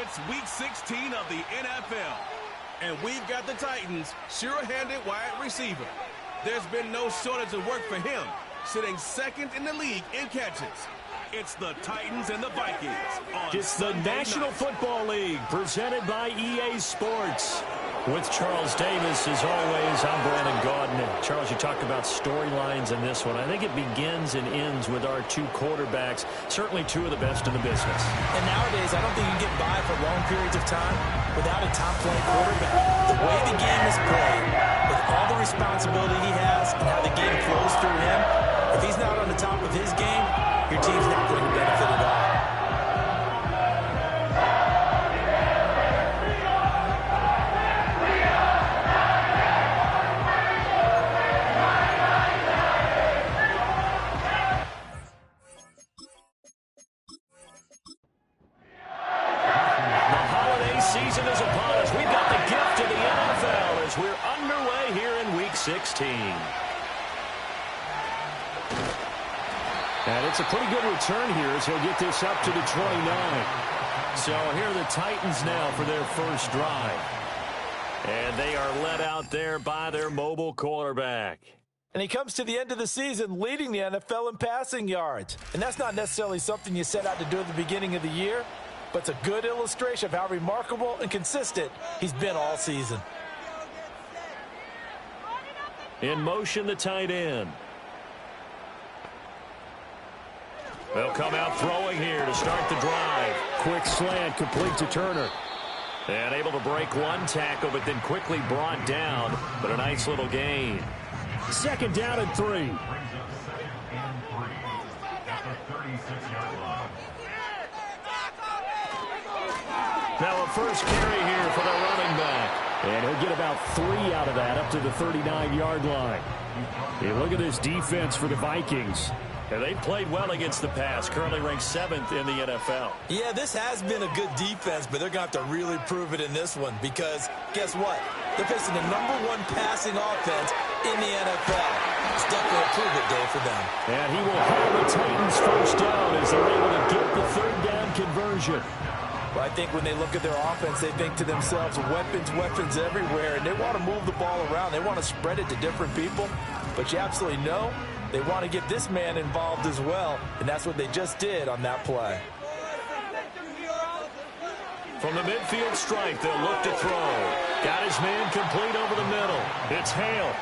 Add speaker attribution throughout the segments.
Speaker 1: It's Week 16 of the NFL. And we've got the Titans' sure-handed wide receiver. There's been no shortage of work for him, sitting second in the league in catches. It's the Titans and the Vikings on
Speaker 2: It's the National Football League, presented by EA Sports. With Charles Davis, as always, I'm Brandon Gaudin. Charles, you talked about storylines in this one. I think it begins and ends with our two quarterbacks, certainly two of the best in the business.
Speaker 3: And nowadays, I don't think you can get by for long periods of time without a top-flight quarterback. The way the game is played, with all the responsibility he has and how the game flows through him, if he's not on the top of his game, your team's not going to benefit at all.
Speaker 2: Season is upon us. We've got the gift of the NFL as we're underway here in Week 16. And it's a pretty good return here as he'll get this up to the 29. So here are the Titans now for their first drive. And they are led out there by their mobile quarterback.
Speaker 3: And he comes to the end of the season leading the NFL in passing yards. And that's not necessarily something you set out to do at the beginning of the year, but it's a good illustration of how remarkable and consistent he's been all season.
Speaker 2: In motion, the tight end. They'll come out throwing here to start the drive. Quick slant, complete to Turner. And able to break one tackle, but then quickly brought down. But a nice little gain. Second down and 3. Now a first carry here for the running back. And he'll get about 3 out of that up to the 39-yard line. Hey, look at this defense for the Vikings. And they've played well against the pass, currently ranked 7th in the NFL.
Speaker 3: Yeah, this has been a good defense, but they're going to have to really prove it in this one because guess what? They're facing the #1 passing offense in the NFL. It's definitely a prove-it day for them.
Speaker 2: And he will have the Titans first down as they're able to get the third down conversion.
Speaker 3: Well, I think when they look at their offense, they think to themselves, weapons everywhere, and they want to move the ball around. They want to spread it to different people, but you absolutely know they want to get this man involved as well, and that's what they just did on that play.
Speaker 2: From the midfield stripe, they'll look to throw. Got his man complete over the middle. It's Hale.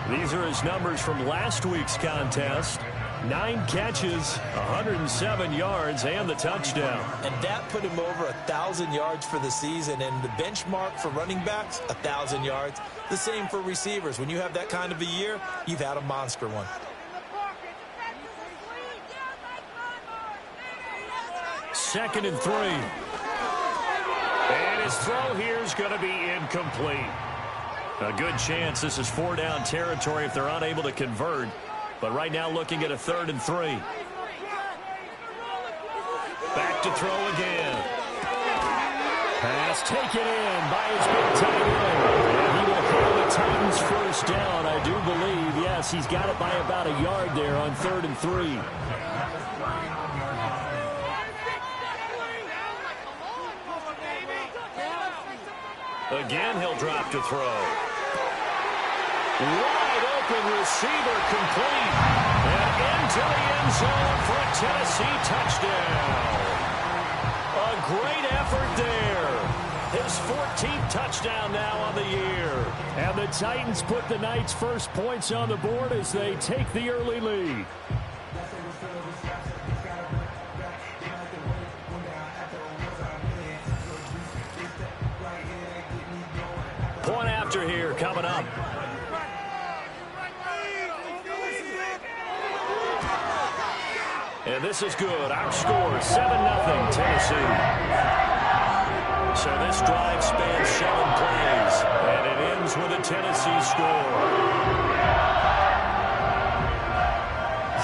Speaker 2: These are his numbers from last week's contest. 9 catches, 107 yards, and the touchdown.
Speaker 3: And that put him over 1,000 yards for the season, and the benchmark for running backs, 1,000 yards. The same for receivers. When you have that kind of a year, you've had a monster one.
Speaker 2: Second and 3. And his throw here is going to be incomplete. A good chance this is 4-down territory if they're unable to convert. But right now looking at a 3rd and 3. Back to throw again. Pass taken in by his big tight end. And he will have the Titans first down, I do believe. Yes, he's got it by about a yard there on 3rd and 3. Again, he'll drop to throw. Wide open receiver complete. And into the end zone for a Tennessee touchdown. A great effort there. His 14th touchdown now on the year. And the Titans put the Knights' first points on the board as they take the early lead. Point after here coming up. And this is good. Our score, 7-0 Tennessee. So this drive spans 7 plays, and it ends with a Tennessee score.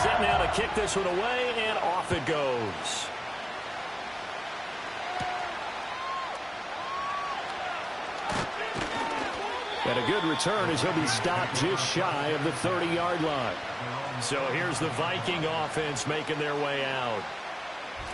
Speaker 2: Set now to kick this one away, and off it goes. And a good return as he'll be stopped just shy of the 30-yard line. So here's the Viking offense making their way out.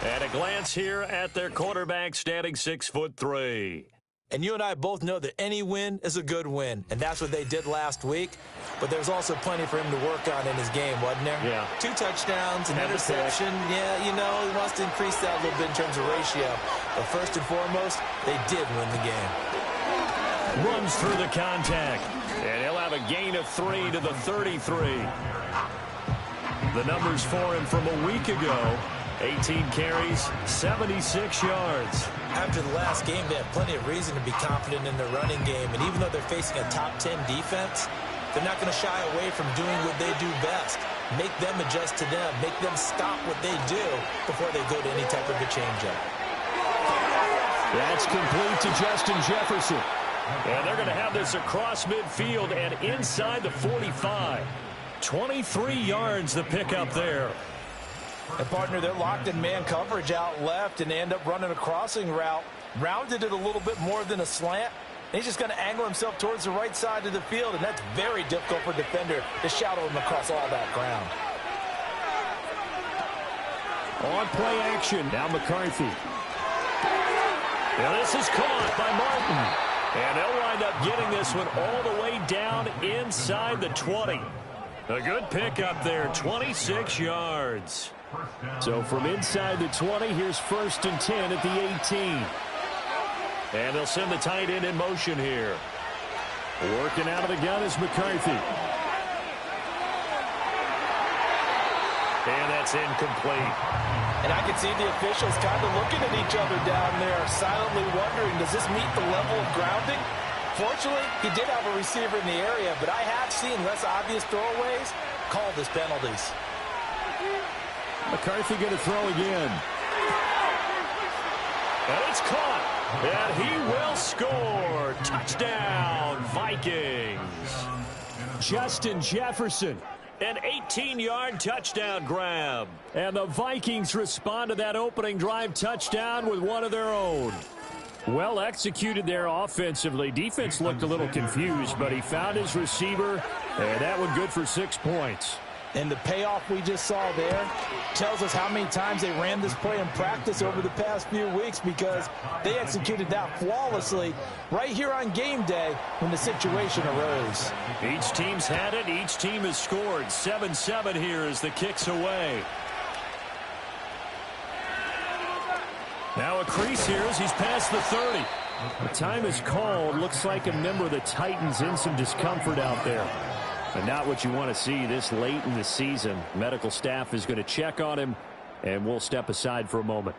Speaker 2: And a glance here at their quarterback standing 6'3".
Speaker 3: And you and I both know that any win is a good win, and that's what they did last week. But there's also plenty for him to work on in his game, wasn't there?
Speaker 2: Yeah.
Speaker 3: 2 touchdowns, an interception. Yeah, you know, he wants to increase that a little bit in terms of ratio. But first and foremost, they did win the game.
Speaker 2: Runs through the contact, and he'll have a gain of 3 to the 33. The numbers for him from a week ago: 18 carries, 76 yards.
Speaker 3: After the last game, they have plenty of reason to be confident in their running game. And even though they're facing a top 10 defense, they're not going to shy away from doing what they do best. Make them adjust to them. Make them stop what they do before they go to any type of a changeup.
Speaker 2: That's complete to Justin Jefferson. And they're going to have this across midfield and inside the 45. 23 yards the pickup there.
Speaker 3: And, partner, they're locked in man coverage out left, and they end up running a crossing route. Rounded it a little bit more than a slant. And he's just going to angle himself towards the right side of the field, and that's very difficult for a defender to shadow him across all that ground.
Speaker 2: On play action, now McCarthy. And this is caught by Martin. And they'll wind up getting this one all the way down inside the 20. A good pickup there, 26 yards. So from inside the 20, here's 1st and 10 at the 18. And they'll send the tight end in motion here. Working out of the gun is McCarthy. And that's incomplete.
Speaker 3: And I can see the officials kind of looking at each other down there, silently wondering, does this meet the level of grounding? Fortunately, he did have a receiver in the area, but I have seen less obvious throwaways called as penalties.
Speaker 2: McCarthy going to throw again. And it's caught. And he will score. Touchdown, Vikings. Justin Jefferson. An 18-yard touchdown grab. And the Vikings respond to that opening drive touchdown with one of their own. Well executed there offensively. Defense looked a little confused, but he found his receiver, and that one good for 6 points.
Speaker 3: And the payoff we just saw there tells us how many times they ran this play in practice over the past few weeks, because they executed that flawlessly right here on game day when the situation arose.
Speaker 2: Each team's had it. Each team has scored. 7-7 here as the kick's away. Now a crease here as he's past the 30. The time is called. Looks like a member of the Titans in some discomfort out there. And not what you want to see this late in the season. Medical staff is going to check on him, and we'll step aside for a moment.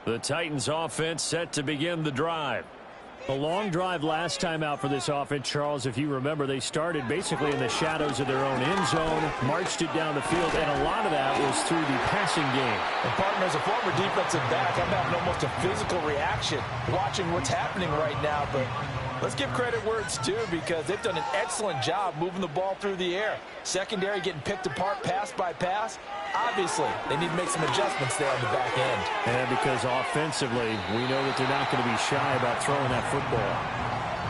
Speaker 2: The Titans offense set to begin the drive. A long drive last time out for this offense, Charles. If you remember, they started basically in the shadows of their own end zone, marched it down the field, and a lot of that was through the passing game.
Speaker 3: And, partner, as a former defensive back, I'm having almost a physical reaction watching what's happening right now. But let's give credit where it's due, because they've done an excellent job moving the ball through the air. Secondary getting picked apart pass by pass. Obviously, they need to make some adjustments there on the back end.
Speaker 2: And because offensively, we know that they're not going to be shy about throwing that football.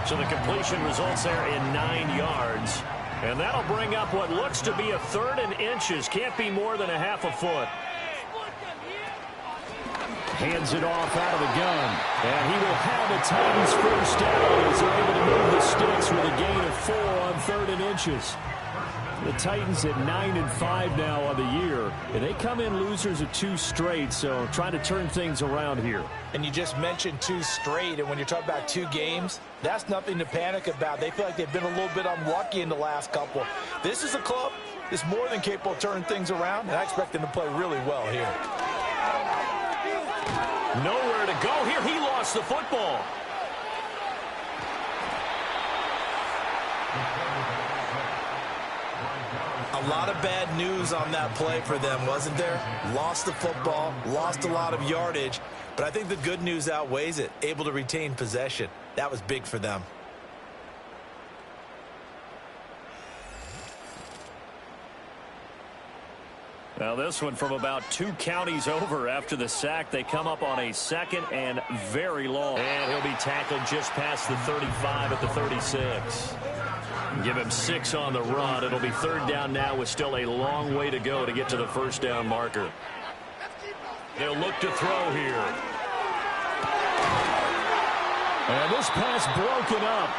Speaker 2: So the completion results there in 9 yards. And that'll bring up what looks to be a 3rd and inches. Can't be more than a half a foot. Hands it off out of the gun. And he will have a Titans first down as they're able to move the sticks with a gain of 4 on 3rd and inches. The Titans at 9-5 now on the year, and they come in losers of 2 straight, so trying to turn things around here.
Speaker 3: And you just mentioned 2 straight, and when you're talking about 2 games, that's nothing to panic about. They feel like they've been a little bit unlucky in the last couple. This is a club that's more than capable of turning things around, and I expect them to play really well here.
Speaker 2: Nowhere to go here. He lost the football.
Speaker 3: A lot of bad news on that play for them, wasn't there? Lost the football, lost a lot of yardage, but I think the good news outweighs it. Able to retain possession. That was big for them.
Speaker 2: Now this one from about 2 counties over after the sack. They come up on a 2nd and very long. And he'll be tackled just past the 35 at the 36. Give him 6 on the run. It'll be 3rd down now with still a long way to go to get to the first down marker. They'll look to throw here. And this pass broken up.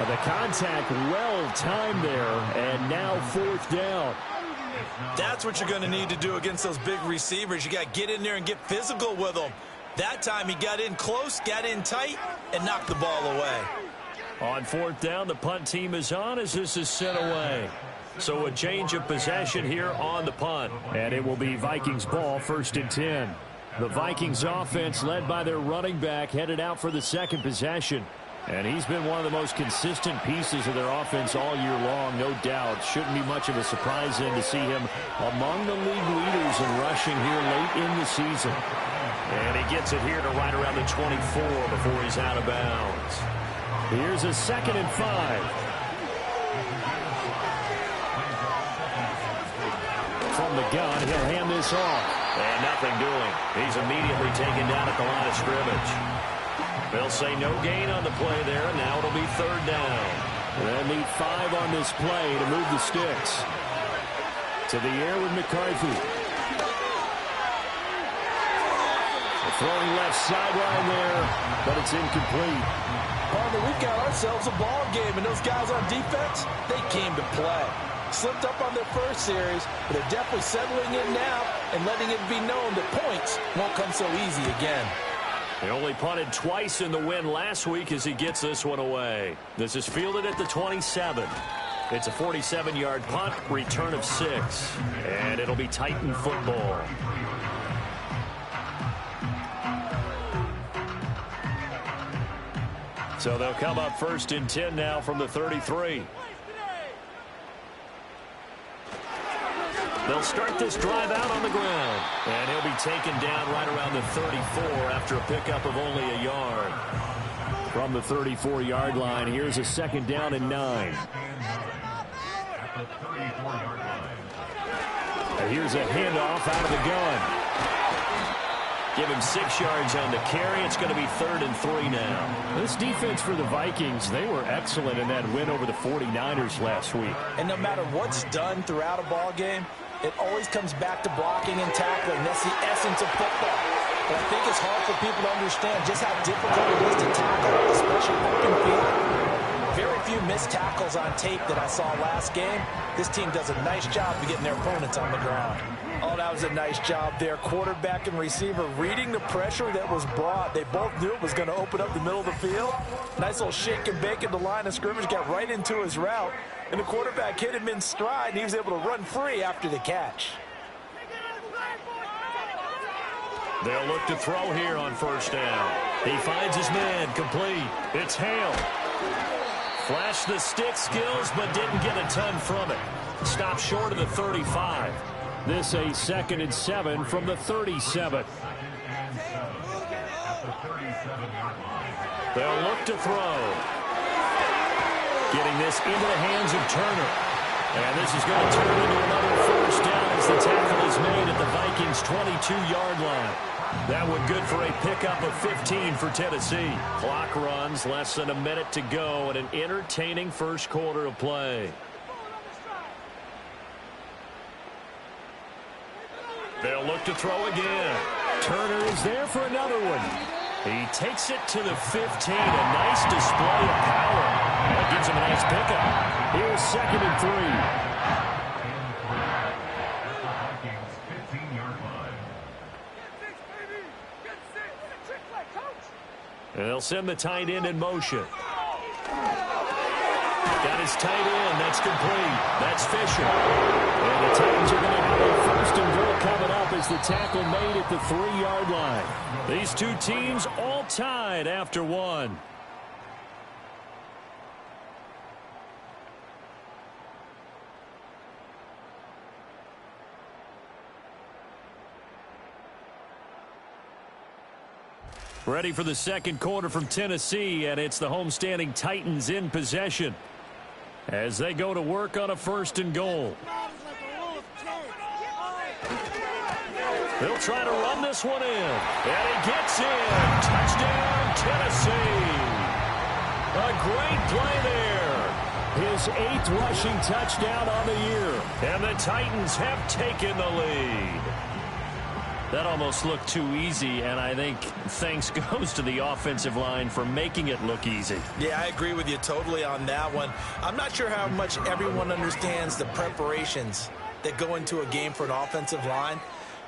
Speaker 2: The contact well timed there, and now 4th down.
Speaker 3: That's what you're going to need to do against those big receivers. You got to get in there and get physical with them. That time he got in close, got in tight, and knocked the ball away.
Speaker 2: On 4th down, the punt team is on as this is sent away. So a change of possession here on the punt. And it will be Vikings ball, 1st and 10. The Vikings offense led by their running back headed out for the second possession. And he's been one of the most consistent pieces of their offense all year long, no doubt. Shouldn't be much of a surprise then to see him among the league leaders in rushing here late in the season. And he gets it here to right around the 24 before he's out of bounds. Here's a 2nd and 5. From the gun, he'll hand this off. And nothing doing. He's immediately taken down at the line of scrimmage. They'll say no gain on the play there, and now it'll be 3rd down. They'll need 5 on this play to move the sticks. To the air with McCarthy. Throwing left sideline there, but it's incomplete.
Speaker 3: Partner, we've got ourselves a ball game, and those guys on defense, they came to play. Slipped up on their first series, but they're definitely settling in now and letting it be known that points won't come so easy again.
Speaker 2: They only punted twice in the win last week as he gets this one away. This is fielded at the 27. It's a 47-yard punt, return of 6. And it'll be Titan football. So they'll come up 1st and 10 now from the 33. They'll start this drive out on the ground. And he'll be taken down right around the 34 after a pickup of only a yard. From the 34-yard line, here's a 2nd down and 9. And here's a handoff out of the gun. Give him 6 yards on the carry. It's going to be 3rd and 3 now.
Speaker 4: This defense for the Vikings, they were excellent in that win over the 49ers last week.
Speaker 3: And no matter what's done throughout a ball game, it always comes back to blocking and tackling. That's the essence of football. But I think it's hard for people to understand just how difficult it is to tackle, especially open field. Very few missed tackles on tape that I saw last game. This team does a nice job of getting their opponents on the ground. Oh, that was a nice job there. Quarterback and receiver reading the pressure that was brought. They both knew it was going to open up the middle of the field. Nice little shake and bake at the line of scrimmage. Got right into his route. And the quarterback hit him in stride, and he was able to run free after the catch.
Speaker 2: They'll look to throw here on 1st down. He finds his man complete. It's Hale. Flashed the stick skills, but didn't get a ton from it. Stopped short of the 35.
Speaker 4: This a 2nd and 7 from the 37.
Speaker 2: They'll look to throw. Getting this into the hands of Turner. And this is going to turn into another 1st down as the tackle is made at the Vikings' 22-yard line. That one good for a pickup of 15 for Tennessee. Clock runs, less than a minute to go, and an entertaining first quarter of play. They'll look to throw again.
Speaker 4: Turner is there for another one.
Speaker 2: He takes it to the 15. A nice display of power. That gives him a nice pickup.
Speaker 4: Here's 2nd and
Speaker 2: 3. They'll send the tight end in motion. Got his tight end. That's complete. That's Fisher.
Speaker 4: And the Titans are going to have a 1st and goal coming up as the tackle made at the 3-yard line.
Speaker 2: These two teams all tied after one. Ready for the second quarter from Tennessee, and it's the homestanding Titans in possession as they go to work on a 1st and goal. They'll try to run this one in, and he gets in. Touchdown, Tennessee. A great play there.
Speaker 4: His 8th rushing touchdown on the year.
Speaker 2: And the Titans have taken the lead. That almost looked too easy, and I think thanks goes to the offensive line for making it look easy.
Speaker 3: Yeah, I agree with you totally on that one. I'm not sure how much everyone understands the preparations that go into a game for an offensive line,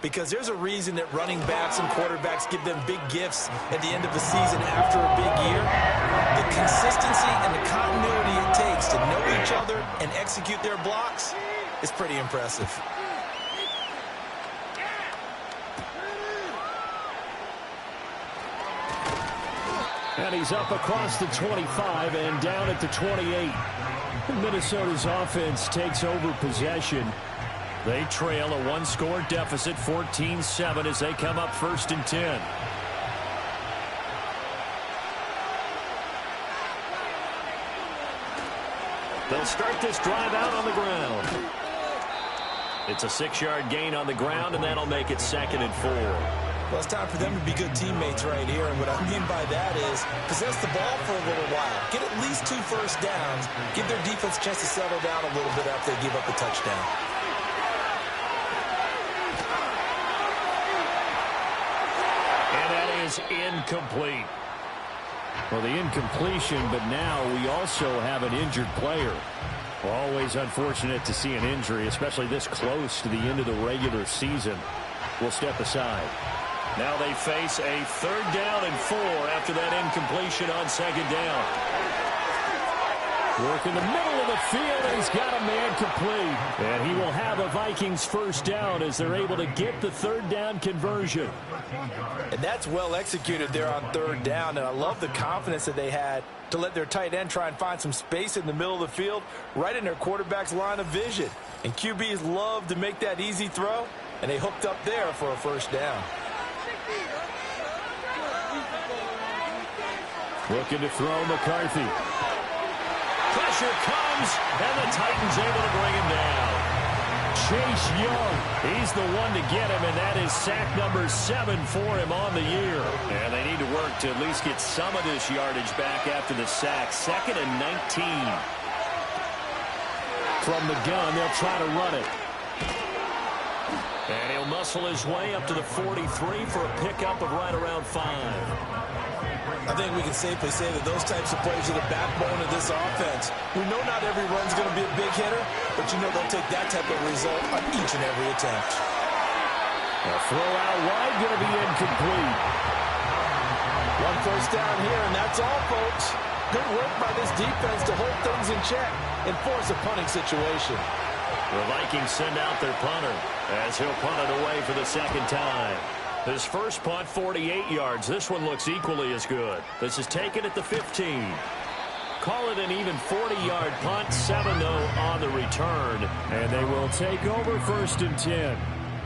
Speaker 3: because there's a reason that running backs and quarterbacks give them big gifts at the end of the season after a big year. The consistency and the continuity it takes to know each other and execute their blocks is pretty impressive.
Speaker 4: And he's up across the 25 and down at the 28. Minnesota's offense takes over possession.
Speaker 2: They trail a one-score deficit, 14-7, as they come up 1st and 10. They'll start this drive out on the ground. It's a 6-yard gain on the ground, and that'll make it 2nd and 4.
Speaker 3: Well, it's time for them to be good teammates right here. And what I mean by that is possess the ball for a little while. Get at least 2 first downs. Give their defense a chance to settle down a little bit after they give up a touchdown.
Speaker 2: And that is incomplete.
Speaker 4: Well, the incompletion, but now we also have an injured player. Always unfortunate to see an injury, especially this close to the end of the regular season. We'll step aside.
Speaker 2: Now they face a 3rd down and 4 after that incompletion on 2nd down.
Speaker 4: Work in the middle of the field, and he's got a man complete. And he will have a Vikings 1st down as they're able to get the 3rd down conversion.
Speaker 3: And that's well executed there on 3rd down. And I love the confidence that they had to let their tight end try and find some space in the middle of the field, right in their quarterback's line of vision. And QBs love to make that easy throw, and they hooked up there for a 1st down.
Speaker 4: Looking to throw McCarthy.
Speaker 2: Pressure comes, and the Titans able to bring him down.
Speaker 4: Chase Young.
Speaker 2: He's the one to get him, and that is sack number 7 for him on the year. And they need to work to at least get some of this yardage back after the sack. 2nd and 19.
Speaker 4: From the gun, they'll try to run it.
Speaker 2: And he'll muscle his way up to the 43 for a pickup of right around 5.
Speaker 3: I think we can safely say that those types of plays are the backbone of this offense. We know not every run's going to be a big hitter, but you know they'll take that type of result on each and every attempt.
Speaker 4: A throw out wide, going to be incomplete.
Speaker 3: 1 first down here, and that's all, folks. Good work by this defense to hold things in check and force a punting situation.
Speaker 2: The Vikings send out their punter as he'll punt it away for the 2nd time. His first punt, 48 yards. This one looks equally as good. This is taken at the 15. Call it an even 40-yard punt, 7-0 on the return.
Speaker 4: And they will take over 1st and 10.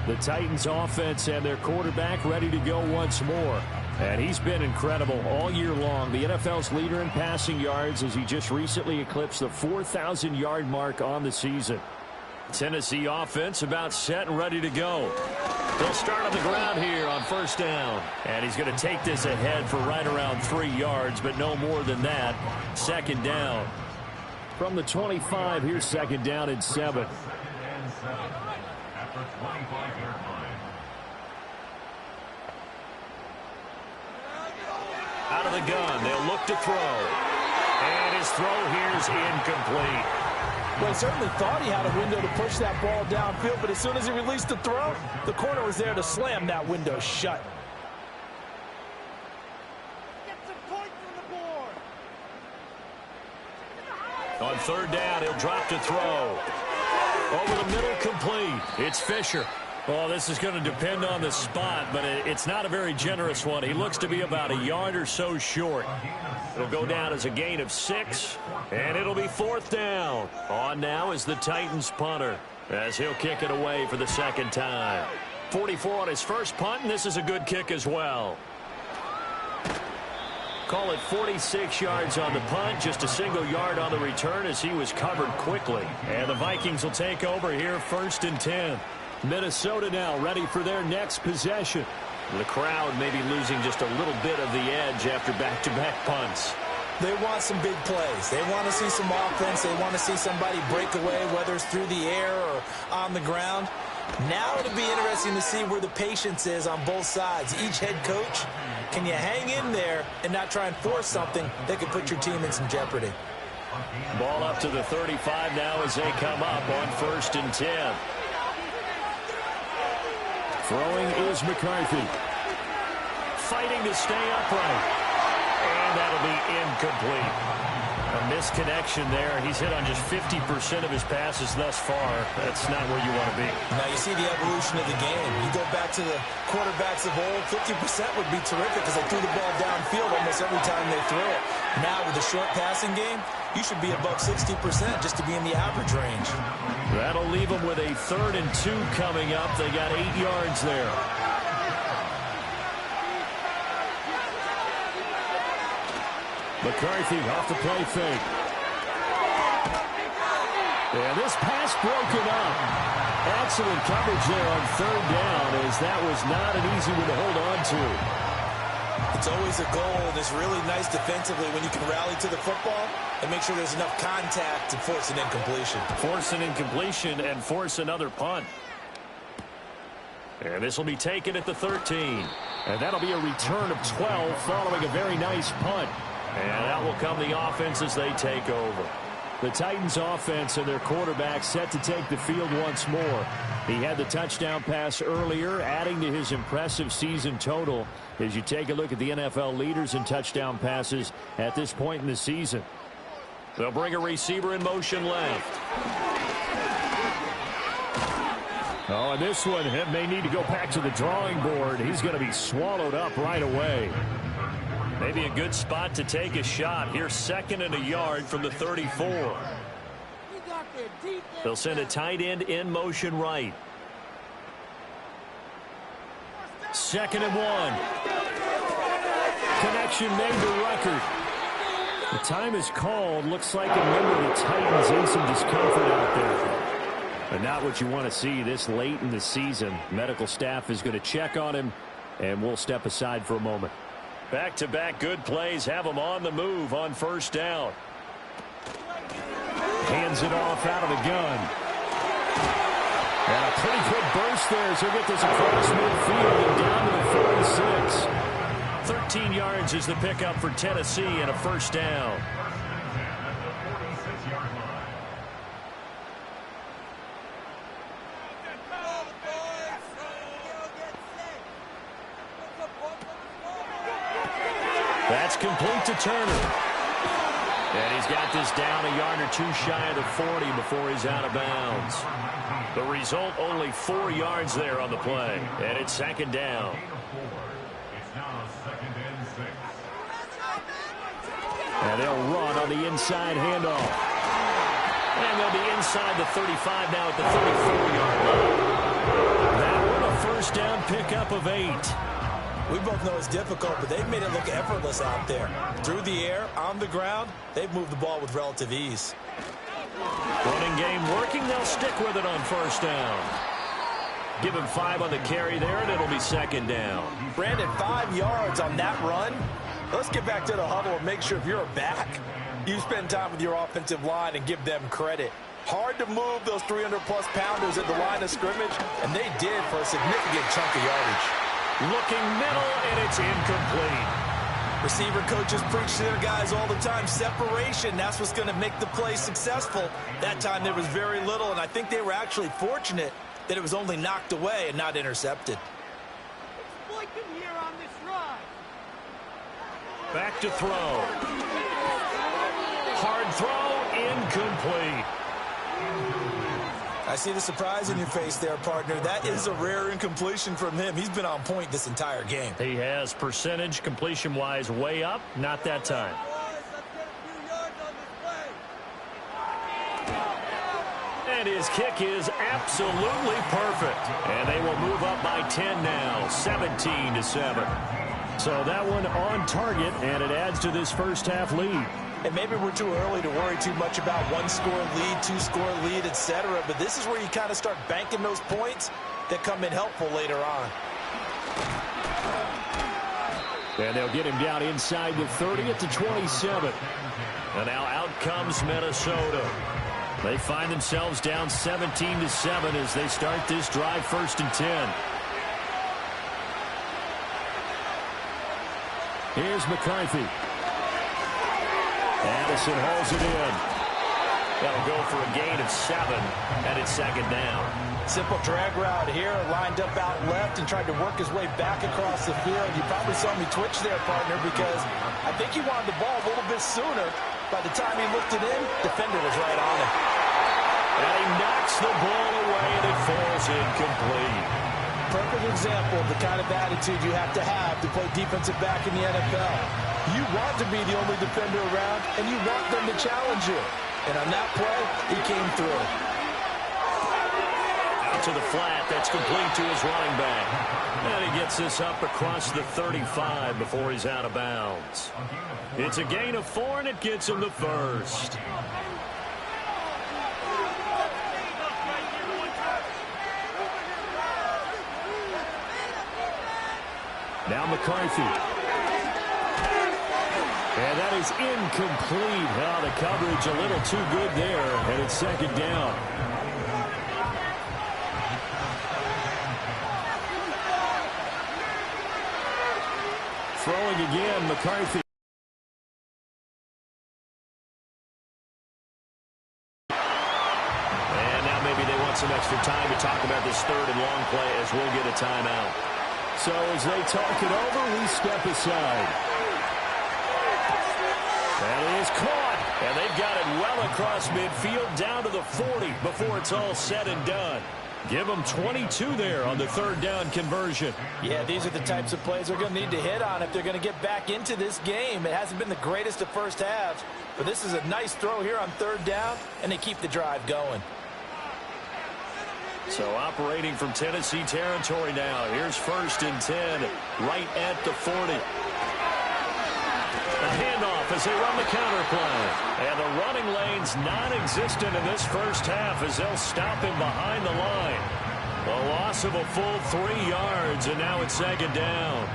Speaker 4: The Titans offense and their quarterback ready to go once more. And he's been incredible all year long. The NFL's leader in passing yards as he just recently eclipsed the 4,000-yard mark on the season.
Speaker 2: Tennessee offense about set and ready to go. They'll start on the ground here on 1st down. And he's going to take this ahead for right around 3 yards, but no more than that. 2nd down.
Speaker 4: From the 25, here's 2nd down and 7.
Speaker 2: Out of the gun, they'll look to throw. And his throw here is incomplete.
Speaker 3: Well, he certainly thought he had a window to push that ball downfield, but as soon as he released the throw, the corner was there to slam that window shut.
Speaker 5: Get some points on the board.
Speaker 2: On 3rd down, he'll drop to throw. Over the middle, complete. It's Fisher. Well, this is going to depend on the spot, but it's not a very generous one. He looks to be about a yard or so short. It'll go down as a gain of 6, and it'll be 4th down. On now is the Titans punter as he'll kick it away for the 2nd time. 44 on his first punt, and this is a good kick as well. Call it 46 yards on the punt, just a single yard on the return as he was covered quickly. And the Vikings will take over here 1st and 10.
Speaker 4: Minnesota now ready for their next possession.
Speaker 2: The crowd may be losing just a little bit of the edge after back-to-back punts.
Speaker 3: They want some big plays. They want to see some offense. They want to see somebody break away, whether it's through the air or on the ground. Now it'll be interesting to see where the patience is on both sides. Each head coach, can you hang in there and not try and force something that could put your team in some jeopardy?
Speaker 4: Ball up to the 35 now as they come up on 1st and 10. Throwing is McCarthy. Fighting to stay upright. And that'll be incomplete. A misconnection there. He's hit on just 50% of his passes thus far. That's not where you want to be.
Speaker 3: Now you see the evolution of the game. You go back to the quarterbacks of old, 50% would be terrific because they threw the ball downfield almost every time they threw it. Now with the short passing game, you should be above 60% just to be in the average range.
Speaker 4: That'll leave them with a 3rd and 2 coming up. They got 8 yards there. McCarthy off the play fake. And this pass broken up. Excellent coverage there on 3rd down, as that was not an easy one to hold on to.
Speaker 3: It's always a goal, and it's really nice defensively when you can rally to the football and make sure there's enough contact to force an incompletion.
Speaker 4: Force an incompletion and force another punt. And this will be taken at the 13. And that'll be a return of 12 following a very nice punt. And that will come the offense as they take over. The Titans offense and their quarterback set to take the field once more. He had the touchdown pass earlier, adding to his impressive season total as you take a look at the NFL leaders in touchdown passes at this point in the season. They'll bring a receiver in motion left. Oh, and this one may need to go back to the drawing board. He's going to be swallowed up right away. Maybe a good spot to take a shot. Here's 2nd and a yard from the 34. They'll send a tight end in motion right. 2nd and 1. Connection made to Ruckert. The time is called. Looks like a member of the Titans in some discomfort out there. But not what you want to see this late in the season. Medical staff is going to check on him, and we'll step aside for a moment. Back-to-back good plays have them on the move on 1st down. Hands it off out of the gun. And a pretty good burst there as he'll get this across midfield and down to the 46. 13 yards is the pickup for Tennessee and a 1st down. That's complete to Turner. And he's got this down a yard or 2 shy of the 40 before he's out of bounds. The result, only 4 yards there on the play. And it's 2nd down. And they'll run on the inside handoff. And they'll be inside the 35 now at the 34-yard line. That one a 1st down pickup of 8.
Speaker 3: We both know it's difficult, but they've made it look effortless out there. Through the air, on the ground, they've moved the ball with relative ease.
Speaker 4: Running game working. They'll stick with it on 1st down. Give him 5 on the carry there, and it'll be 2nd down.
Speaker 3: Brandon, 5 yards on that run. Let's get back to the huddle and make sure if you're a back, you spend time with your offensive line and give them credit. Hard to move those 300-plus pounders at the line of scrimmage, and they did for a significant chunk of yardage.
Speaker 4: Looking middle, and it's incomplete.
Speaker 3: Receiver coaches preach to their guys all the time. Separation, that's what's going to make the play successful. That time there was very little, and I think they were actually fortunate that it was only knocked away and not intercepted.
Speaker 5: Exploit them here on this run.
Speaker 4: Back to throw. Hard throw, incomplete.
Speaker 3: I see the surprise in your face there, partner. That is a rare incompletion from him. He's been on point this entire game.
Speaker 4: He has percentage completion-wise way up. Not that time. And his kick is absolutely perfect. And they will move up by 10 now, 17-7. So that one on target, and it adds to this first half lead.
Speaker 3: And maybe we're too early to worry too much about 1-score lead, 2-score lead, etc. But this is where you kind of start banking those points that come in helpful later on.
Speaker 4: And they'll get him down inside the 30 at the 27. And now out comes Minnesota. They find themselves down 17-7 as they start this drive, 1st and 10. Here's McCarthy. Addison hauls it in. That'll go for a gain of 7, and it's 2nd down.
Speaker 3: Simple drag route here, lined up out left and tried to work his way back across the field. You probably saw me twitch there, partner, because I think he wanted the ball a little bit sooner. By the time he looked it in, defender was right on him.
Speaker 4: And he knocks the ball away, and it falls incomplete.
Speaker 3: Perfect example of the kind of attitude you have to play defensive back in the NFL. You want to be the only defender around, and you want them to challenge you. And on that play, he came through.
Speaker 4: Out to the flat. That's complete to his running back. And he gets this up across the 35 before he's out of bounds. It's a gain of 4, and it gets him the first. Now McCarthy. And that is incomplete. Oh, the coverage a little too good there, and it's 2nd down. Throwing again, McCarthy. And now maybe they want some extra time to talk about this 3rd and long play as we'll get a timeout. So as they talk it over, we step aside. And he is caught. And they've got it well across midfield down to the 40 before it's all said and done. Give them 22 there on the 3rd down conversion.
Speaker 3: Yeah, these are the types of plays they're going to need to hit on if they're going to get back into this game. It hasn't been the greatest of first halves, but this is a nice throw here on 3rd down, and they keep the drive going.
Speaker 4: So operating from Tennessee territory now. Here's 1st and 10, right at the 40. A handoff as they run the counter play. And the running lane's non-existent in this first half as they'll stop him behind the line. A loss of a full 3 yards, and now it's 2nd down.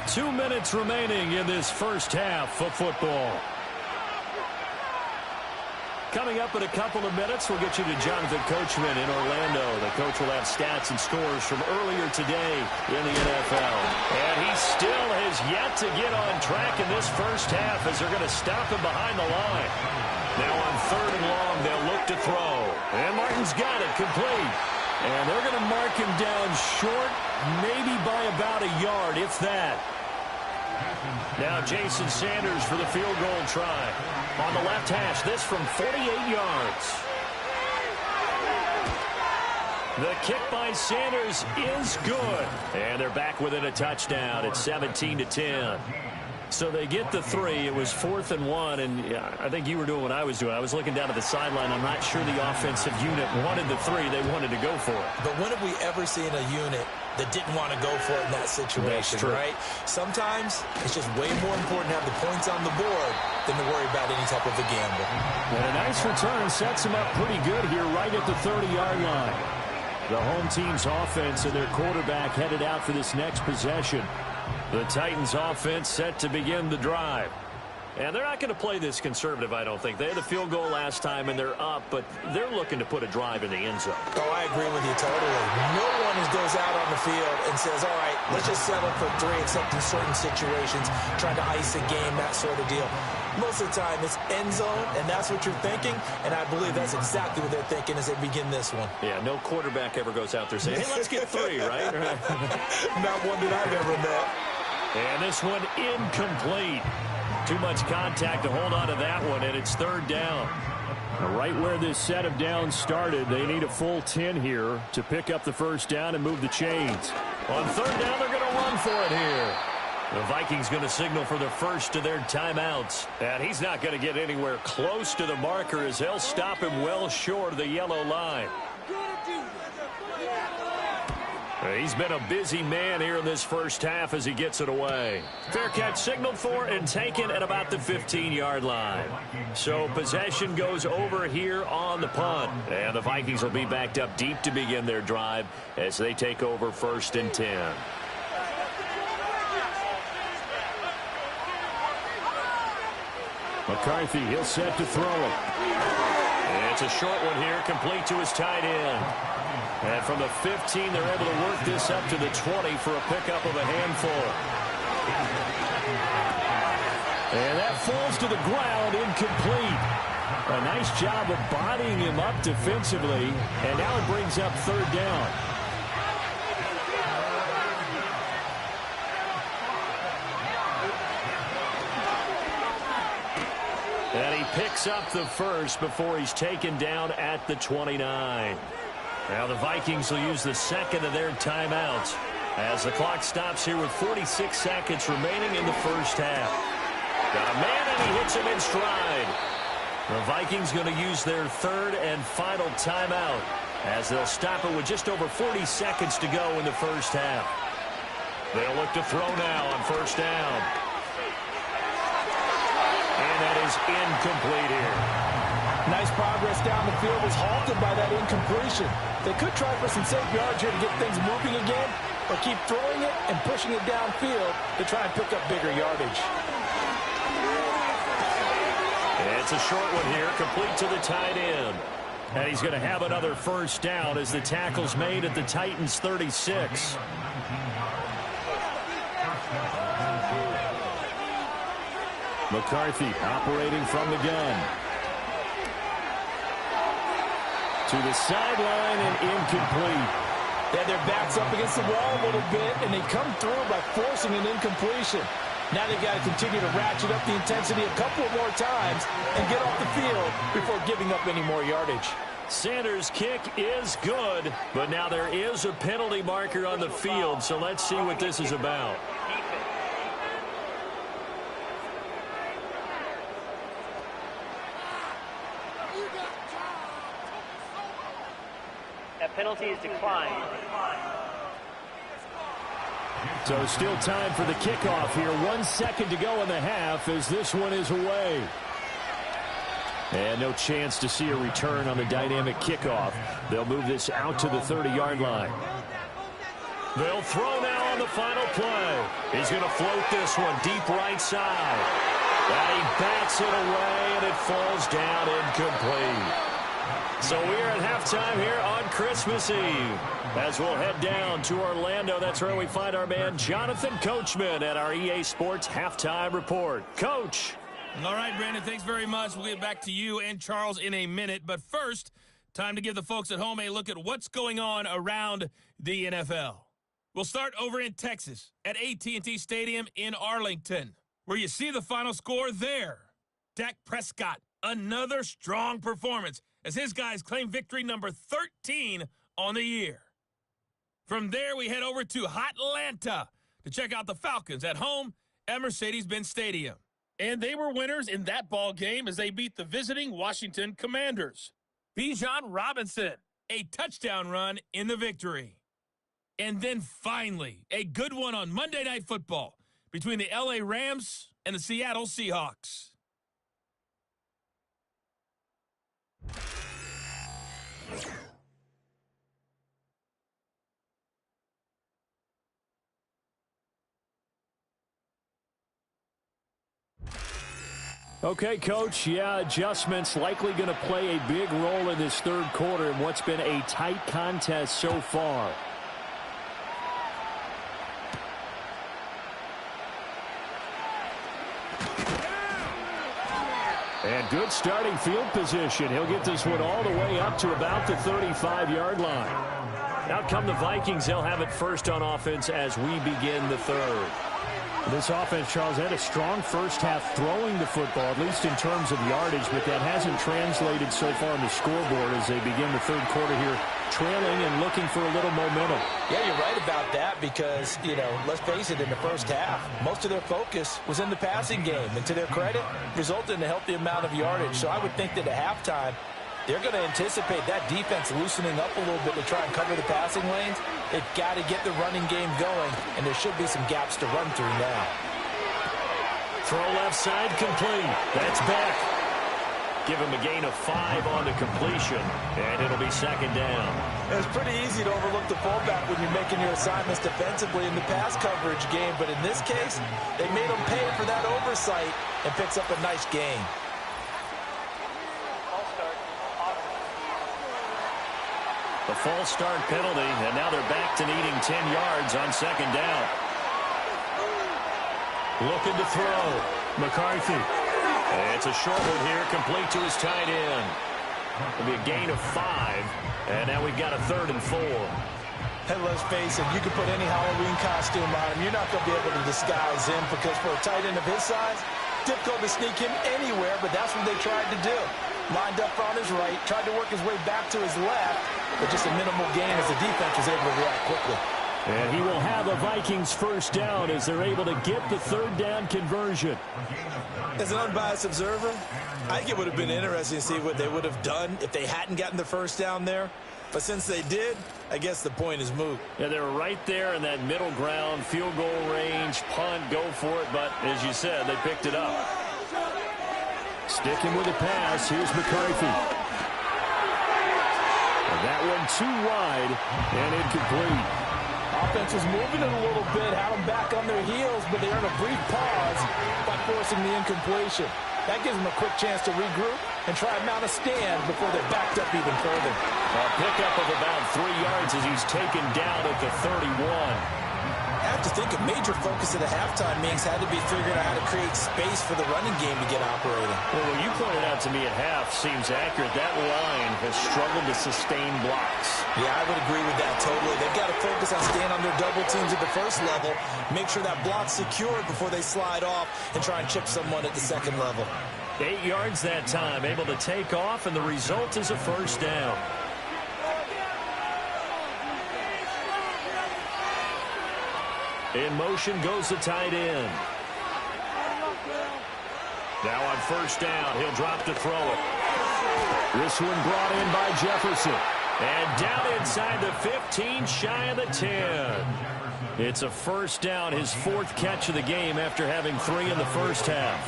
Speaker 4: 2 minutes remaining in this first half of football. Coming up in a couple of minutes, we'll get you to Jonathan Coachman in Orlando. The coach will have stats and scores from earlier today in the NFL. And he still has yet to get on track in this first half as they're going to stop him behind the line. Now on 3rd and long, they'll look to throw. And Martin's got it complete. And they're going to mark him down short, maybe by about a yard, if that. Now Jason Sanders for the field goal try. On the left hash, this from 48 yards. The kick by Sanders is good. And they're back within a touchdown. It's 17-10. So they get the 3. It was 4th and 1, and I think you were doing what I was doing. I was looking down at the sideline. I'm not sure the offensive unit wanted the 3. They wanted to go for it.
Speaker 3: But when have we ever seen a unit that didn't want to go for it in that situation, right? Sometimes it's just way more important to have the points on the board than to worry about any type of a gamble.
Speaker 4: And a nice return sets them up pretty good here right at the 30-yard line. The home team's offense and their quarterback headed out for this next possession. The Titans offense set to begin the drive. And they're not going to play this conservative, I don't think. They had the field goal last time, and they're up, but they're looking to put a drive in the end zone.
Speaker 3: Oh, I agree with you totally. No one goes out on the field and says, all right, let's just settle for 3, except in certain situations, trying to ice a game, that sort of deal. Most of the time, it's end zone, and that's what you're thinking, and I believe that's exactly what they're thinking as they begin this one.
Speaker 4: Yeah, no quarterback ever goes out there saying, hey, let's get 3, right?
Speaker 3: Not one that I've ever met.
Speaker 4: And this one incomplete. Too much contact to hold on to that one, and it's 3rd down. Right where this set of downs started, they need a full 10 here to pick up the first down and move the chains. On 3rd down, they're going to run for it here. The Vikings going to signal for the first of their timeouts. And he's not going to get anywhere close to the marker as they'll stop him well short of the yellow line. He's been a busy man here in this first half as he gets it away. Fair catch signaled for and taken at about the 15-yard line. So possession goes over here on the punt. And the Vikings will be backed up deep to begin their drive as they take over 1st and 10. McCarthy, he'll set to throw it.
Speaker 2: It's a short one here, complete to his tight end. And from the 15, they're able to work this up to the 20 for a pickup of a handful.
Speaker 4: And that falls to the ground, incomplete. A nice job of bodying him up defensively, and now it brings up third down.
Speaker 2: And he picks up the first before he's taken down at the 29. Now the Vikings will use the second of their timeouts as the clock stops here with 46 seconds remaining in the first half. Got a man, and he hits him in stride. The Vikings going to use their third and final timeout as they'll stop it with just over 40 seconds to go in the first half. They'll look to throw now on first down. And that is incomplete here.
Speaker 3: Nice progress down the field was halted by that incompletion. They could try for some safe yards here to get things moving again, or keep throwing it and pushing it downfield to try and pick up bigger yardage.
Speaker 2: It's a short one here, complete to the tight end.
Speaker 4: And he's going to have another first down as the tackle's made at the Titans' 36. McCarthy operating from the gun. To the sideline and incomplete.
Speaker 3: They had their backs up against the wall a little bit, and they come through by forcing an incompletion. Now they've got to continue to ratchet up the intensity a couple more times and get off the field before giving up any more yardage.
Speaker 2: Sanders' kick is good, but now there is a penalty marker on the field, so let's see what this is about.
Speaker 6: That penalty is declined.
Speaker 4: So still time for the kickoff here. 1 second to go in the half as this one is away. And no chance to see a return on the dynamic kickoff. They'll move this out to the 30-yard line.
Speaker 2: They'll throw now on the final play. He's going to float this one deep right side. And he bats it away, and it falls down incomplete. So we are at halftime here on Christmas Eve. As we'll head down to Orlando, that's where we find our man Jonathan Coachman at our EA Sports Halftime Report. Coach.
Speaker 7: All right, Brandon, thanks very much. We'll get back to you and Charles in a minute. But first, time to give the folks at home a look at what's going on around the NFL. We'll start over in Texas at AT&T Stadium in Arlington, where you see the final score there. Dak Prescott, another strong performance as his guys claim victory number 13 on the year. From there, we head over to Atlanta to check out the Falcons at home at Mercedes-Benz Stadium. And they were winners in that ball game as they beat the visiting Washington Commanders. Bijan Robinson, a touchdown run in the victory. And then finally, a good one on Monday Night Football between the LA Rams and the Seattle Seahawks.
Speaker 4: Okay, Coach, adjustments likely going to play a big role in this third quarter in what's been a tight contest so far. And good starting field position. He'll get this one all the way up to about the 35-yard line.
Speaker 2: Out come the Vikings. They'll have it first on offense as we begin the third.
Speaker 4: This offense, Charles, had a strong first half throwing the football, at least in terms of yardage, but that hasn't translated so far on the scoreboard as they begin the third quarter here, trailing and looking for a little momentum.
Speaker 3: Yeah, you're right about that because, let's face it, in the first half, most of their focus was in the passing game. And to their credit, resulted in a healthy amount of yardage. So I would think that at halftime, they're going to anticipate that defense loosening up a little bit to try and cover the passing lanes. They've got to get the running game going, and there should be some gaps to run through now.
Speaker 2: Throw left side complete. That's Beck.
Speaker 4: Give him a gain of 5 on the completion, and it'll be second down.
Speaker 3: It's pretty easy to overlook the fullback when you're making your assignments defensively in the pass coverage game, but in this case, they made him pay for that oversight and picks up a nice gain.
Speaker 4: The false start penalty, and now they're back to needing 10 yards on second down. Looking to throw. McCarthy. It's a short one here, complete to his tight end. It'll be a gain of 5, and now we've got a 3rd and 4.
Speaker 3: Hey, let's face it, you can put any Halloween costume on him. You're not going to be able to disguise him because for a tight end of his size, difficult to sneak him anywhere, but that's what they tried to do. Lined up on his right, tried to work his way back to his left, but just a minimal gain as the defense was able to react quickly.
Speaker 4: And he will have a Vikings first down as they're able to get the 3rd down conversion.
Speaker 3: As an unbiased observer, I think it would have been interesting to see what they would have done if they hadn't gotten the first down there. But since they did, I guess the point is moot.
Speaker 4: Yeah, they were right there in that middle ground, field goal range, punt, go for it. But as you said, they picked it up. Sticking with the pass, here's McCarthy. And that one too wide and incomplete.
Speaker 3: Offense was moving it a little bit, had them back on their heels, but they earned a brief pause by forcing the incompletion. That gives them a quick chance to regroup and try and mount a stand before they're backed up even further.
Speaker 4: A pickup of about 3 yards as he's taken down at the 31.
Speaker 3: I have to think a major focus of the halftime meetings had to be figuring out how to create space for the running game to get operating.
Speaker 4: Well, what you pointed out to me at half seems accurate. That line has struggled to sustain blocks.
Speaker 3: Yeah, I would agree with that totally. They've got to focus on staying on their double teams at the first level, make sure that block's secured before they slide off and try and chip someone at the second level.
Speaker 4: 8 yards that time, able to take off, and the result is a first down. In motion goes the tight end. Now on first down, he'll drop to throw it. This one brought in by Jefferson. And down inside the 15, shy of the 10. It's a first down, his 4th catch of the game after having 3 in the first half.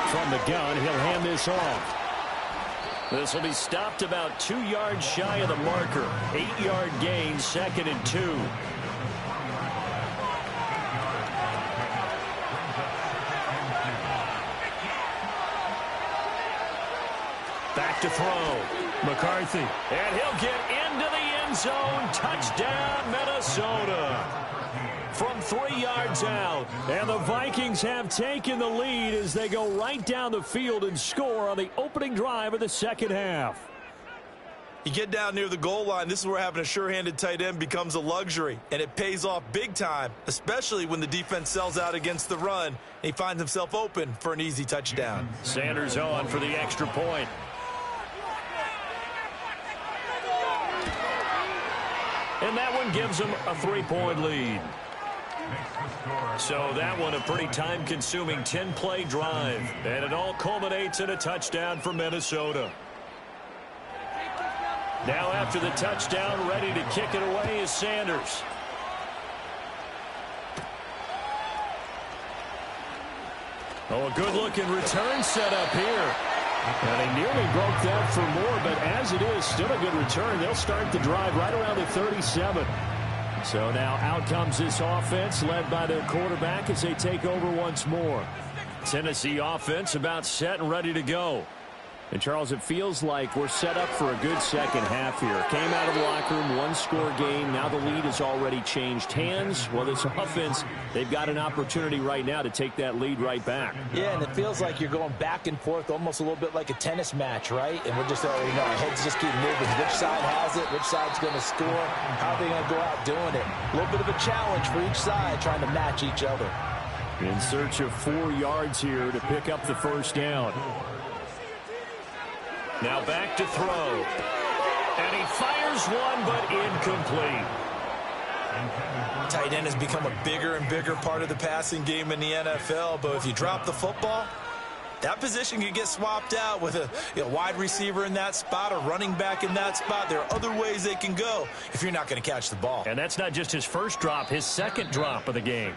Speaker 4: From the gun, he'll hand this off. This will be stopped about 2 yards shy of the marker. 8-yard gain, 2nd and 2. Back to throw. McCarthy. And he'll get into the end zone. Touchdown, Minnesota. From 3 yards out. And the Vikings have taken the lead as they go right down the field and score on the opening drive of the second half.
Speaker 3: You get down near the goal line, this is where having a sure-handed tight end becomes a luxury, and it pays off big time, especially when the defense sells out against the run, and he finds himself open for an easy touchdown.
Speaker 4: Sanders on for the extra point. And that one gives them a 3-point lead. So that one a pretty time-consuming 10-play drive, and it all culminates in a touchdown for Minnesota. Now after the touchdown, ready to kick it away is Sanders. Oh, a good-looking return set up here. And they nearly broke that for more, but as it is, still a good return. They'll start the drive right around the 37. So now out comes this offense, led by their quarterback as they take over once more. Tennessee offense about set and ready to go. And, Charles, it feels like we're set up for a good second half here. Came out of the locker room, one-score game. Now the lead has already changed hands. Well, this offense, they've got an opportunity right now to take that lead right back.
Speaker 3: Yeah, and it feels like you're going back and forth almost a little bit like a tennis match, right? And we're just already know our heads just keep moving. Which side has it? Which side's going to score? How are they going to go out doing it? A little bit of a challenge for each side trying to match each other.
Speaker 4: In search of 4 yards here to pick up the first down. Now back to throw. And he fires one, but incomplete.
Speaker 3: Tight end has become a bigger and bigger part of the passing game in the NFL, but if you drop the football, that position can get swapped out with a wide receiver in that spot or running back in that spot. There are other ways they can go if you're not going to catch the ball.
Speaker 4: And that's not just his first drop, his second drop of the game.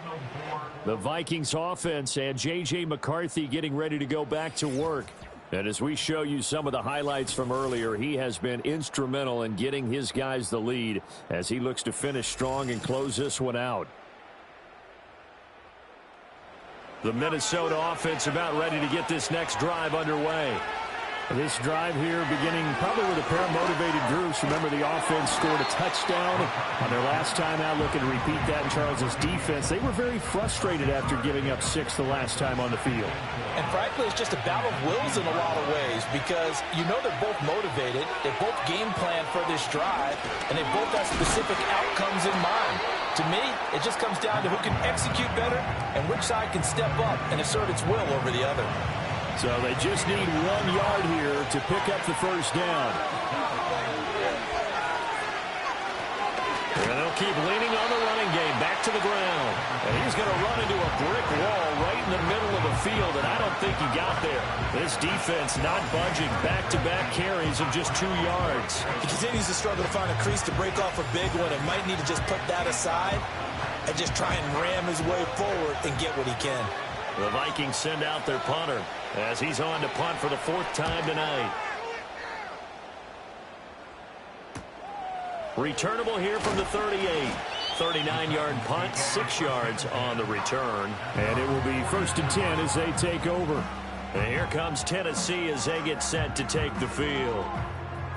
Speaker 4: The Vikings offense and J.J. McCarthy getting ready to go back to work. And as we show you some of the highlights from earlier, he has been instrumental in getting his guys the lead as he looks to finish strong and close this one out. The Minnesota offense about ready to get this next drive underway. This drive here beginning probably with a pair of motivated groups. Remember, the offense scored a touchdown on their last time out. Looking to repeat that in Charles's defense. They were very frustrated after giving up 6 the last time on the field.
Speaker 3: And frankly, it's just a battle of wills in a lot of ways because you know they're both motivated. They both game plan for this drive, and they both have specific outcomes in mind. To me, it just comes down to who can execute better and which side can step up and assert its will over the other.
Speaker 4: So they just need 1 yard here to pick up the first down. And they'll keep leaning on the running game back to the ground. And he's going to run into a brick wall right in the middle of the field, and I don't think he got there. This defense not budging. Back-to-back carries of just 2 yards.
Speaker 3: He continues to struggle to find a crease to break off a big one and might need to just put that aside and just try and ram his way forward and get what he can.
Speaker 4: The Vikings send out their punter as he's on to punt for the 4th time tonight. Returnable here from the 38. 39-yard punt, 6 yards on the return. And it will be 1st and 10 as they take over. And here comes Tennessee as they get set to take the field.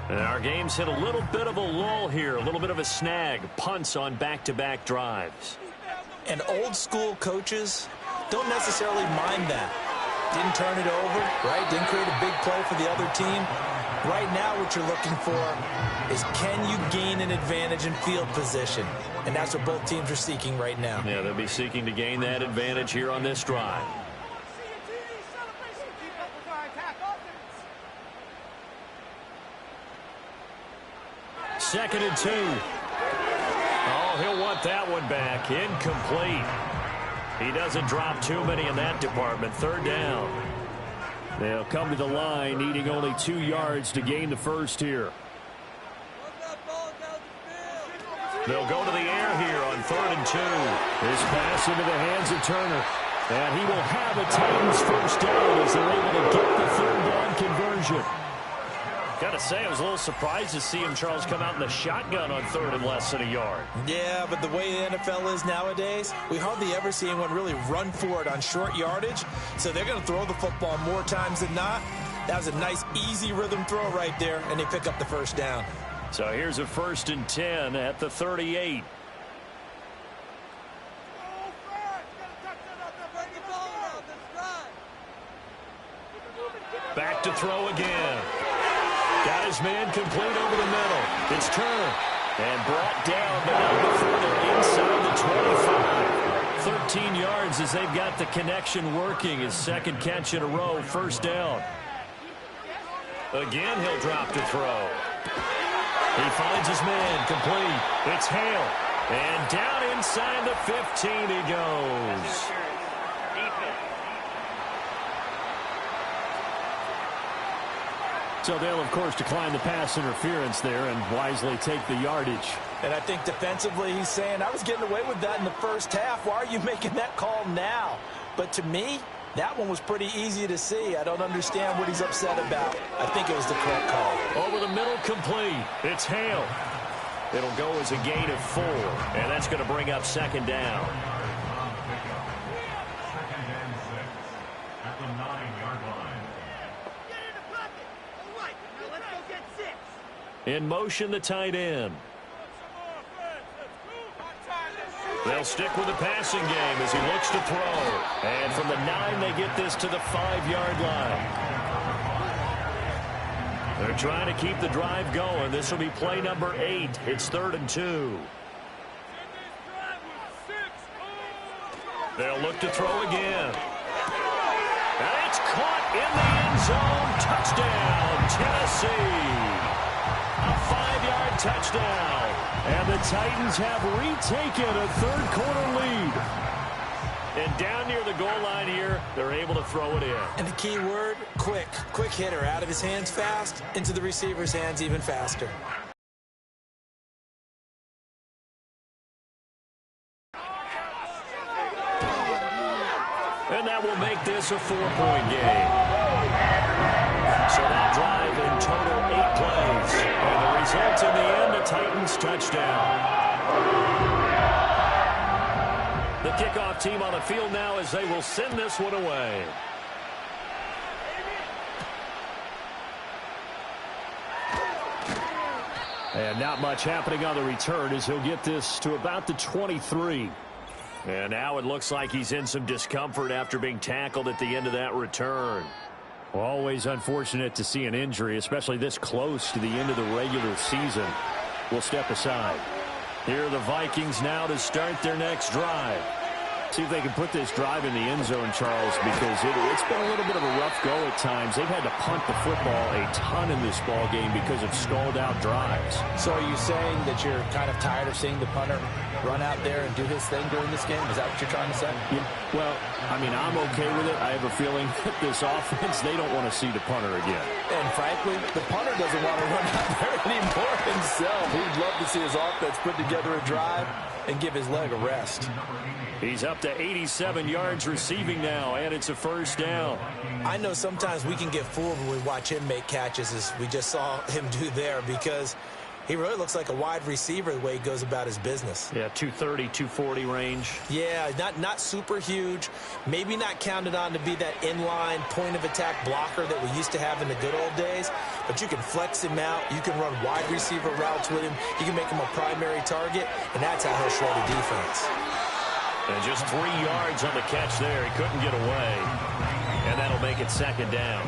Speaker 4: And our game's hit a little bit of a lull here, a little bit of a snag. Punts on back-to-back drives.
Speaker 3: And old-school coaches don't necessarily mind that. Didn't turn it over, right? Didn't create a big play for the other team. Right now what you're looking for is can you gain an advantage in field position? And that's what both teams are seeking right now.
Speaker 4: Yeah, they'll be seeking to gain that advantage here on this drive. Second and 2. Oh, he'll want that one back. Incomplete. He doesn't drop too many in that department. 3rd down. They'll come to the line, needing only 2 yards to gain the first here. They'll go to the air here on 3rd and 2. This pass into the hands of Turner. And he will have a Titans first down as they're able to get the 3rd down conversion. Got to say, I was a little surprised to see him, Charles, come out in the shotgun on 3rd and less than a yard.
Speaker 3: Yeah, but the way the NFL is nowadays, we hardly ever see anyone really run for it on short yardage. So they're going to throw the football more times than not. That was a nice, easy rhythm throw right there, and they pick up the first down.
Speaker 4: So here's a 1st and 10 at the 38. Back to throw again. Got his man complete over the middle. It's Turner. And brought down, but not before they're inside the 25. 13 yards as they've got the connection working. His 2nd catch in a row, 1st down. Again, he'll drop to throw. He finds his man complete. It's Hale. And down inside the 15 he goes. So they'll, of course, decline the pass interference there and wisely take the yardage.
Speaker 3: And I think defensively he's saying, I was getting away with that in the first half. Why are you making that call now? But to me, that one was pretty easy to see. I don't understand what he's upset about. I think it was the correct call.
Speaker 4: Over the middle, complete. It's Hale. It'll go as a gain of 4, and that's going to bring up 2nd down.
Speaker 5: At the 9-yard line. Get in the pocket. All right, now let's go get 6.
Speaker 4: In motion, the tight end. They'll stick with the passing game as he looks to throw. And from the 9, they get this to the 5-yard line. They're trying to keep the drive going. This will be play number 8. It's 3rd and 2. They'll look to throw again. And it's caught in the end zone. Touchdown, Tennessee. A 5-yard touchdown. And the Titans have retaken a 3rd quarter lead. And down near the goal line here, they're able to throw it in.
Speaker 3: And the key word, quick. Quick hitter. Out of his hands fast, into the receiver's hands even faster.
Speaker 2: And that will make this a 4-point game. So that drive in total 8 plays. And the result in the end, a Titans touchdown. The kickoff team on the field now as they will send this one away.
Speaker 4: And not much happening on the return as he'll get this to about the 23.
Speaker 2: And now it looks like he's in some discomfort after being tackled at the end of that return.
Speaker 4: Always unfortunate to see an injury, especially this close to the end of the regular season. We'll step aside.
Speaker 2: Here are the Vikings now to start their next drive.
Speaker 4: See if they can put this drive in the end zone, Charles, because it's been a little bit of a rough go at times. They've had to punt the football a ton in this ball game because of stalled-out drives.
Speaker 3: So are you saying that you're kind of tired of seeing the punter run out there and do his thing during this game? Is that what you're trying to say?
Speaker 4: Yeah, well, I mean, I'm okay with it. I have a feeling that this offense, they don't want to see the punter again.
Speaker 3: And frankly, the punter doesn't want to run out there anymore himself. He'd love to see his offense put together a drive and give his leg a rest.
Speaker 2: He's up to 87 yards receiving now, and it's a first down.
Speaker 3: I know sometimes we can get fooled when we watch him make catches, as we just saw him do there, because he really looks like a wide receiver the way he goes about his business.
Speaker 2: Yeah, 230, 240 range.
Speaker 3: Yeah, not super huge. Maybe not counted on to be that inline point-of-attack blocker that we used to have in the good old days, but you can flex him out. You can run wide receiver routes with him. You can make him a primary target, and that's how he'll shred a defense.
Speaker 2: And just 3 yards on the catch there. He couldn't get away. And that'll make it second down.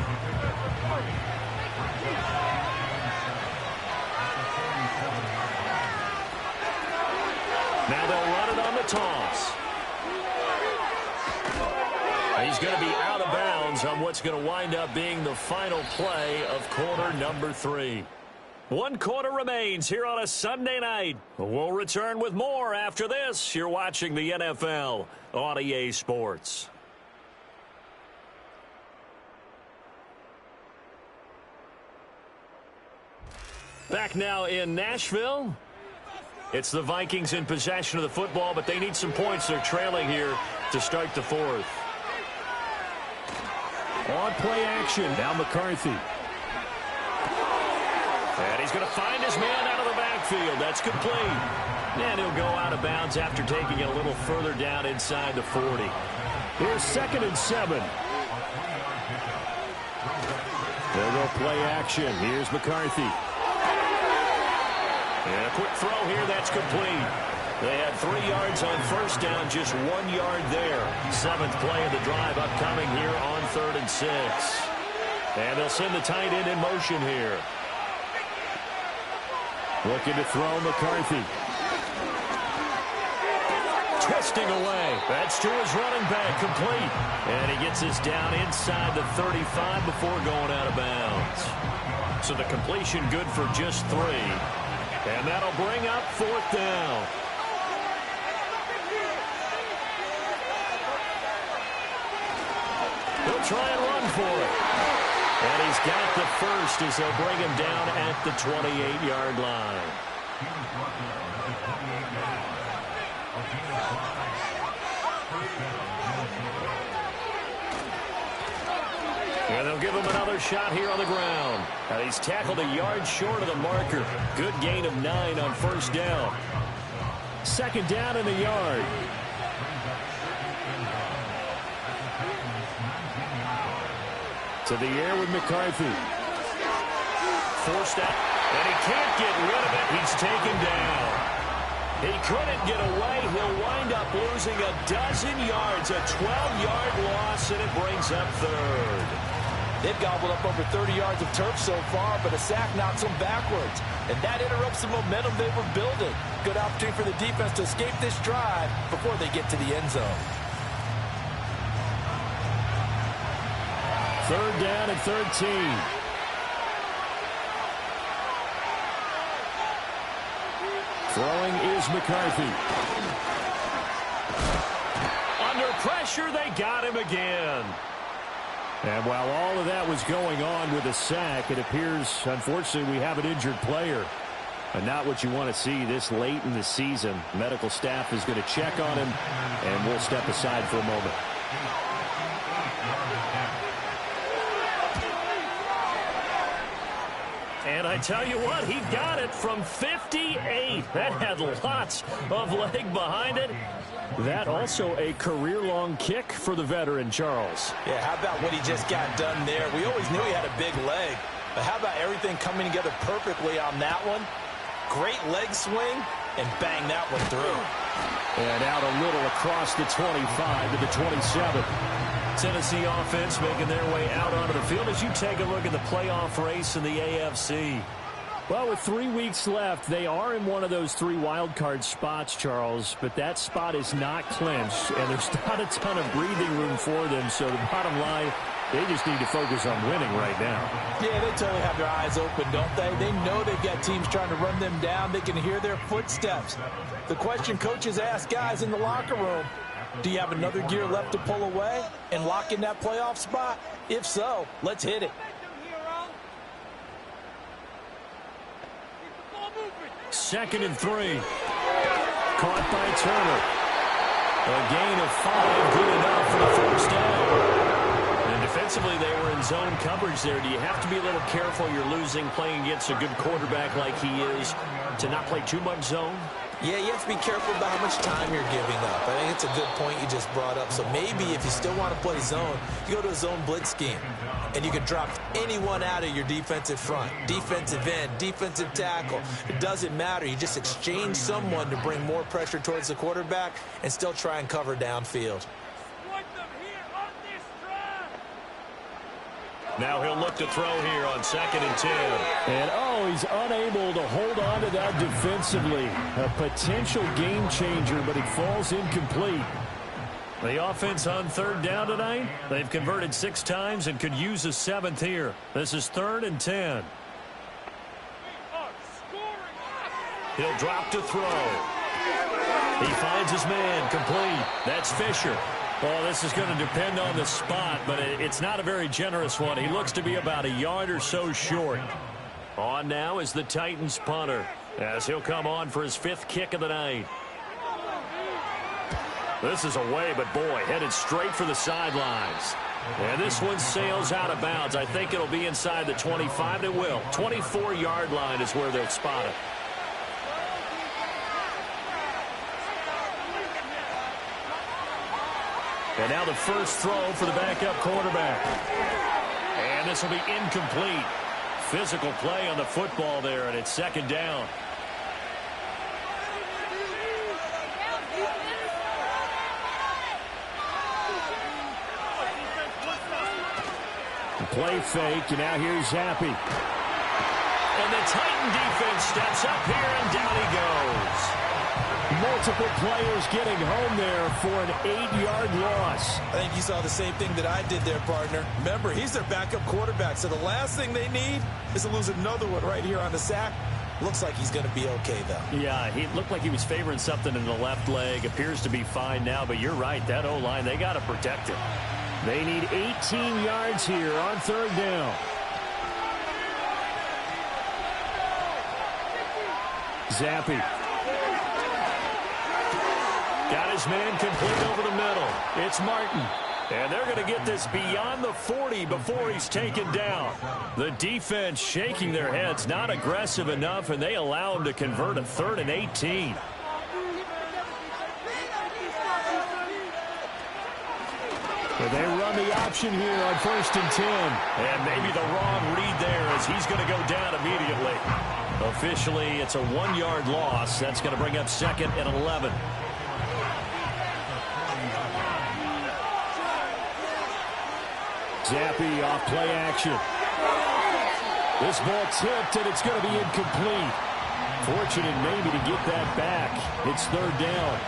Speaker 2: Now they'll run it on the toss. He's going to be out of bounds on what's going to wind up being the final play of quarter number 3. 1 quarter remains here on a Sunday night. We'll return with more after this. You're watching the NFL on EA Sports. Back now in Nashville. It's the Vikings in possession of the football, but they need some points. They're trailing here to start the 4th.
Speaker 4: On play action. Now McCarthy.
Speaker 2: And he's going to find his man out of the backfield. That's complete. And he'll go out of bounds after taking it a little further down inside the 40.
Speaker 4: Here's 2nd and 7. They'll go play action. Here's McCarthy.
Speaker 2: And a quick throw here. That's complete. They had 3 yards on first down, just 1 yard there. 7th play of the drive upcoming here on 3rd and 6. And they'll send the tight end in motion here.
Speaker 4: Looking to throw McCarthy.
Speaker 2: Twisting away. That's to his running back, complete. And he gets this down inside the 35 before going out of bounds. So the completion good for just 3. And that'll bring up 4th down. He'll try and run for it. And he's got the first as they'll bring him down at the 28-yard line. And they'll give him another shot here on the ground. And he's tackled a yard short of the marker. Good gain of 9 on first down.
Speaker 4: 2nd down in the yard. To the air with McCarthy.
Speaker 2: Forced out, and he can't get rid of it. He's taken down. He couldn't get away. He'll wind up losing a dozen yards, a 12-yard loss, and it brings up 3rd.
Speaker 3: They've gobbled up over 30 yards of turf so far, but a sack knocks them backwards. And that interrupts the momentum they were building. Good opportunity for the defense to escape this drive before they get to the end zone.
Speaker 4: 3rd down and 13. Throwing is McCarthy.
Speaker 2: Under pressure, they got him again.
Speaker 4: And while all of that was going on with a sack, it appears, unfortunately, we have an injured player. And not what you want to see this late in the season. Medical staff is going to check on him, and we'll step aside for a moment. I tell you what, he got it from 58. That had lots of leg behind it. That also a career-long kick for the veteran, Charles.
Speaker 3: Yeah, how about what he just got done there? We always knew he had a big leg, but how about everything coming together perfectly on that one? Great leg swing, and bang that one through.
Speaker 4: And out a little across the 25 to the 27. Tennessee offense making their way out onto the field as you take a look at the playoff race in the AFC. Well, with 3 weeks left, they are in one of those 3 wild card spots, Charles, but that spot is not clinched, and there's not a ton of breathing room for them, so the bottom line, they just need to focus on winning right now.
Speaker 3: Yeah, they totally have their eyes open, don't they? They know they've got teams trying to run them down. They can hear their footsteps. The question coaches ask guys in the locker room, do you have another gear left to pull away and lock in that playoff spot? If so, let's hit it.
Speaker 4: 2nd and 3. Caught by Turner. A gain of 5, good enough for the first down. And defensively, they were in zone coverage there. Do you have to be a little careful you're losing playing against a good quarterback like he is to not play too much zone?
Speaker 3: Yeah, you have to be careful about how much time you're giving up. I think it's a good point you just brought up. So maybe if you still want to play zone, you go to a zone blitz scheme. And you can drop anyone out of your defensive front. Defensive end, defensive tackle. It doesn't matter. You just exchange someone to bring more pressure towards the quarterback and still try and cover downfield.
Speaker 4: Now he'll look to throw here on 2nd and 10. And, he's unable to hold on to that defensively. A potential game changer, but it falls incomplete. The offense on 3rd down tonight, they've converted 6 times and could use a 7th here. This is 3rd and 10. He'll drop to throw. He finds his man complete. That's Fisher. Well, this is going to depend on the spot, but it's not a very generous one. He looks to be about a yard or so short. On now is the Titans punter, as he'll come on for his 5th kick of the night. This is away, but boy, headed straight for the sidelines. And this one sails out of bounds. I think it'll be inside the 25. It will. 24-yard line is where they'll spot it. And now the first throw for the backup quarterback. And this will be incomplete. Physical play on the football there, and it's 2nd down. The play fake, and now here's Zappy. And the Titan defense steps up here, and down he goes. Multiple players getting home there for an 8-yard loss.
Speaker 3: I think you saw the same thing that I did there, partner. Remember, he's their backup quarterback, so the last thing they need is to lose another one right here on the sack. Looks like he's going to be okay, though.
Speaker 4: Yeah, he looked like he was favoring something in the left leg. Appears to be fine now, but you're right. That O-line, they got to protect it. They need 18 yards here on 3rd down. Zappy. Got his man complete over the middle. It's Martin. And they're going to get this beyond the 40 before he's taken down. The defense shaking their heads, not aggressive enough, and they allow him to convert a 3rd and 18. But they run the option here on 1st and 10. And maybe the wrong read there as he's going to go down immediately. Officially, it's a 1-yard loss. That's going to bring up 2nd and 11. Zappy off play action. This ball tipped, and it's going to be incomplete. Fortunate maybe to get that back. It's 3rd down.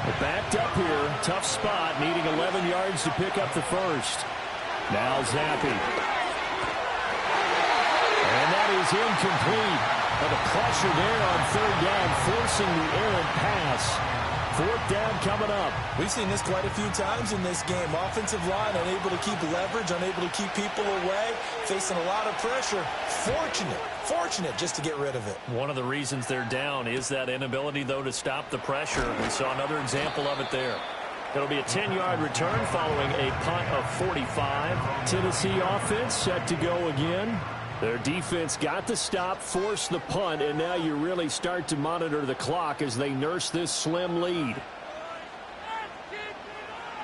Speaker 4: They're backed up here. Tough spot, needing 11 yards to pick up the first. Now Zappy. And that is incomplete. And the pressure there on 3rd down, forcing the errant pass. 4th down coming up.
Speaker 3: We've seen this quite a few times in this game. Offensive line unable to keep leverage, unable to keep people away, facing a lot of pressure. Fortunate just to get rid of it.
Speaker 4: One of the reasons they're down is that inability, though, to stop the pressure. We saw another example of it there. It'll be a 10-yard return following a punt of 45. Tennessee offense set to go again. Their defense got the stop, forced the punt, and now you really start to monitor the clock as they nurse this slim lead.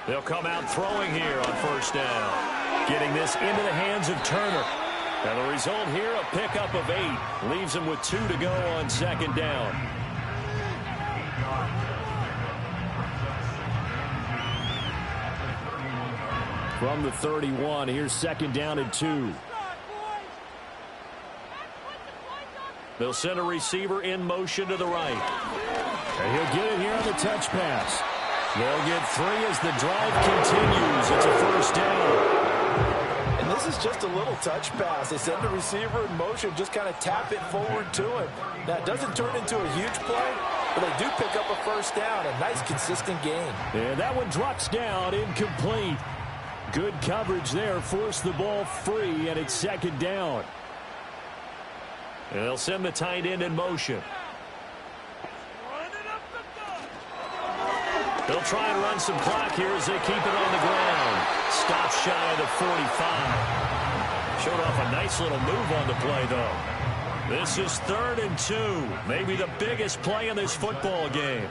Speaker 4: They'll come out throwing here on first down. Getting this into the hands of Turner. And the result here, a pickup of 8. Leaves them with 2 to go on second down. From the 31, here's second down and 2. They'll send a receiver in motion to the right. And he'll get it here on the touch pass. They'll get 3 as the drive continues. It's a first down.
Speaker 3: And this is just a little touch pass. They send the receiver in motion, just kind of tap it forward to him. Now, it doesn't turn into a huge play, but they do pick up a first down. A nice, consistent gain.
Speaker 4: And that one drops down, incomplete. Good coverage there. Forced the ball free, and it's second down. And they'll send the tight end in motion. They'll try and run some clock here as they keep it on the ground. Stop shy of the 45. Showed off a nice little move on the play, though. This is 3rd and 2. Maybe the biggest play in this football game.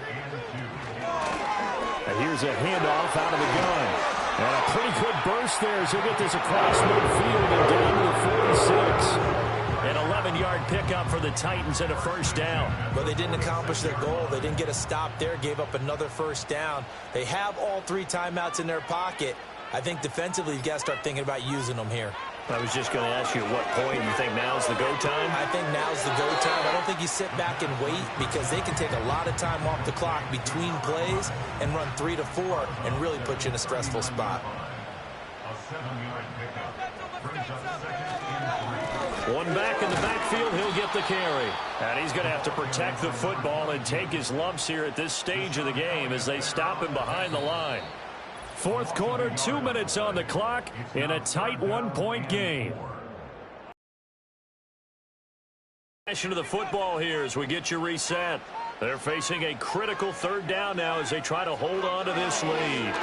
Speaker 4: And here's a handoff out of the gun. And a pretty good burst there as he'll get this across midfield and down to the 46. An 11-yard pickup for the Titans and a first down.
Speaker 3: But they didn't accomplish their goal. They didn't get a stop there, gave up another first down. They have all 3 timeouts in their pocket. I think defensively you've got to start thinking about using them here.
Speaker 4: I was just going to ask you at what point you think now's the go time?
Speaker 3: I think now's the go time. I don't think you sit back and wait because they can take a lot of time off the clock between plays and run 3 to 4 and really put you in a stressful spot.
Speaker 4: One back in the backfield, he'll get the carry. And he's going to have to protect the football and take his lumps here at this stage of the game as they stop him behind the line. 4th quarter, 2 minutes on the clock in a tight 1-point game. Of the football here as we get you reset. They're facing a critical 3rd down now as they try to hold on to this lead.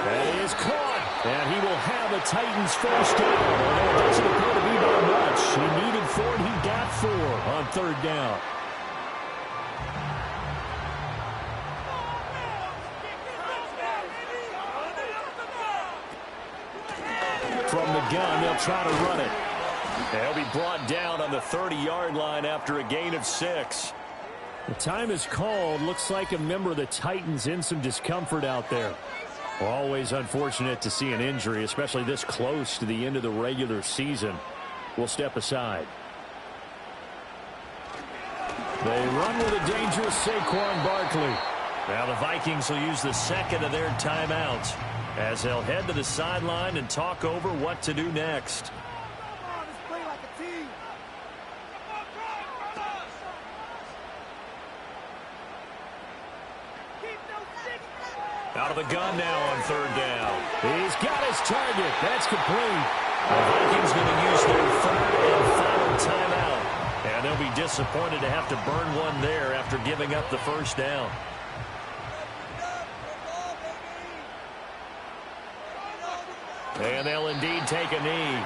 Speaker 4: And he is caught. And he will have a Titans first down. Although it doesn't appear to be by much. He needed 4 and he got 4 on 3rd down. From the gun, they'll try to run it. They'll be brought down on the 30-yard line after a gain of 6. The time is called. Looks like a member of the Titans in some discomfort out there. Always unfortunate to see an injury, especially this close to the end of the regular season. We'll step aside. They run with a dangerous Saquon Barkley. Now the Vikings will use the 2nd of their timeouts as they'll head to the sideline and talk over what to do next. Out of the gun now on 3rd down. He's got his target. That's complete. The Vikings going to use their 3rd and final timeout. And they'll be disappointed to have to burn one there after giving up the first down. And they'll indeed take a knee.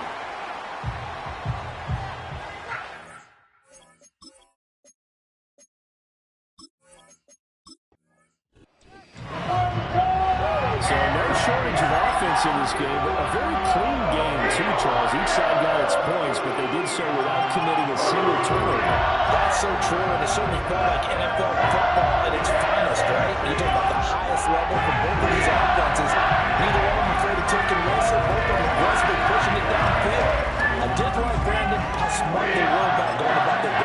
Speaker 4: So no shortage of offense in this game, but a very clean game too, Charles. Each side got its points, but they did so without committing a single turnover.
Speaker 3: That's so true, and it certainly felt like NFL football at its finest, right? You talk about the highest level for both of these offenses. Neither one of them afraid to take a risk, or both of them aggressively pushing it downfield. I did like, Brandon, how smart they were about going about their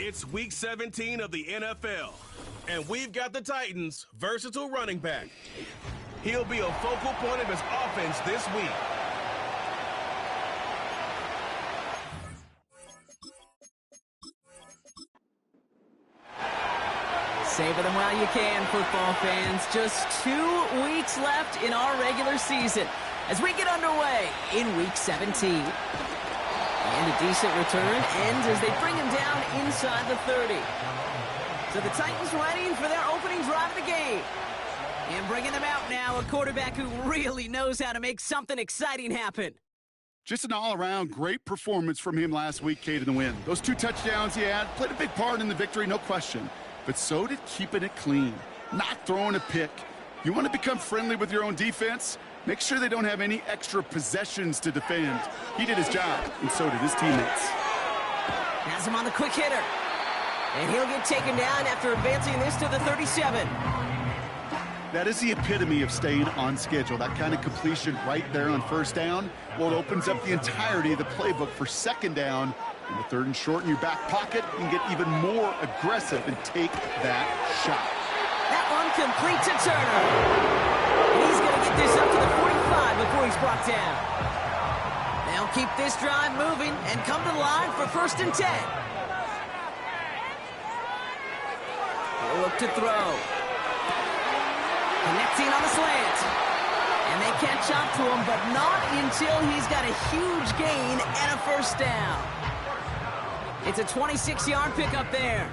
Speaker 1: It's week 17 of the NFL, and we've got the Titans' versatile running back. He'll be a focal point of his offense this week.
Speaker 8: Savor them while you can, football fans. Just 2 weeks left in our regular season as we get underway in week 17. And a decent return ends as they bring him down inside the 30. So the Titans ready for their opening drive of the game. And bringing them out now, a quarterback who really knows how to make something exciting happen.
Speaker 9: Just an all-around great performance from him last week, Kate, in the win. Those 2 touchdowns he had played a big part in the victory, no question. But so did keeping it clean, not throwing a pick. You want to become friendly with your own defense? Make sure they don't have any extra possessions to defend. He did his job, and so did his teammates.
Speaker 8: Has him on the quick hitter. And he'll get taken down after advancing this to the 37.
Speaker 9: That is the epitome of staying on schedule. That kind of completion right there on first down. Well, it opens up the entirety of the playbook for second down. In the 3rd and short in your back pocket, you can get even more aggressive and take that shot.
Speaker 8: That one complete to Turner. And he's going to get this up to the 45 before he's brought down. They'll keep this drive moving and come to the line for 1st and 10. He'll look to throw. Connecting on the slant. And they catch up to him, but not until he's got a huge gain and a 1st down. It's a 26-yard pickup there.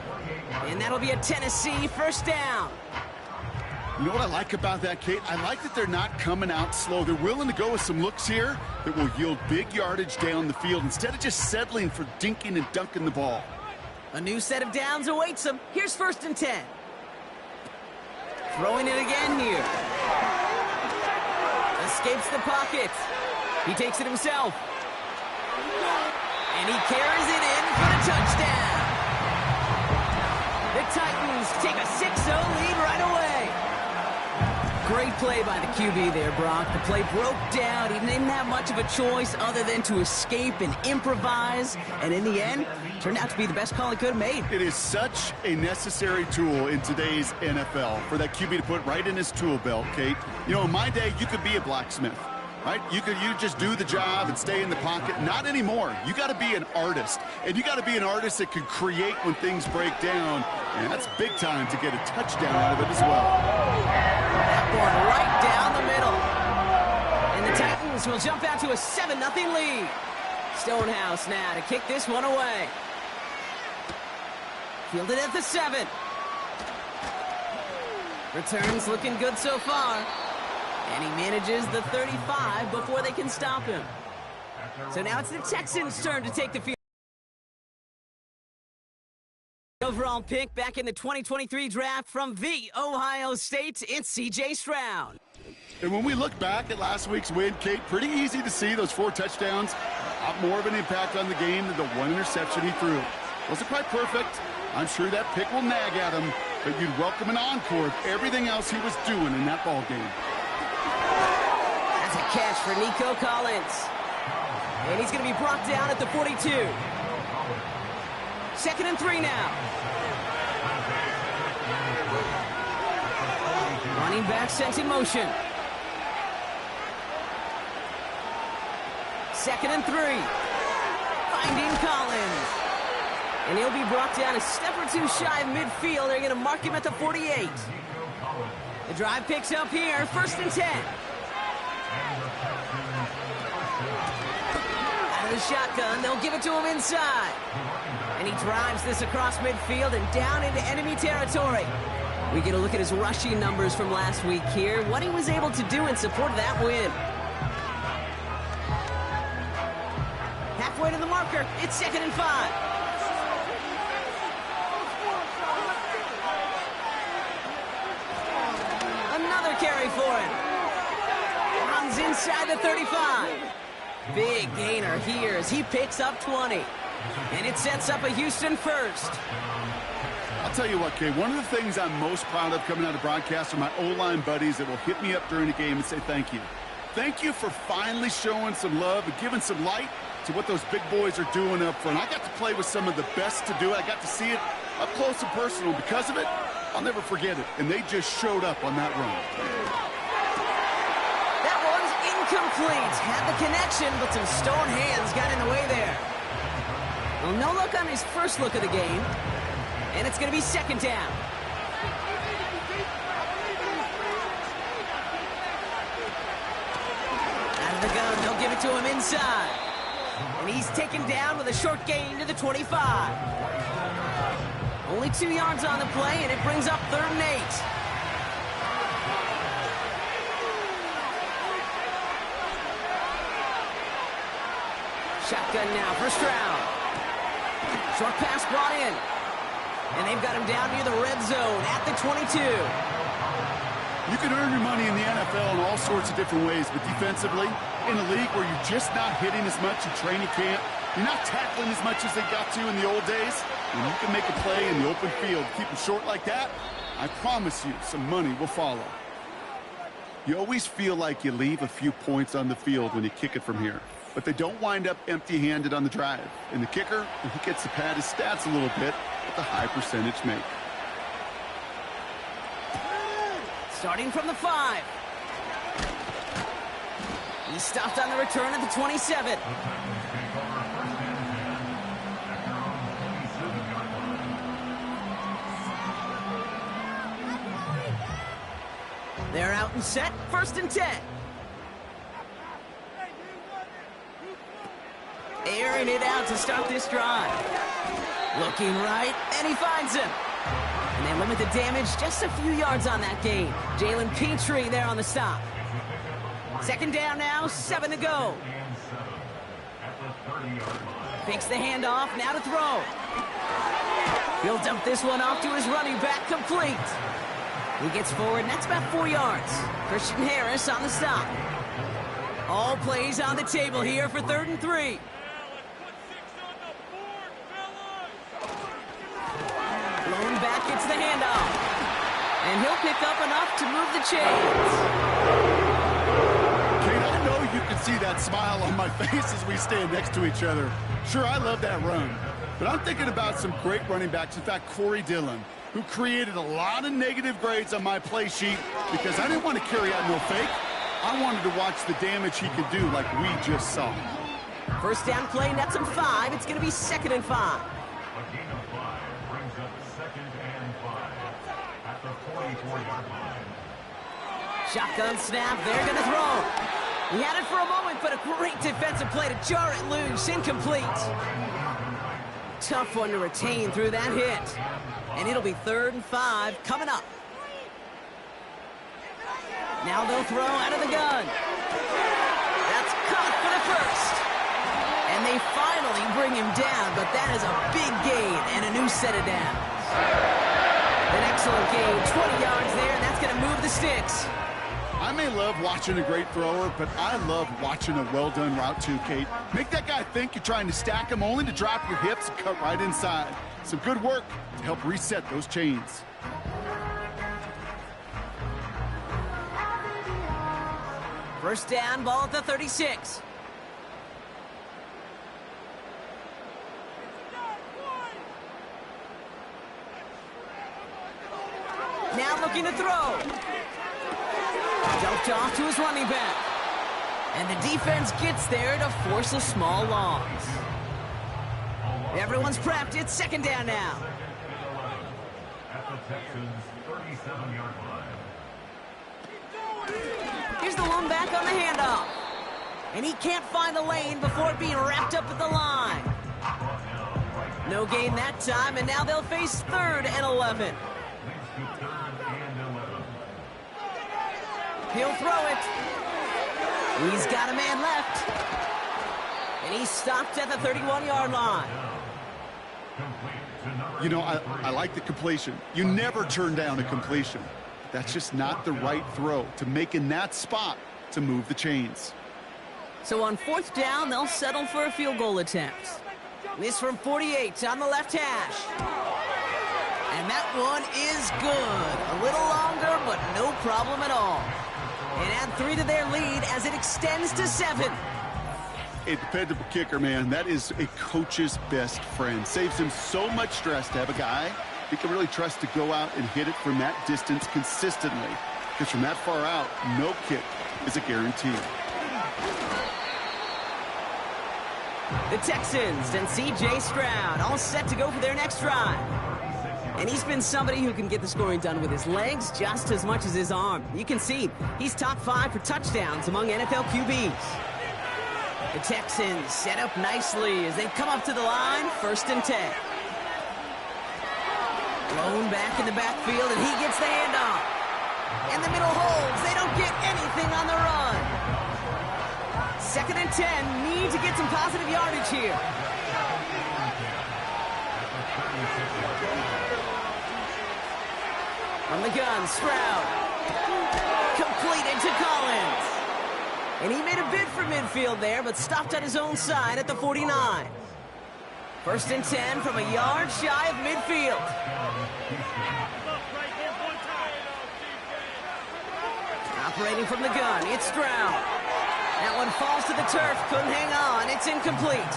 Speaker 8: And that'll be a Tennessee 1st down.
Speaker 9: You know what I like about that, Kate? I like that they're not coming out slow. They're willing to go with some looks here that will yield big yardage down the field instead of just settling for dinking and dunking the ball.
Speaker 8: A new set of downs awaits them. Here's 1st and 10. Throwing it again here. Escapes the pocket. He takes it himself. And he carries it in for the touchdown. The Titans take a 6-0 lead right away. Great play by the QB there, Brock. The play broke down. He didn't have much of a choice other than to escape and improvise. And in the end, turned out to be the best call he could have made.
Speaker 9: It is such a necessary tool in today's NFL for that QB to put right in his tool belt, Kate. You know, in my day, you could be a blacksmith. Right? You just do the job and stay in the pocket. Not anymore. You got to be an artist. And you got to be an artist that can create when things break down. And that's big time to get a touchdown out of it as well.
Speaker 8: That one right down the middle. And the Titans will jump out to a 7-0 lead. Stonehouse now to kick this one away. Fielded at the 7. Returns looking good so far. And he manages the 35 before they can stop him. So now it's the Texans' turn to take the field. Overall pick back in the 2023 draft from the Ohio State, it's C.J. Stroud.
Speaker 9: And when we look back at last week's win, Kate, pretty easy to see those 4 touchdowns. A lot more of an impact on the game than the 1 interception he threw. Wasn't quite perfect. I'm sure that pick will nag at him, but you'd welcome an encore of everything else he was doing in that ball game.
Speaker 8: That's a catch for Nico Collins. And he's going to be brought down at the 42. 2nd and 3 now. Running back sent in motion. 2nd and 3. Finding Collins. And he'll be brought down a step or 2 shy of midfield. They're going to mark him at the 48. The drive picks up here, 1st and 10. Out of the shotgun, they'll give it to him inside. And he drives this across midfield and down into enemy territory. We get a look at his rushing numbers from last week here, what he was able to do in support of that win. Halfway to the marker, it's 2nd and 5. Another carry for him. Runs inside the 35. Big gainer here as he picks up 20. And it sets up a Houston 1st.
Speaker 9: I'll tell you what, Kay, one of the things I'm most proud of coming out of broadcast are my O-line buddies that will hit me up during the game and say thank you. Thank you for finally showing some love and giving some light to what those big boys are doing up front. I got to play with some of the best to do it. I got to see it up close and personal. Because of it, I'll never forget it. And they just showed up on that run.
Speaker 8: That one's incomplete. Had the connection, but some stone hands got in the way there. Well, no luck on his first look of the game. And it's going to be second down. Out of the gun, they'll give it to him inside. And he's taken down with a short gain to the 25. Only 2 yards on the play, and it brings up 3rd and 8. Shotgun now, first round. Short pass brought in. And they've got him down near the red zone at the 22.
Speaker 9: You can earn your money in the NFL in all sorts of different ways, but defensively, in a league where you're just not hitting as much in training camp, you're not tackling as much as they got to in the old days, and you can make a play in the open field. Keep them short like that, I promise you some money will follow. You always feel like you leave a few points on the field when you kick it from here, but they don't wind up empty-handed on the drive. And the kicker, he gets to pad his stats a little bit with a high percentage make.
Speaker 8: Starting from the 5. He stopped on the return at the 27. They're out and set, 1st and 10. Airing it out to start this drive. Looking right, and he finds him. And they limit the damage just a few yards on that gain. Jalen Petrie there on the stop. Second down now, 7 to go. Fakes the handoff, now to throw. He'll dump this one off to his running back, complete. He gets forward, and that's about 4 yards. Christian Harris on the stop. All plays on the table here for 3rd and 3. Blown back, gets the handoff. And he'll pick up enough to move the chains.
Speaker 9: Kate, I know you can see that smile on my face as we stand next to each other. Sure, I love that run. But I'm thinking about some great running backs. In fact, Corey Dillon, who created a lot of negative grades on my play sheet because I didn't want to carry out no fake. I wanted to watch the damage he could do like we just saw.
Speaker 8: First down play, nets him 5. It's going to be 2nd and 5. Shotgun snap, they're going to throw. He had it for a moment, but a great defensive play to jar it loose. Incomplete. Tough one to retain through that hit. And it'll be 3rd and 5 coming up. Now they'll throw out of the gun. That's caught for the first. And they finally bring him down, but that is a big gain and a new set of downs. An excellent gain, 20 yards there, and that's going to move the sticks.
Speaker 9: I may love watching a great thrower, but I love watching a well-done route too, Kate. Make that guy think you're trying to stack him only to drop your hips and cut right inside. Some good work to help reset those chains.
Speaker 8: First down, ball at the 36. Now looking to throw. Dumped off to his running back. And the defense gets there to force a small loss. Everyone's prepped. It's 2nd down now.
Speaker 10: At the Texans' 37-yard line.
Speaker 8: Here's the one back on the handoff. And he can't find the lane before being wrapped up at the line. No gain that time, and now they'll face 3rd and 11. He'll throw it. He's got a man left. And he's stopped at the 31-yard line.
Speaker 9: You know, I like the completion. You never turn down a completion. That's just not the right throw to make in that spot to move the chains.
Speaker 8: So on 4th down, they'll settle for a field goal attempt. This from 48 on the left hash. And that one is good. A little longer, but no problem at all. And add 3 to their lead as it extends to 7.
Speaker 9: A dependable kicker, man. That is a coach's best friend. Saves him so much stress to have a guy he can really trust to go out and hit it from that distance consistently. Because from that far out, no kick is a guarantee.
Speaker 8: The Texans and C.J. Stroud all set to go for their next drive. And he's been somebody who can get the scoring done with his legs just as much as his arm. You can see he's top 5 for touchdowns among NFL QBs. The Texans set up nicely as they come up to the line, 1st and 10. Thrown back in the backfield, and he gets the handoff. And the middle holds. They don't get anything on the run. 2nd and 10. Need to get some positive yardage here. From the gun, Stroud. Completed to Collins. And he made a bid for midfield there, but stopped at his own side at the 49. 1st and 10 from a yard shy of midfield. Operating from the gun, it's Stroud. That one falls to the turf, couldn't hang on, it's incomplete.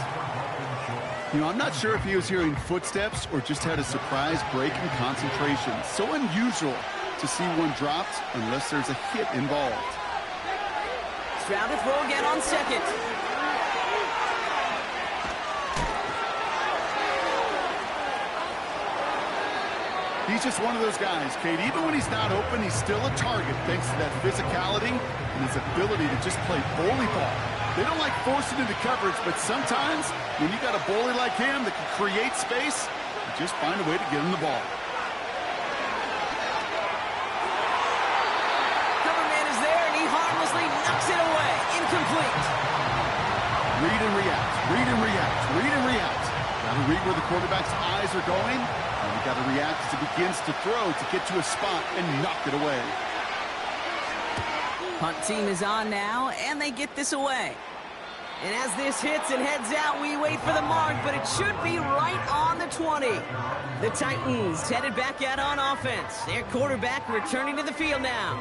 Speaker 9: You know, I'm not sure if he was hearing footsteps or just had a surprise break in concentration. So unusual to see one dropped unless there's a hit involved.
Speaker 8: Stroud to throw again on 2nd.
Speaker 9: He's just one of those guys, Kate. Even when he's not open, he's still a target thanks to that physicality and his ability to just play bully ball. They don't like forcing into coverage, but sometimes when you got a bully like him that can create space, you just find a way to get him the ball.
Speaker 8: Cover man is there, and he harmlessly knocks it away. Incomplete.
Speaker 9: Read and react, read and react, read and react. Got to read where the quarterback's eyes are going, and you got to react as he begins to throw to get to a spot and knock it away.
Speaker 8: Punt team is on now, and they get this away. And as this hits and heads out, we wait for the mark, but it should be right on the 20. The Titans headed back out on offense. Their quarterback returning to the field now.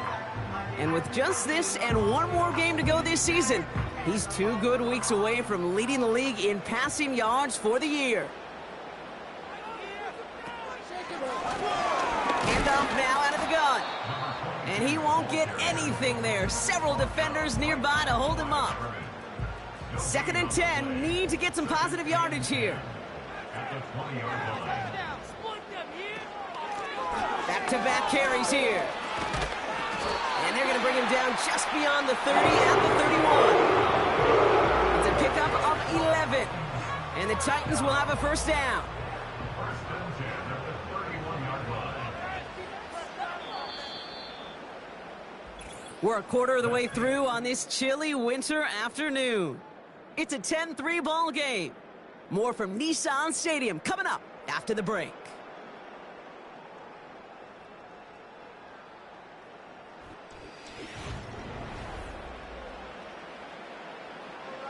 Speaker 8: And with just this and one more game to go this season, he's 2 good weeks away from leading the league in passing yards for the year. Handoff now out of the gun. And he won't get anything there. Several defenders nearby to hold him up. 2nd and 10. Need to get some positive yardage here. Back-to-back carries here. And they're going to bring him down just beyond the 30 at the 31. It's a pickup of 11. And the Titans will have a 1st down. We're a quarter of the way through on this chilly winter afternoon. It's a 10-3 ball game. More from Nissan Stadium coming up after the break.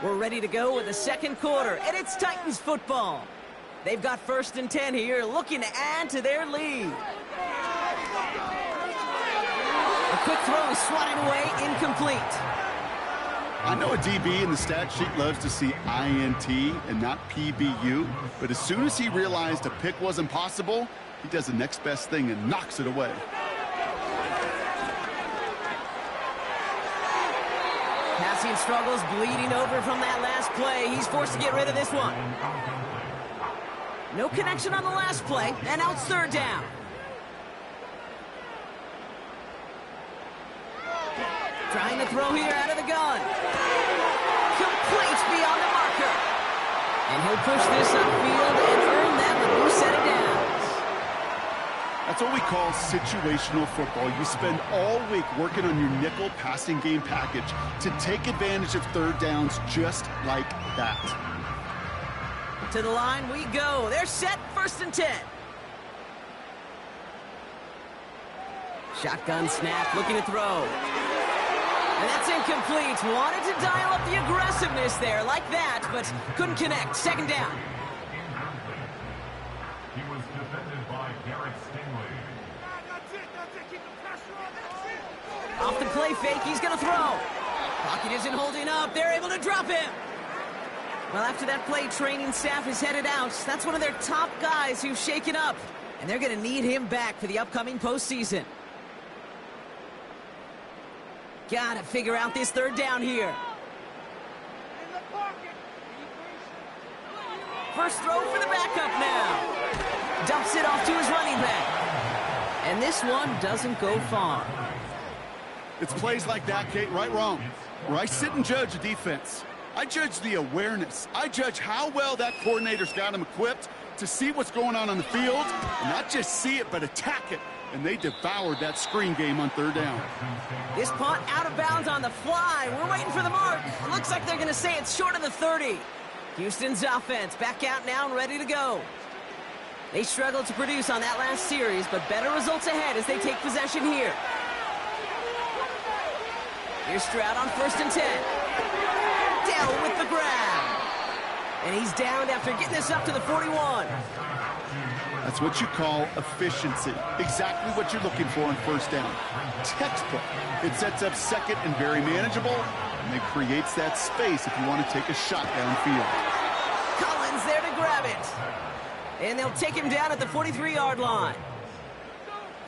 Speaker 8: We're ready to go with the 2nd quarter, and it's Titans football. They've got 1st and 10 here, looking to add to their lead. A quick throw is swatted away, incomplete.
Speaker 9: I know a DB in the stat sheet loves to see INT and not PBU, but as soon as he realized a pick wasn't possible, he does the next best thing and knocks it away.
Speaker 8: Passing struggles, bleeding over from that last play. He's forced to get rid of this one. No connection on the last play, and now it's 3rd down. Trying to throw here out of the gun. Complete beyond the marker. And he'll push this upfield and earn them a new set of downs.
Speaker 9: That's what we call situational football. You spend all week working on your nickel passing game package to take advantage of 3rd downs just like that.
Speaker 8: To the line we go. They're set, 1st and 10. Shotgun snap, looking to throw. And that's incomplete. Wanted to dial up the aggressiveness there like that, but couldn't connect. 2nd down.
Speaker 10: He was defended by Garrett Stingley.
Speaker 8: Off the play fake, he's going to throw. Pocket isn't holding up. They're able to drop him. Well, after that play, training staff is headed out. That's one of their top guys who's shaken up, and they're going to need him back for the upcoming postseason. Got to figure out this third down here. First throw for the backup now. Dumps it off to his running back. And this one doesn't go far.
Speaker 9: It's plays like that, Kate, right, wrong. Where I sit and judge a defense. I judge the awareness. I judge how well that coordinator's got him equipped to see what's going on the field, and not just see it, but attack it. And they devoured that screen game on third down.
Speaker 8: This punt out of bounds on the fly. We're waiting for the mark. Looks like they're going to say it's short of the 30. Houston's offense back out now and ready to go. They struggled to produce on that last series, but better results ahead as they take possession here. Here's Stroud on 1st and 10. Dell with the grab. And he's downed after getting this up to the 41.
Speaker 9: That's what you call efficiency. Exactly what you're looking for on first down. Textbook. It sets up second and very manageable, and it creates that space if you want to take a shot downfield.
Speaker 8: Collins there to grab it. And they'll take him down at the 43-yard line.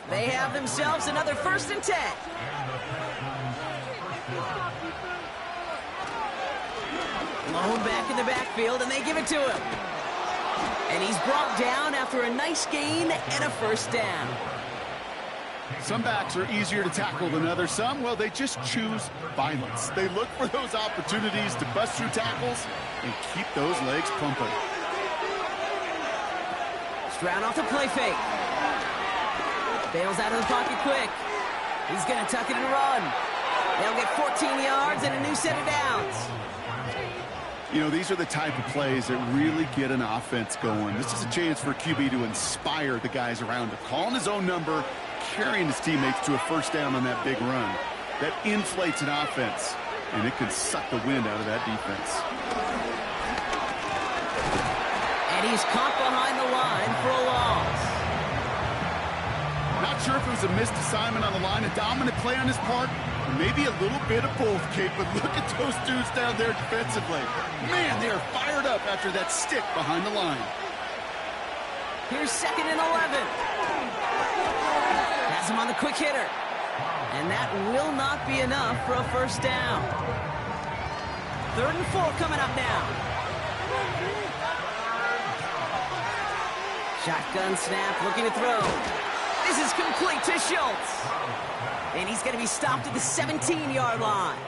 Speaker 8: They have themselves another 1st and 10. Lone back in the backfield, and they give it to him. And he's brought down after a nice gain and a first down.
Speaker 9: Some backs are easier to tackle than others. Some, well, they just choose violence. They look for those opportunities to bust through tackles and keep those legs pumping.
Speaker 8: Stroud off the play fake. Bails out of the pocket quick. He's going to tuck it and run. They'll get 14 yards and a new set of downs.
Speaker 9: You know, these are the type of plays that really get an offense going. This is a chance for a QB to inspire the guys around him. Calling his own number, carrying his teammates to a first down on that big run. That inflates an offense, and it can suck the wind out of that defense.
Speaker 8: And he's caught behind the line for a loss.
Speaker 9: Not sure if it was a missed assignment on the line, a dominant play on his part, or maybe a little bit of both, Kate, but look at those dudes down there defensively. Man, they are fired up after that stick behind the line.
Speaker 8: Here's 2nd and 11. Has him on the quick hitter. And that will not be enough for a first down. 3rd and 4 coming up now. Shotgun snap, looking to throw. This is complete to Schultz. And he's going to be stopped at the 17-yard line.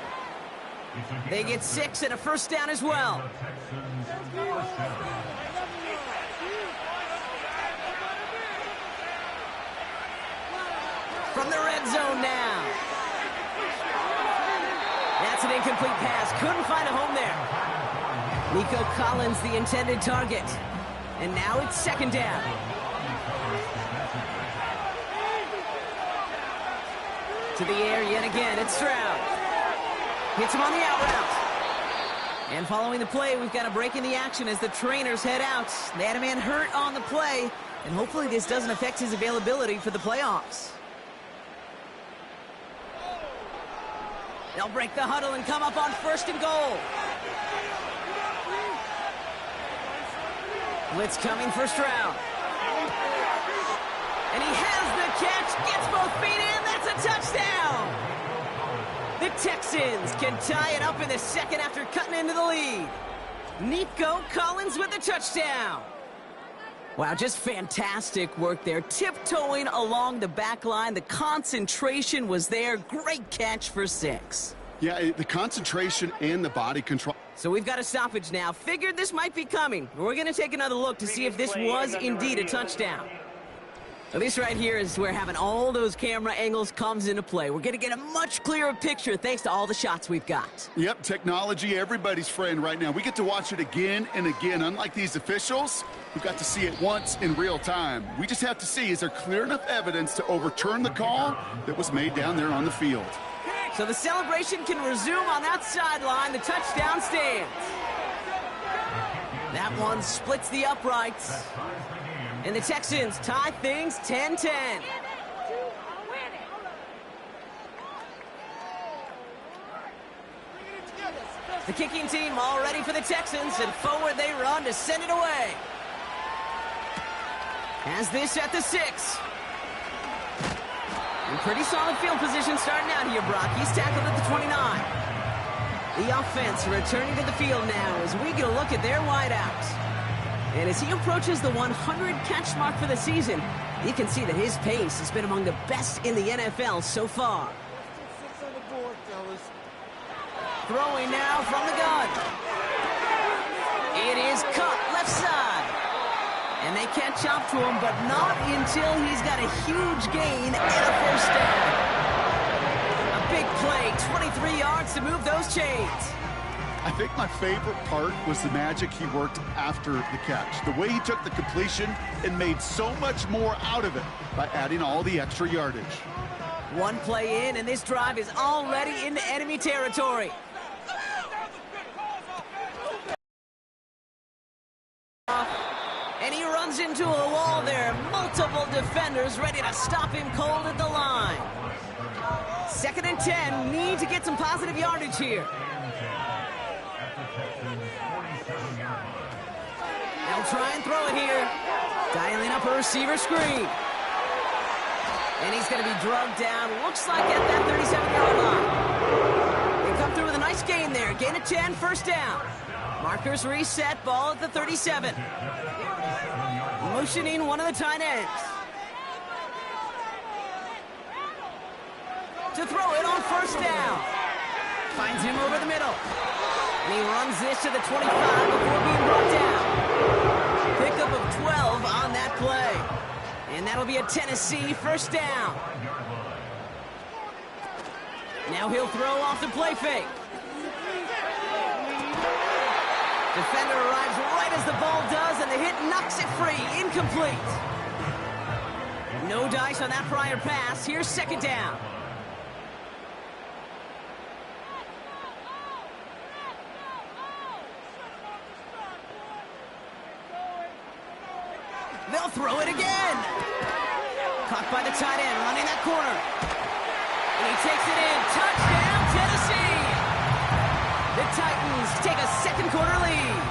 Speaker 8: They get 6 and a first down as well. From the red zone now. That's an incomplete pass. Couldn't find a home there. Nico Collins, the intended target. And now it's 2nd down. To the air yet again, it's Stroud. Hits him on the out route. And following the play, we've got a break in the action as the trainers head out. They had a man hurt on the play, and hopefully this doesn't affect his availability for the playoffs. They'll break the huddle and come up on 1st and goal. Blitz coming for Stroud. And he has the catch, gets both feet in, that's a touchdown! The Texans can tie it up in the 2nd after cutting into the lead. Nico Collins with the touchdown. Wow, just fantastic work there. Tiptoeing along the back line. The concentration was there. Great catch for 6.
Speaker 9: Yeah, the concentration and the body control.
Speaker 8: So we've got a stoppage now. Figured this might be coming. We're going to take another look to see if this was indeed a touchdown. So this right here is where having all those camera angles comes into play. We're going to get a much clearer picture thanks to all the shots we've got.
Speaker 9: Yep, technology, everybody's friend right now. We get to watch it again and again. Unlike these officials, we've got to see it once in real time. We just have to see, is there clear enough evidence to overturn the call that was made down there on the field?
Speaker 8: So the celebration can resume on that sideline. The touchdown stands. That one splits the uprights. And the Texans tie things 10-10. The kicking team all ready for the Texans, and forward they run to send it away. Has this at the 6. In pretty solid field position starting out here, Brock. He's tackled at the 29. The offense returning to the field now as we get a look at their wideouts. And as he approaches the 100-catch mark for the season, you can see that his pace has been among the best in the NFL so far. Throwing now from the gun. It is cut left side. And they catch up to him, but not until he's got a huge gain and a first down. A big play, 23 yards to move those chains.
Speaker 9: I think my favorite part was the magic he worked after the catch. The way he took the completion and made so much more out of it by adding all the extra yardage.
Speaker 8: One play in, and this drive is already into enemy territory. And he runs into a wall there. Multiple defenders ready to stop him cold at the line. 2nd and 10. Need to get some positive yardage here. They'll try and throw it here. Dialing up a receiver screen. And he's going to be drugged down. Looks like at that 37-yard line. They come through with a nice gain there. Gain of 10, first down. Markers reset, ball at the 37. Motioning one of the tight ends. To throw it on first down. Finds him over the middle. And he runs this to the 25 before being brought down. Pickup of 12 on that play. And that'll be a Tennessee first down. Now he'll throw off the play fake. Defender arrives right as the ball does, and the hit knocks it free. Incomplete. No dice on that prior pass. Here's 2nd down. They'll throw it again. Caught by the tight end, running that corner. And he takes it in. Touchdown, Tennessee. The Titans take a 2nd quarter lead.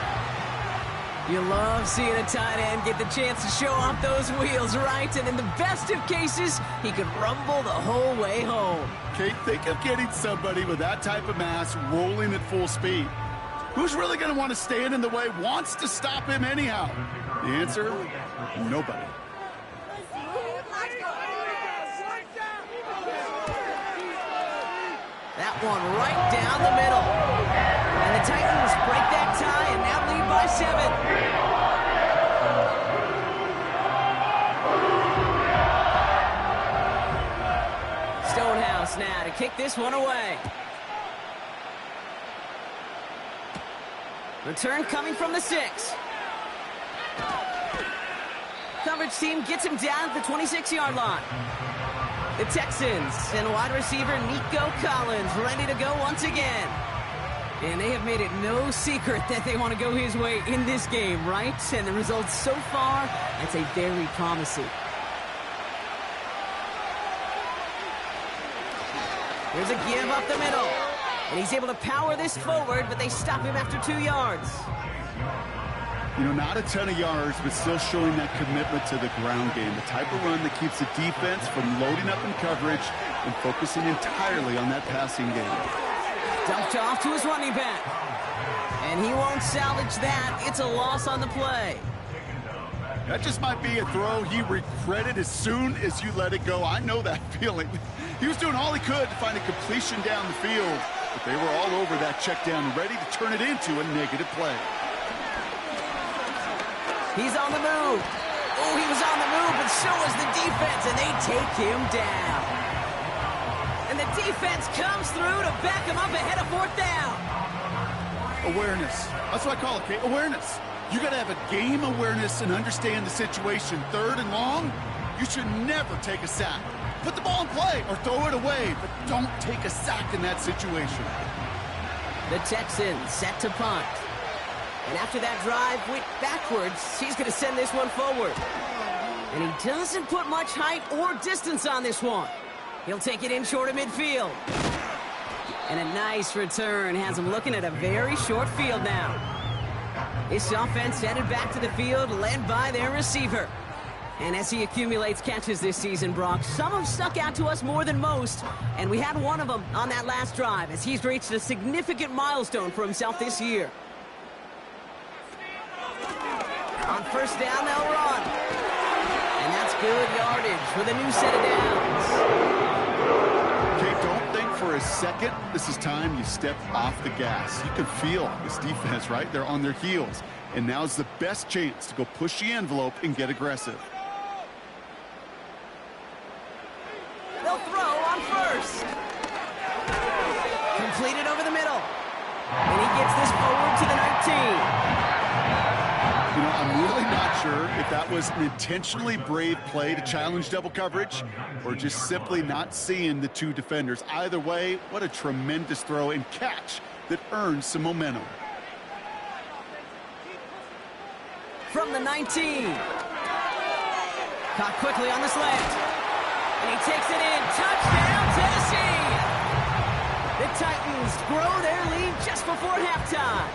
Speaker 8: You love seeing a tight end get the chance to show off those wheels, right? And in the best of cases, he could rumble the whole way home.
Speaker 9: Kate, think of getting somebody with that type of mass rolling at full speed. Who's really going to want to stand in the way, wants to stop him anyhow? The answer, nobody.
Speaker 8: That one right down the middle. And the Titans break that tie and now lead by 7. Stonehouse now to kick this one away. Return coming from the 6. Coverage team gets him down at the 26-yard line. The Texans and wide receiver Nico Collins ready to go once again. And they have made it no secret that they want to go his way in this game, right? And the results so far, I'd say very promising. There's a give up the middle. And he's able to power this forward, but they stop him after 2 yards.
Speaker 9: You know, not a ton of yards, but still showing that commitment to the ground game. The type of run that keeps the defense from loading up in coverage and focusing entirely on that passing game.
Speaker 8: Dumped off to his running back. And he won't salvage that. It's a loss on the play.
Speaker 9: That just might be a throw he regretted as soon as you let it go. I know that feeling. He was doing all he could to find a completion down the field, but they were all over that check down, ready to turn it into a negative play.
Speaker 8: He's on the move. Oh, he was on the move, but so was the defense, and they take him down. And the defense comes through to back him up ahead of 4th down.
Speaker 9: Awareness. That's what I call it, Kate. Awareness. You got to have a game awareness and understand the situation. 3rd and long, you should never take a sack. Put the ball in play or throw it away, but don't take a sack in that situation.
Speaker 8: The Texans set to punt. And after that drive went backwards, he's going to send this one forward. And he doesn't put much height or distance on this one. He'll take it in short of midfield. And a nice return has him looking at a very short field now. This offense headed back to the field, led by their receiver. And as he accumulates catches this season, Brock, some have stuck out to us more than most. And we had one of them on that last drive as he's reached a significant milestone for himself this year. On first down, they'll run. And that's good yardage with a new set of downs.
Speaker 9: Okay, don't think for a second this is time you step off the gas. You can feel this defense, right? They're on their heels. And now's the best chance to go push the envelope and get aggressive.
Speaker 8: They'll throw on first. Completed over the middle. And he gets this forward to the 19.
Speaker 9: You know, I'm really not sure if that was an intentionally brave play to challenge double coverage or just simply not seeing the two defenders. Either way, what a tremendous throw and catch that earns some momentum.
Speaker 8: From the 19. Caught quickly on the slant. And he takes it in. Touchdown, Tennessee! The Titans grow their lead just before halftime.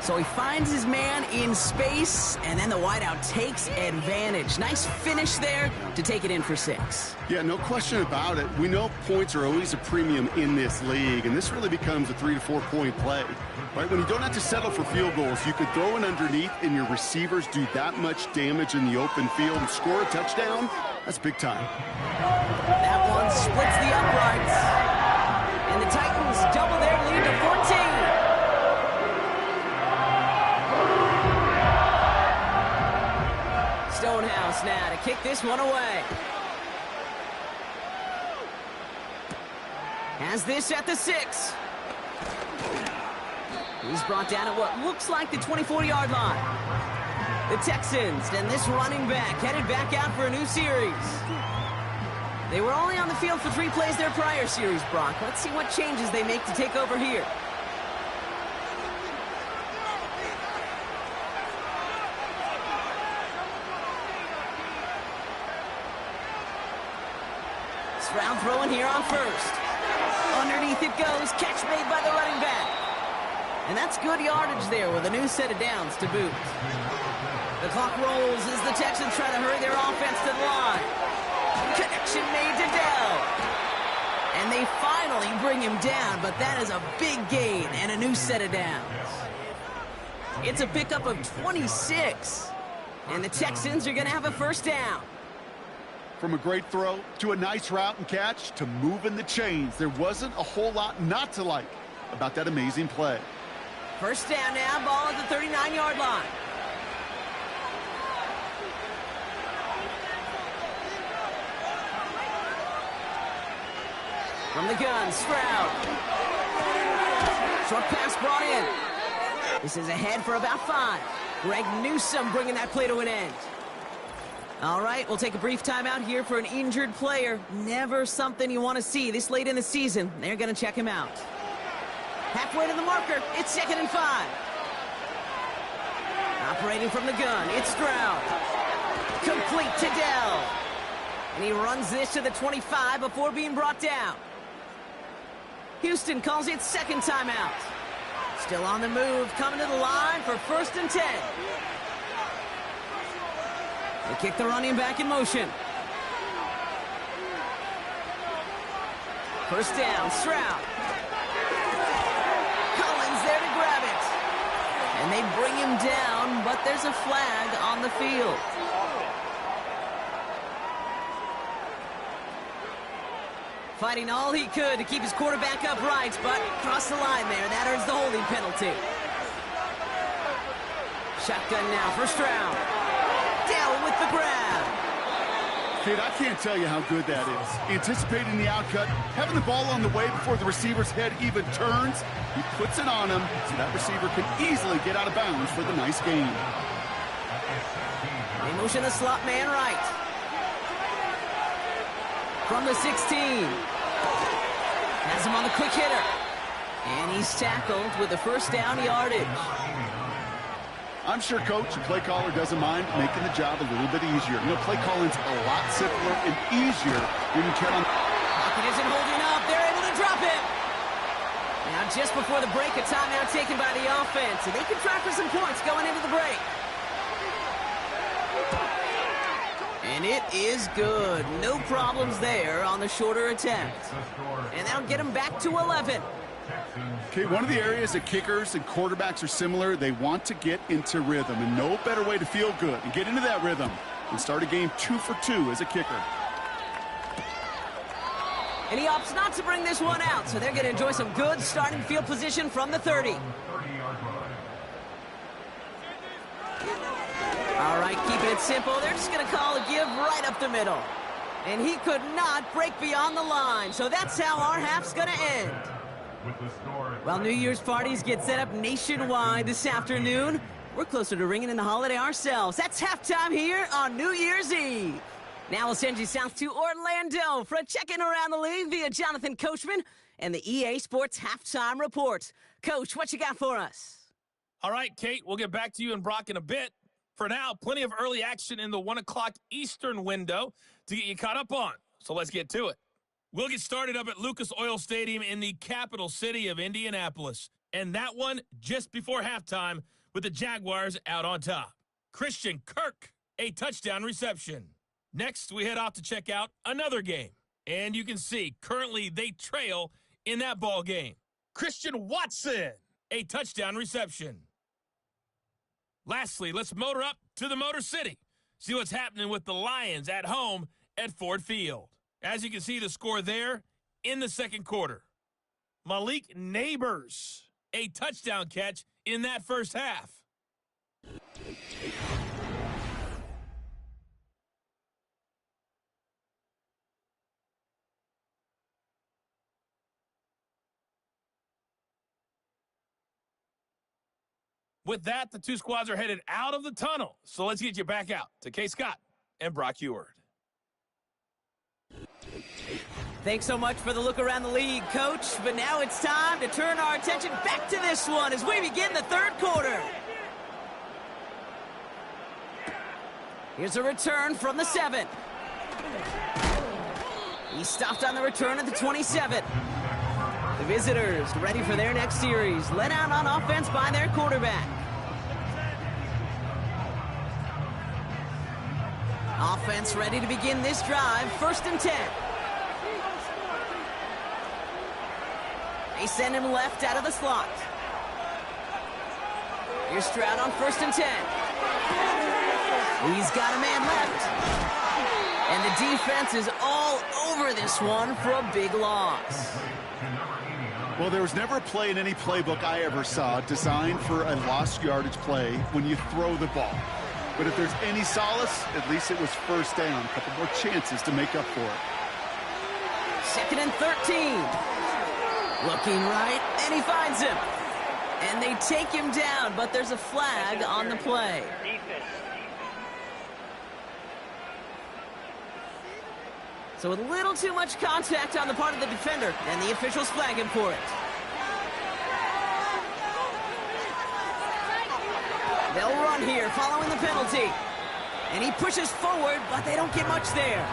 Speaker 8: So he finds his man in space, and then the wideout takes advantage. Nice finish there to take it in for 6.
Speaker 9: Yeah, no question about it. We know points are always a premium in this league, and this really becomes a 3 to 4 point play. Right, when you don't have to settle for field goals, you could throw it underneath and your receivers do that much damage in the open field and score a touchdown. That's big time.
Speaker 8: That one splits the uprights. And the Titans double their lead to 14. Stonehouse now to kick this one away. Has this at the 6. He's brought down at what looks like the 24-yard line. The Texans and this running back headed back out for a new series. They were only on the field for 3 plays their prior series, Brock. Let's see what changes they make to take over here. Stroud throwing here on first. Underneath it goes. Catch made by the running back. And that's good yardage there with a new set of downs to boot. The clock rolls as the Texans try to hurry their offense to the line. Connection made to Dell. And they finally bring him down, but that is a big gain and a new set of downs. It's a pickup of 26. And the Texans are going to have a first down.
Speaker 9: From a great throw to a nice route and catch to moving the chains, there wasn't a whole lot not to like about that amazing play.
Speaker 8: First down now, ball at the 39-yard line. From the gun, Stroud. Short pass brought in. This is ahead for about 5. Greg Newsome bringing that play to an end. All right, we'll take a brief timeout here for an injured player. Never something you want to see this late in the season. They're going to check him out. Halfway to the marker, it's 2nd and 5. Operating from the gun, it's Stroud. Complete to Dell. And he runs this to the 25 before being brought down. Houston calls it 2nd timeout. Still on the move, coming to the line for 1st and 10. They kick the running back in motion. First down, Stroud. Collins there to grab it. And they bring him down, but there's a flag on the field. Fighting all he could to keep his quarterback upright, but crossed the line there. That earns the holding penalty. Shotgun now for Stroud. Down with the grab.
Speaker 9: Kid, I can't tell you how good that is. Anticipating the outcut, having the ball on the way before the receiver's head even turns. He puts it on him so that receiver can easily get out of bounds for the nice gain.
Speaker 8: They motion the slot man right. From the 16. Has him on the quick hitter. And he's tackled with the first down yardage.
Speaker 9: I'm sure coach and play caller doesn't mind making the job a little bit easier. You know, play calling's a lot simpler and easier when you count on.
Speaker 8: Pocket isn't holding up. They're able to drop it. Now, just before the break, a timeout taken by the offense, and they can try for some points going into the break. And it is good. No problems there on the shorter attempt. And that'll get them back to 11.
Speaker 9: Okay, one of the areas that kickers and quarterbacks are similar, they want to get into rhythm, and no better way to feel good and get into that rhythm than start a game 2 for 2 as a kicker.
Speaker 8: And he opts not to bring this one out, so they're going to enjoy some good starting field position from the 30. All right, keeping it simple. They're just going to call a give right up the middle. And he could not break beyond the line, so that's how our half's going to end. While New Year's parties get set up nationwide this afternoon, we're closer to ringing in the holiday ourselves. That's halftime here on New Year's Eve. Now we'll send you south to Orlando for a check-in around the league via Jonathan Coachman and the EA Sports Halftime Report. Coach, what you got for us?
Speaker 7: All right, Kate, we'll get back to you and Brock in a bit. For now, plenty of early action in the 1 o'clock Eastern window to get you caught up on. So let's get to it. We'll get started up at Lucas Oil Stadium in the capital city of Indianapolis. And that one just before halftime with the Jaguars out on top. Christian Kirk, a touchdown reception. Next, we head off to check out another game. And you can see, currently they trail in that ball game. Christian Watson, a touchdown reception. Lastly, let's motor up to the Motor City. See what's happening with the Lions at home at Ford Field. As you can see, the score there in the second quarter. Malik Neighbors, a touchdown catch in that first half. With that, the two squads are headed out of the tunnel. So let's get you back out to Kay Scott and Brock Eward.
Speaker 8: Thanks so much for the look around the league, Coach. But now it's time to turn our attention back to this one as we begin the third quarter. Here's a return from the 7. He stopped on the return at the 27. The visitors ready for their next series, led out on offense by their quarterback. Offense ready to begin this drive, 1st and 10. They send him left out of the slot. Here's Stroud on 1st and 10. He's got a man left. And the defense is all over this one for a big loss.
Speaker 9: Well, there was never a play in any playbook I ever saw designed for a lost yardage play when you throw the ball. But if there's any solace, at least it was first down. A couple more chances to make up for it.
Speaker 8: 2nd and 13. Looking right, and he finds him. And they take him down, but there's a flag on the play. So a little too much contact on the part of the defender, and the officials flag him for it. They'll run here following the penalty. And he pushes forward, but they don't get much there.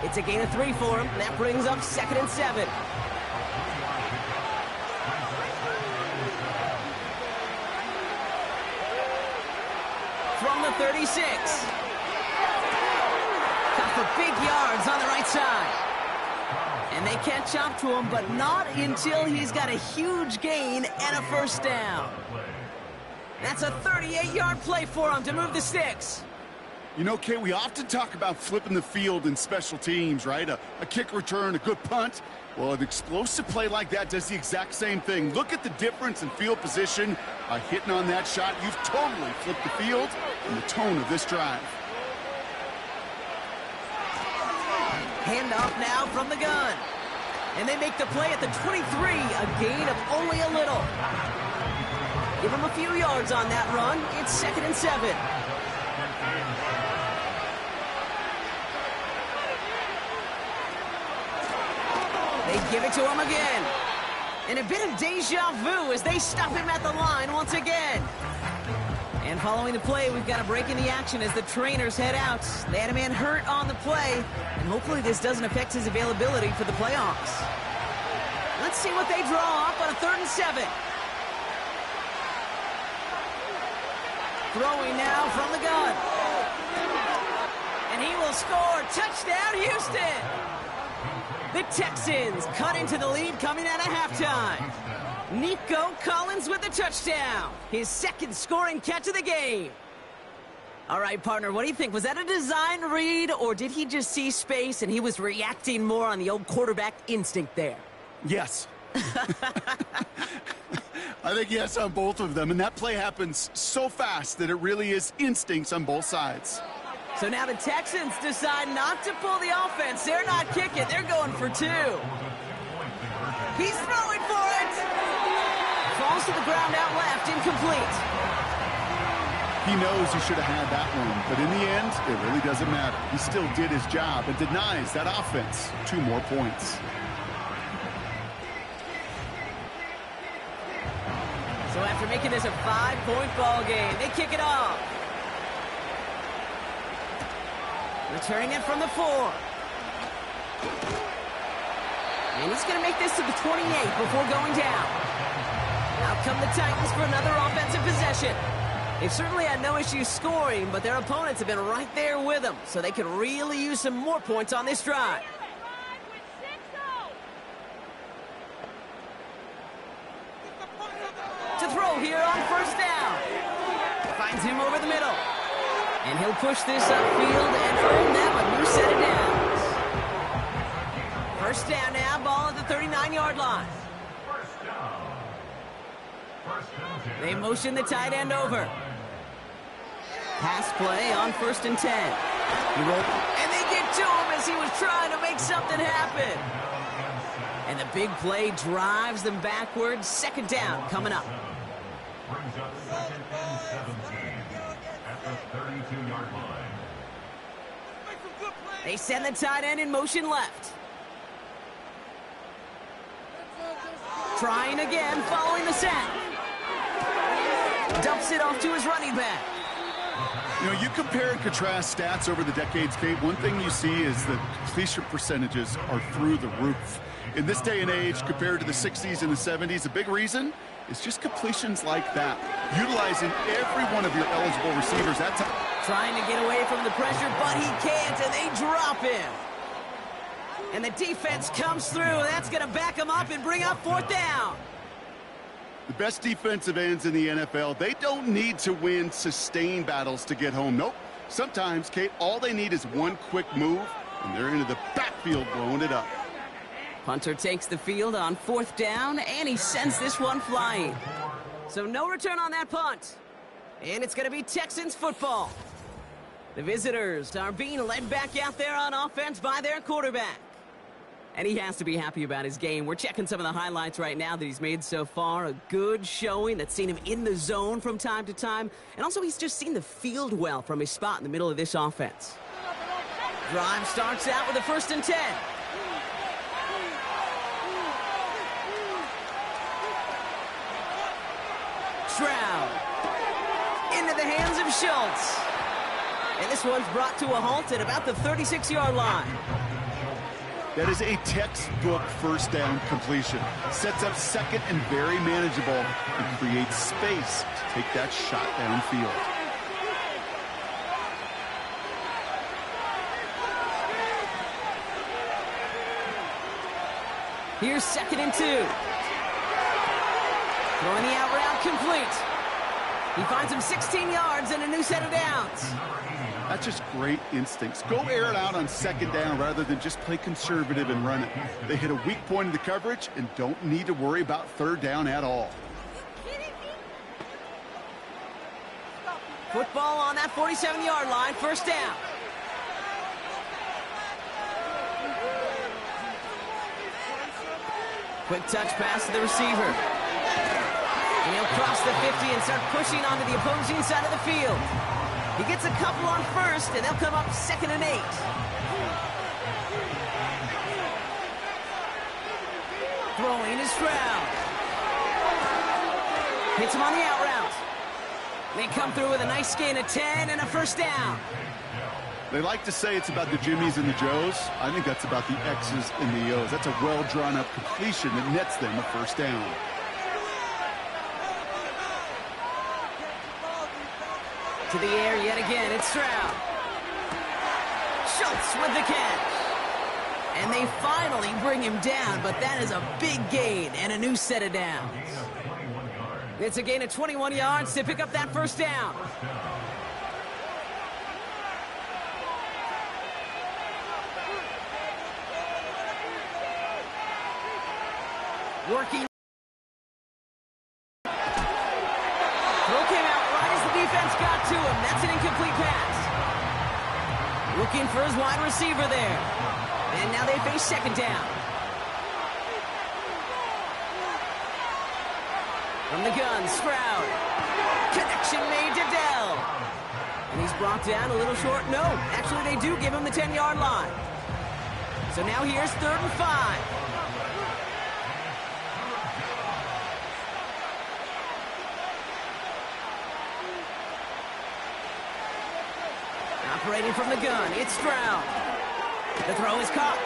Speaker 8: It's a gain of 3 for him. That brings up 2nd and 7. From the 36. Got for big yards on the right side. And they catch up to him, but not until he's got a huge gain and a first down. That's a 38-yard play for him to move the sticks.
Speaker 9: You know, Kay, we often talk about flipping the field in special teams, right? A kick return, a good punt. Well, an explosive play like that does the exact same thing. Look at the difference in field position. By hitting on that shot, you've totally flipped the field and the tone of this drive.
Speaker 8: Handoff now from the gun. And they make the play at the 23, a gain of only a little. Give him a few yards on that run. It's 2nd and 7. They give it to him again. And a bit of deja vu as they stop him at the line once again. And following the play, we've got a break in the action as the trainers head out. They had a man hurt on the play, and hopefully this doesn't affect his availability for the playoffs. Let's see what they draw up on a 3rd and 7. Throwing now from the gun. And he will score. Touchdown, Houston! The Texans cut into the lead coming out of halftime. Nico Collins with the touchdown. His 2nd scoring catch of the game. All right, partner, what do you think? Was that a design read, or did he just see space and he was reacting more on the old quarterback instinct there?
Speaker 9: Yes. I think yes on both of them, and that play happens so fast that it really is instincts on both sides.
Speaker 8: So now the Texans decide not to pull the offense. They're not kicking. They're going for 2. He's throwing for it. Falls to the ground out left, incomplete.
Speaker 9: He knows he should have had that one, but in the end, it really doesn't matter. He still did his job and denies that offense 2 more points.
Speaker 8: So after making this a 5-point ball game, they kick it off. Returning it from the 4. And he's going to make this to the 28 before going down. Out come the Titans for another offensive possession. They've certainly had no issue scoring, but their opponents have been right there with them, so they could really use some more points on this drive. To throw here on 1st down. Finds him over the middle. And he'll push this upfield and earn them a new set of downs. 1st down now, ball at the 39-yard line. They motion the tight end over. Pass play on 1st and 10. And they get to him as he was trying to make something happen. And the big play drives them backwards. 2nd down coming up.
Speaker 10: Brings up 2nd and 17 at the 32-yard line.
Speaker 8: They send the tight end in motion left. Trying again, following the sack. Dumps it off to his running back.
Speaker 9: You know, you compare and contrast stats over the decades, Kate. One thing you see is that completion percentages are through the roof. In this day and age, compared to the 60s and the 70s, a big reason is just completions like that. Utilizing every one of your eligible receivers. That's
Speaker 8: trying to get away from the pressure, but he can't, and they drop him. And the defense comes through. That's going to back him up and bring up 4th down.
Speaker 9: the best defensive ends in the NFL. They don't need to win sustained battles to get home. Nope. Sometimes, Kate, all they need is one quick move, and they're into the backfield blowing it up.
Speaker 8: Punter takes the field on 4th down, and he sends this one flying. So no return on that punt. And it's going to be Texans football. The visitors are being led back out there on offense by their quarterback. And he has to be happy about his game. We're checking some of the highlights right now that he's made so far. A good showing that's seen him in the zone from time to time. And also he's just seen the field well from his spot in the middle of this offense. Drive starts out with a 1st and 10. Stroud into the hands of Schultz. And this one's brought to a halt at about the 36-yard line.
Speaker 9: That is a textbook first down completion. Sets up second and very manageable and creates space to take that shot downfield.
Speaker 8: Here's 2nd and 2. Throwing the out route complete. He finds him 16 yards and a new set of downs.
Speaker 9: That's just great instincts. Go air it out on 2nd down rather than just play conservative and run it. They hit a weak point in the coverage and don't need to worry about 3rd down at all.
Speaker 8: Football on that 47-yard line, 1st down. Quick touch pass to the receiver. And he'll cross the 50 and start pushing onto the opposing side of the field. He gets a couple on 1st, and they'll come up 2nd and 8. Throwing is Stroud. Hits him on the out route. They come through with a nice gain of 10 and a 1st down.
Speaker 9: They like to say it's about the Jimmies and the Joes. I think that's about the X's and the O's. That's a well-drawn-up completion that nets them a first down.
Speaker 8: To the air yet again, it's Stroud. Schultz with the catch. And they finally bring him down, but that is a big gain and a new set of downs. It's a gain of 21 yards to pick up that first down. Working. Throw came out right as the defense got to him. That's an incomplete pass. Looking for his wide receiver there. And now they face second down. From the gun, Stroud. Connection made to Dell. And he's brought down a little short. No, actually they do give him the 10-yard line. So now here's 3rd and 5. Operating from the gun, it's Stroud. The throw is caught.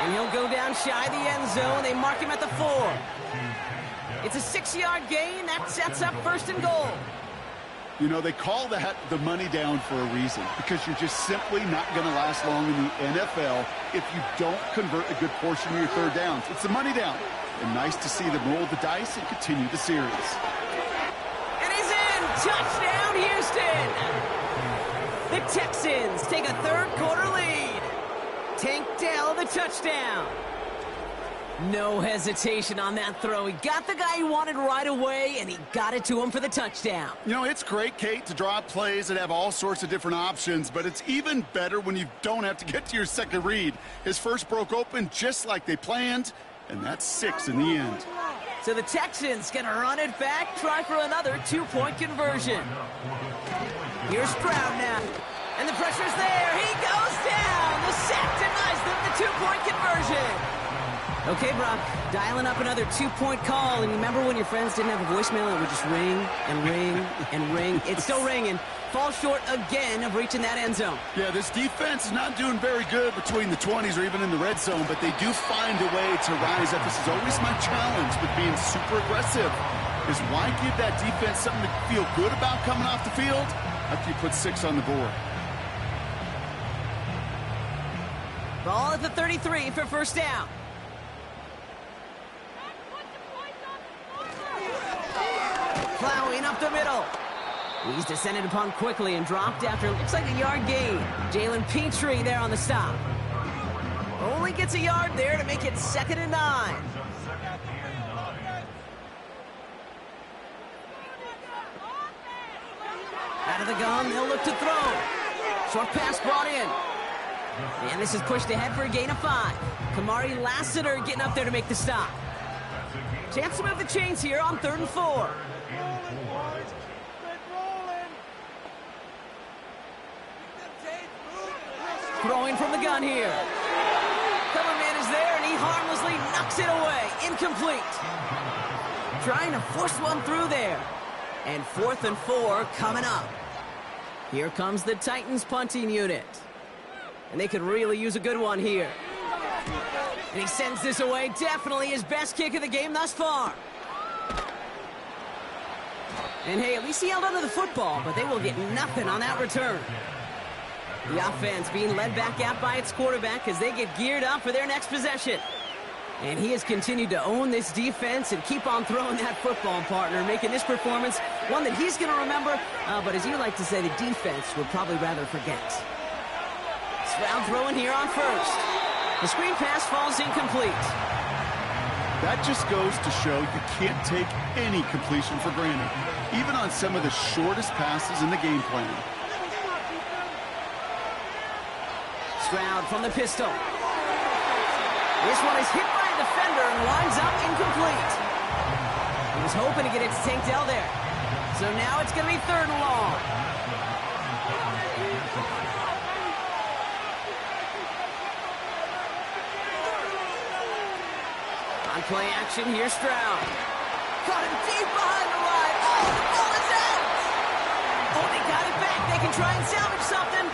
Speaker 8: And he'll go down shy the end zone. They mark him at the 4. It's a 6-yard gain. That sets up 1st and goal.
Speaker 9: You know, they call that the money down for a reason, because you're just simply not going to last long in the NFL if you don't convert a good portion of your 3rd downs. It's the money down. And nice to see them roll the dice and continue the series.
Speaker 8: And he's in! Touchdown, Houston! The Texans take a 3rd quarter lead. Tank Dell the touchdown. No hesitation on that throw. He got the guy he wanted right away, and he got it to him for the touchdown.
Speaker 9: You know, it's great, Kate, to draw up plays and have all sorts of different options, but it's even better when you don't have to get to your second read. His first broke open just like they planned, and that's 6 in the end.
Speaker 8: So the Texans going to run it back, try for another 2-point conversion. Here's Stroud now. And the pressure's there. He goes down. The sack denies them the 2-point conversion. Okay, Brock, dialing up another 2-point call. And remember when your friends didn't have a voicemail and it would just ring and ring and ring? It's still ringing. Falls short again of reaching that end zone.
Speaker 9: Yeah, this defense is not doing very good between the 20s or even in the red zone, but they do find a way to rise up. This is always my challenge with being super aggressive, is why give that defense something to feel good about coming off the field after you put 6 on the board.
Speaker 8: Ball at the 33 for first down. Plowing up the middle. He's descended upon quickly and dropped after, looks like a yard gain. Jalen Petrie there on the stop. Only gets a yard there to make it 2nd and 9. Out of the gun, they'll look to throw. Short pass brought in. And this is pushed ahead for a gain of 5. Kamari Lassiter getting up there to make the stop. Chance to move the chains here on 3rd and 4. Throwing from the gun here. Cover man is there, and he harmlessly knocks it away. Incomplete. Trying to force one through there. And 4th and 4 coming up. Here comes the Titans punting unit. And they could really use a good one here. And he sends this away. Definitely his best kick of the game thus far. And hey, at least he held onto the football, but they will get nothing on that return. The offense being led back out by its quarterback as they get geared up for their next possession. And he has continued to own this defense and keep on throwing that football, partner, making this performance one that he's going to remember, but as you like to say, the defense would probably rather forget. Stroud throwing here on first. The screen pass falls incomplete.
Speaker 9: That just goes to show you can't take any completion for granted, even on some of the shortest passes in the game plan.
Speaker 8: Stroud from the pistol. This one is hit by a defender and winds up incomplete. He was hoping to get it to Tank Dell there. So now it's going to be 3rd and long. On play action, here's Stroud. Caught him deep behind the line. Oh, the ball is out! Oh, they got it back. They can try and salvage something.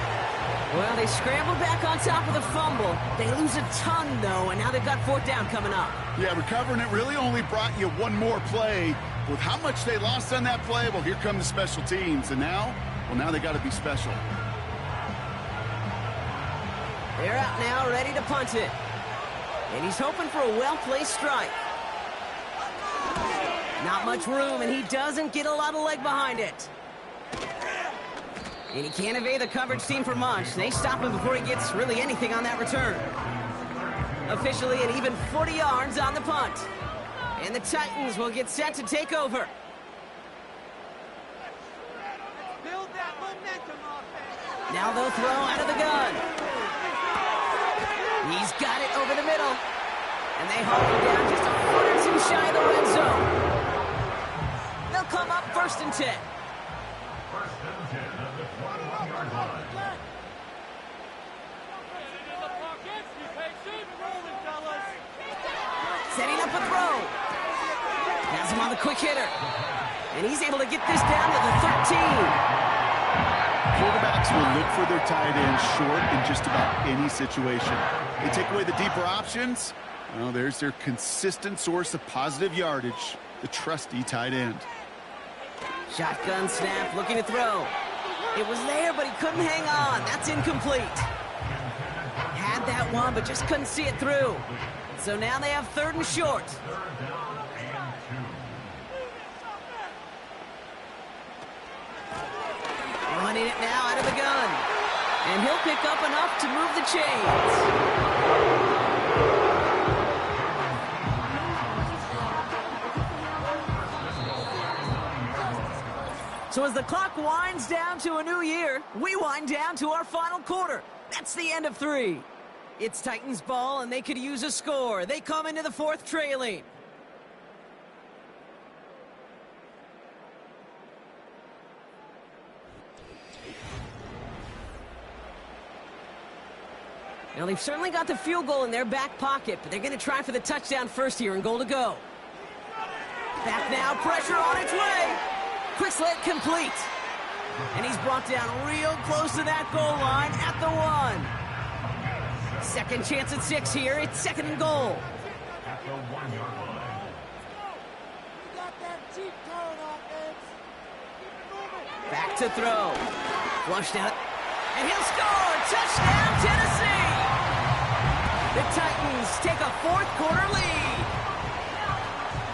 Speaker 8: Well, they scrambled back on top of the fumble. They lose a ton, though, and now they've got 4th down coming up.
Speaker 9: Yeah, recovering it really only brought you one more play. With how much they lost on that play, well, here come the special teams. And now, well, now they got to be special.
Speaker 8: They're out now, ready to punt it. And he's hoping for a well-placed strike. Not much room, and he doesn't get a lot of leg behind it. And he can't evade the coverage team for much. They stop him before he gets really anything on that return. Officially an even 40 yards on the punt. And the Titans will get set to take over.
Speaker 5: Build that momentum offense.
Speaker 8: Now they'll throw out of the gun. He's got it over the middle. And they haul him down just a foot or two shy of the red zone. They'll come up 1st and 10.
Speaker 10: First and 10 at the 21-yard line.
Speaker 8: Setting up a throw. Has him on the quick hitter. And he's able to get this down to the 13.
Speaker 9: Quarterbacks will look for their tight end short in just about any situation. They take away the deeper options. Well, there's their consistent source of positive yardage, the trusty tight end.
Speaker 8: Shotgun snap, looking to throw. It was there, but he couldn't hang on. That's incomplete. Had that one, but just couldn't see it through. So now they have 3rd and short. Running it now out of the gun. And he'll pick up enough to move the chains. So as the clock winds down to a new year, we wind down to our final quarter. That's the end of 3. It's Titans ball, and they could use a score. They come into the 4th trailing. Now, they've certainly got the field goal in their back pocket, but they're going to try for the touchdown first here and goal to go. Back now, pressure on its way. Quick slant complete. And he's brought down real close to that goal line at the 1. Second chance at 6 here. It's 2nd and goal.
Speaker 10: At the 1-yard line.
Speaker 5: You got that cheap turn offense. Keep it moving.
Speaker 8: Back to throw. Flushed out. And he'll score. Touchdown, Tennessee. The Titans take a 4th quarter lead.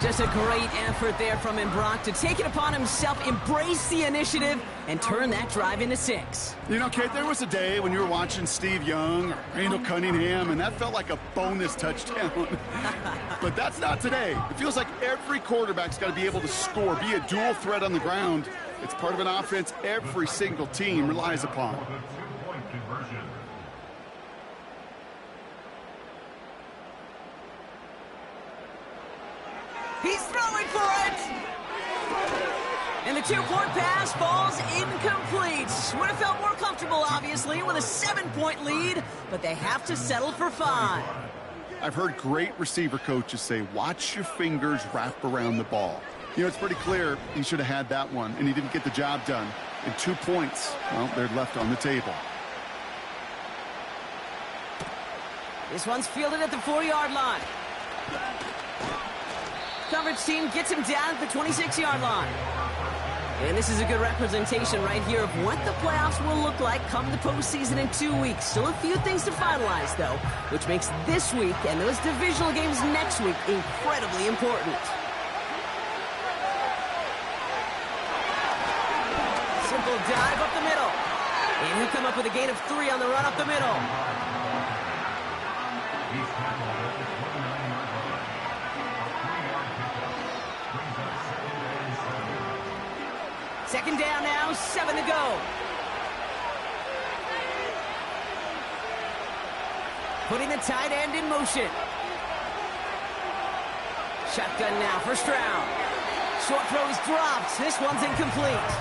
Speaker 8: Just a great effort there from him, Brock, to take it upon himself, embrace the initiative, and turn that drive into 6.
Speaker 9: You know, Kate, there was a day when you were watching Steve Young or Randall Cunningham, and that felt like a bonus touchdown. But that's not today. It feels like every quarterback's got to be able to score, be a dual threat on the ground. It's part of an offense every single team relies upon.
Speaker 10: The 2-point conversion.
Speaker 8: He's throwing for it! And the 2-point pass falls incomplete. Would have felt more comfortable, obviously, with a 7-point lead, but they have to settle for 5.
Speaker 9: I've heard great receiver coaches say, watch your fingers wrap around the ball. You know, it's pretty clear he should have had that one, and he didn't get the job done. And 2 points, well, they're left on the table.
Speaker 8: This one's fielded at the 4-yard line. Coverage team gets him down at the 26-yard line. And this is a good representation right here of what the playoffs will look like come the postseason in 2 weeks. Still a few things to finalize, though, which makes this week and those divisional games next week incredibly important. Simple dive up the middle. And he'll come up with a gain of 3 on the run up the middle.
Speaker 10: He's tackled at the 29-yard line. A 3-yard pickup brings us 2nd and 7.
Speaker 8: 2nd down now, 7 to go. Putting the tight end in motion. Shotgun now, 1st round. Short throw is dropped. This one's incomplete.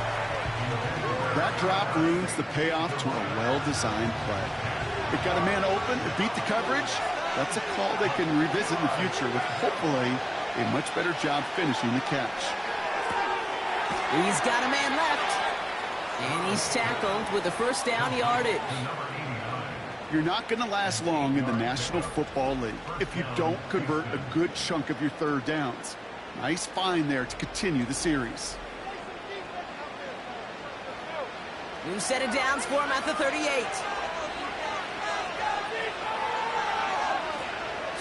Speaker 9: That drop ruins the payoff to a well-designed play. It got a man open, it beat the coverage. That's a call they can revisit in the future with hopefully a much better job finishing the catch.
Speaker 8: He's got a man left. And he's tackled with the 1st down yardage.
Speaker 10: Number 88.
Speaker 9: You're not going to last long in the National Football League if you don't convert a good chunk of your third downs. Nice find there to continue the series.
Speaker 8: New set of downs for him at the 38.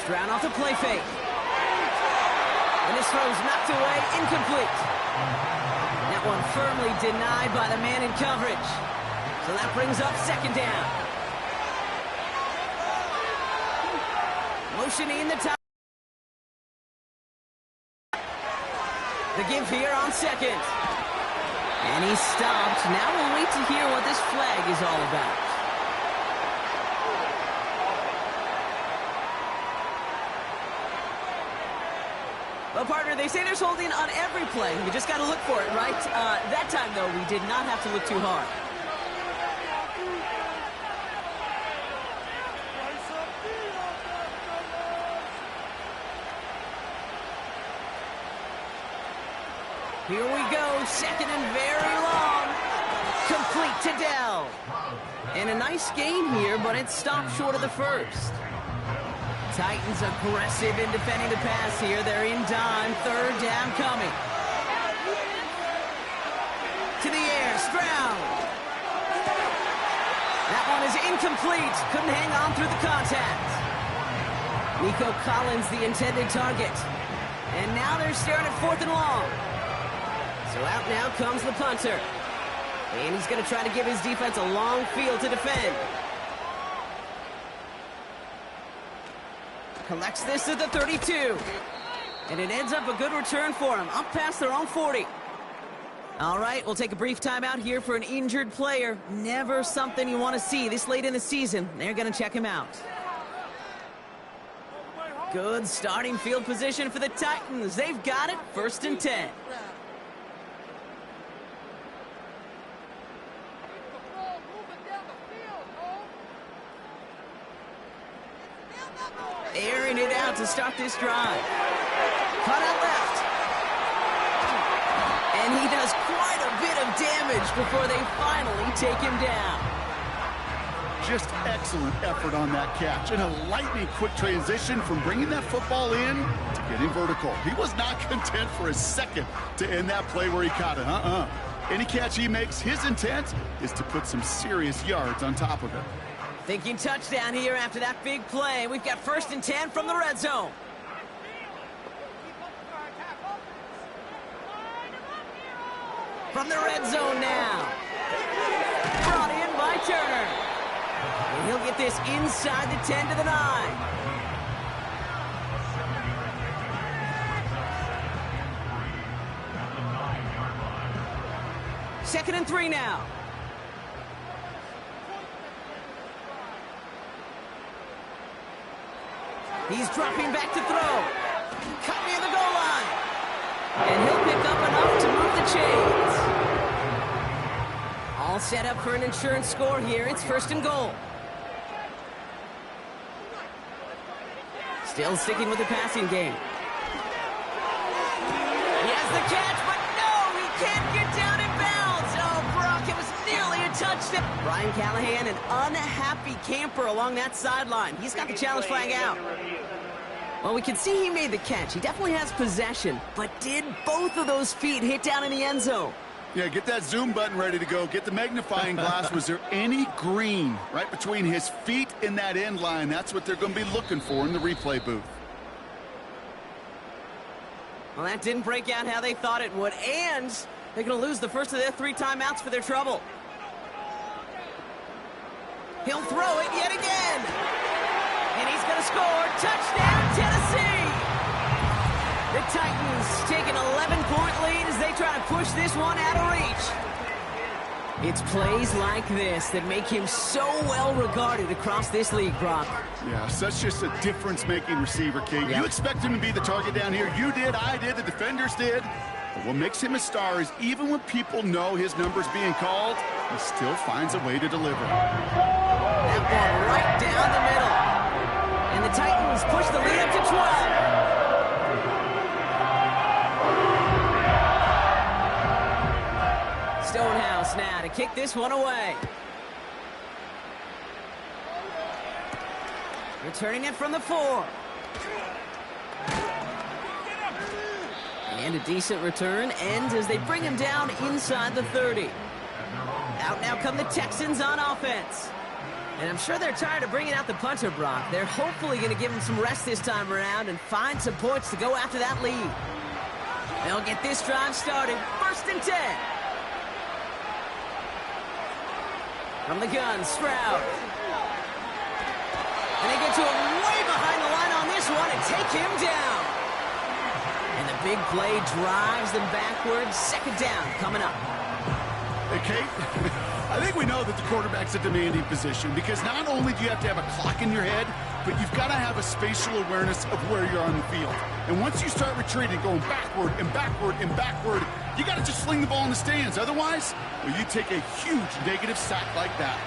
Speaker 8: Stroud off the play fake. And his throw's knocked away, incomplete. That one firmly denied by the man in coverage. So that brings up second down. Motioning the top. The give here on second. And he stopped. Now we'll wait to hear what this flag is all about. Well, partner, they say there's holding on every play. You just got to look for it, right? That time, though, we did not have to look too hard. Here we go, second and very long. Complete to Dell. And a nice gain here, but it stopped short of the first. Titans aggressive in defending the pass here. They're in dime, third down coming. To the air, Stroud. That one is incomplete. Couldn't hang on through the contact. Nico Collins, the intended target. And now they're staring at fourth and long. So out now comes the punter. And he's going to try to give his defense a long field to defend. Collects this at the 32. And it ends up a good return for him, up past their own 40. All right, we'll take a brief timeout here for an injured player. Never something you want to see this late in the season. They're going to check him out. Good starting field position for the Titans. They've got it, 1st and 10. Airing it out to start this drive. Cut out left. And he does quite a bit of damage before they finally take him down.
Speaker 9: Just excellent effort on that catch. And a lightning quick transition from bringing that football in to getting vertical. He was not content for a second to end that play where he caught it. Any catch he makes, his intent is to put some serious yards on top of it.
Speaker 8: Thinking touchdown here after that big play. We've got 1st and 10 from the red zone. From the red zone now. Brought in by Turner. And he'll get this inside the 10 to the 9. Second and 3 now. He's dropping back to throw. Cut near the goal line. And he'll pick up enough to move the chains. All set up for an insurance score here. It's 1st and goal. Still sticking with the passing game. He has the catch, but no, he can't get down in bounds. Oh, Brock, it was nearly a touchdown. Brian Callahan, an unhappy camper along that sideline. He's got the challenge flag out. Well, we can see he made the catch. He definitely has possession, but did both of those feet hit down in the end zone?
Speaker 9: Yeah, get that zoom button ready to go. Get the magnifying glass. Was there any green right between his feet and that end line? That's what they're going to be looking for in the replay booth.
Speaker 8: Well, that didn't break out how they thought it would, and they're going to lose the first of their 3 timeouts for their trouble. He'll throw it yet again. And he's going to score. Touchdown, Tennessee! The Titans take an 11-point lead as they try to push this one out of reach. It's plays like this that make him so well regarded across this league, Brock.
Speaker 9: Yeah, such just a difference-making receiver, Kate. You expect him to be the target down here. You did, I did, the defenders did. But what makes him a star is even when people know his number's being called, he still finds a way to deliver.
Speaker 8: That one right down the middle. And the Titans push the lead up to 12. Stonehouse now to kick this one away. Returning it from the 4. And a decent return ends as they bring him down inside the 30. Out now come the Texans on offense. And I'm sure they're tired of bringing out the punter, Brock. They're hopefully going to give him some rest this time around and find some points to go after that lead. They'll get this drive started. 1st and 10. From the gun, Stroud. And they get to him way behind the line on this one and take him down. And the big play drives them backwards. 2nd down coming up.
Speaker 9: Hey, Kate, I think we know that the quarterback's a demanding position because not only do you have to have a clock in your head, but you've got to have a spatial awareness of where you're on the field. And once you start retreating, going backward and backward and backward, you got to just sling the ball in the stands. Otherwise, well, you take a huge negative sack like that.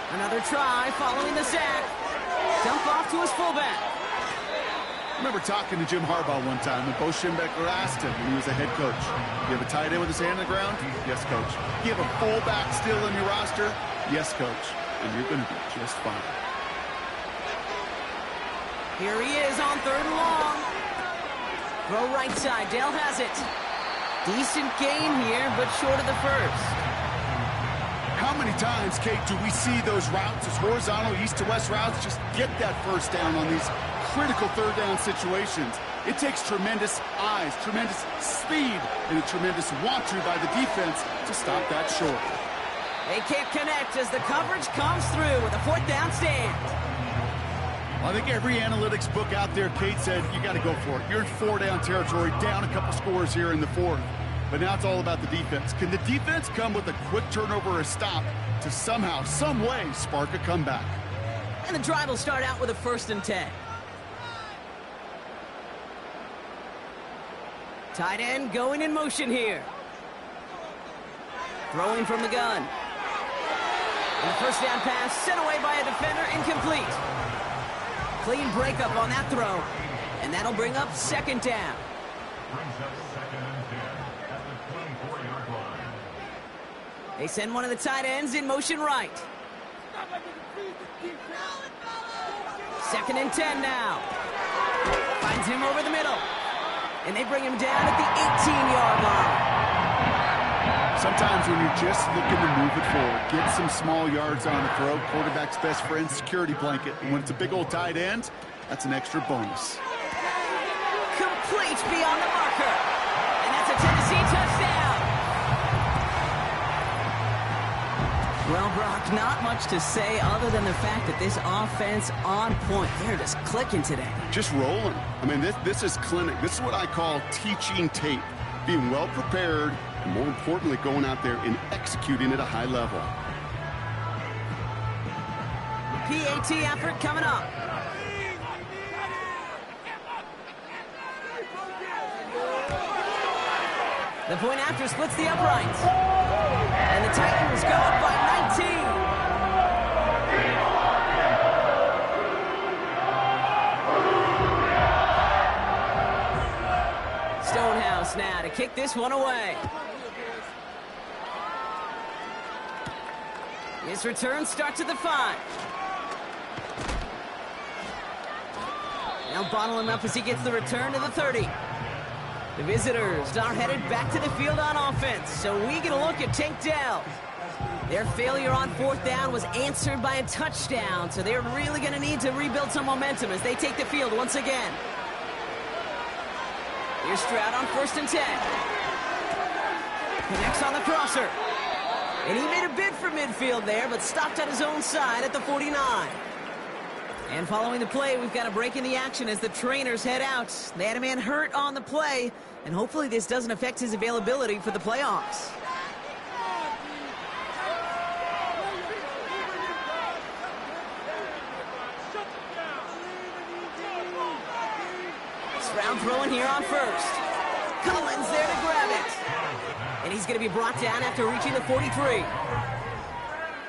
Speaker 8: Another try following the sack. Dump off to his fullback.
Speaker 9: I remember talking to Jim Harbaugh one time when Bo Schembechler asked him when he was a head coach, you have a tight end with his hand on the ground? Yes, coach. You have a fullback still in your roster? Yes, coach. And you're going to be just fine.
Speaker 8: Here he is on 3rd and long. Throw right side. Dale has it. Decent gain here, but short of the 1st.
Speaker 9: How many times, Kate, do we see those routes, those horizontal east-to-west routes, just get that 1st down on these critical 3rd down situations? It takes tremendous eyes, tremendous speed, and a tremendous want-to by the defense to stop that short.
Speaker 8: They can't connect as the coverage comes through with a 4th down stand.
Speaker 9: I think every analytics book out there, Kate, said you got to go for it. You're in 4-down territory, down a couple scores here in the 4th. But now it's all about the defense. Can the defense come with a quick turnover or a stop to somehow, some way, spark a comeback?
Speaker 8: And the drive will start out with a 1st and 10. Tight end going in motion here. Throwing from the gun. And the 1st down pass sent away by a defender, incomplete. Clean breakup on that throw. And that'll bring up 2nd down.
Speaker 10: Brings up 2nd and 10 at the 24-yard line.
Speaker 8: They send one of the tight ends in motion right. 2nd and 10 now. Finds him over the middle. And they bring him down at the 18-yard line.
Speaker 9: Sometimes when you're just looking to move it forward, get some small yards on the throw, quarterback's best friend, security blanket. And when it's a big old tight end, that's an extra bonus.
Speaker 8: Complete beyond the marker. And that's a Tennessee touchdown. Well, Brock, not much to say other than the fact that this offense on point. They're just clicking today.
Speaker 9: Just rolling. I mean, this is clinic. This is what I call teaching tape. Being well prepared, and more importantly, going out there and executing at a high level.
Speaker 8: PAT effort coming up. The point after splits the uprights. And the Titans go up by 19. Stonehouse now to kick this one away. His return starts at the 5. Now bottle him up as he gets the return to the 30. The visitors are headed back to the field on offense, so we get a look at Tank Dell. Their failure on 4th down was answered by a touchdown, so they're really going to need to rebuild some momentum as they take the field once again. Here's Stroud on 1st and 10. Connects on the crosser. And he made a bid for midfield there, but stopped at his own side at the 49. And following the play, we've got a break in the action as the trainers head out. They had a man hurt on the play, and hopefully this doesn't affect his availability for the playoffs. Stroud throwing here on 1st. Collins there to grab it. And he's going to be brought down after reaching the 43.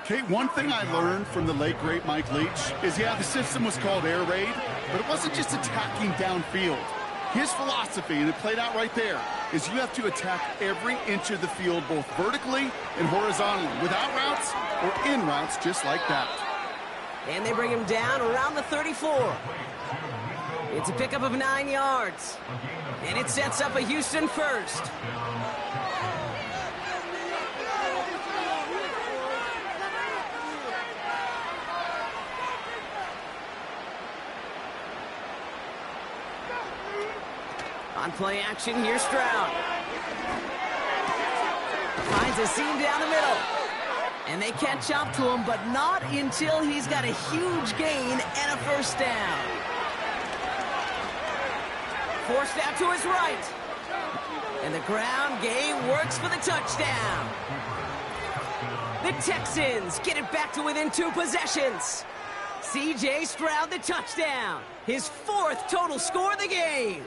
Speaker 9: Kate, one thing I learned from the late, great Mike Leach is, yeah, the system was called air raid, but it wasn't just attacking downfield. His philosophy, and it played out right there, is you have to attack every inch of the field, both vertically and horizontally, without routes or in routes, just like that.
Speaker 8: And they bring him down around the 34. It's a pickup of 9 yards. And it sets up a Houston first. On play action, here's Stroud. Finds a seam down the middle. And they catch up to him, but not until he's got a huge gain and a first down. Forced out to his right. And the ground game works for the touchdown. The Texans get it back to within 2 possessions. C.J. Stroud, the touchdown. His 4th total score of the game.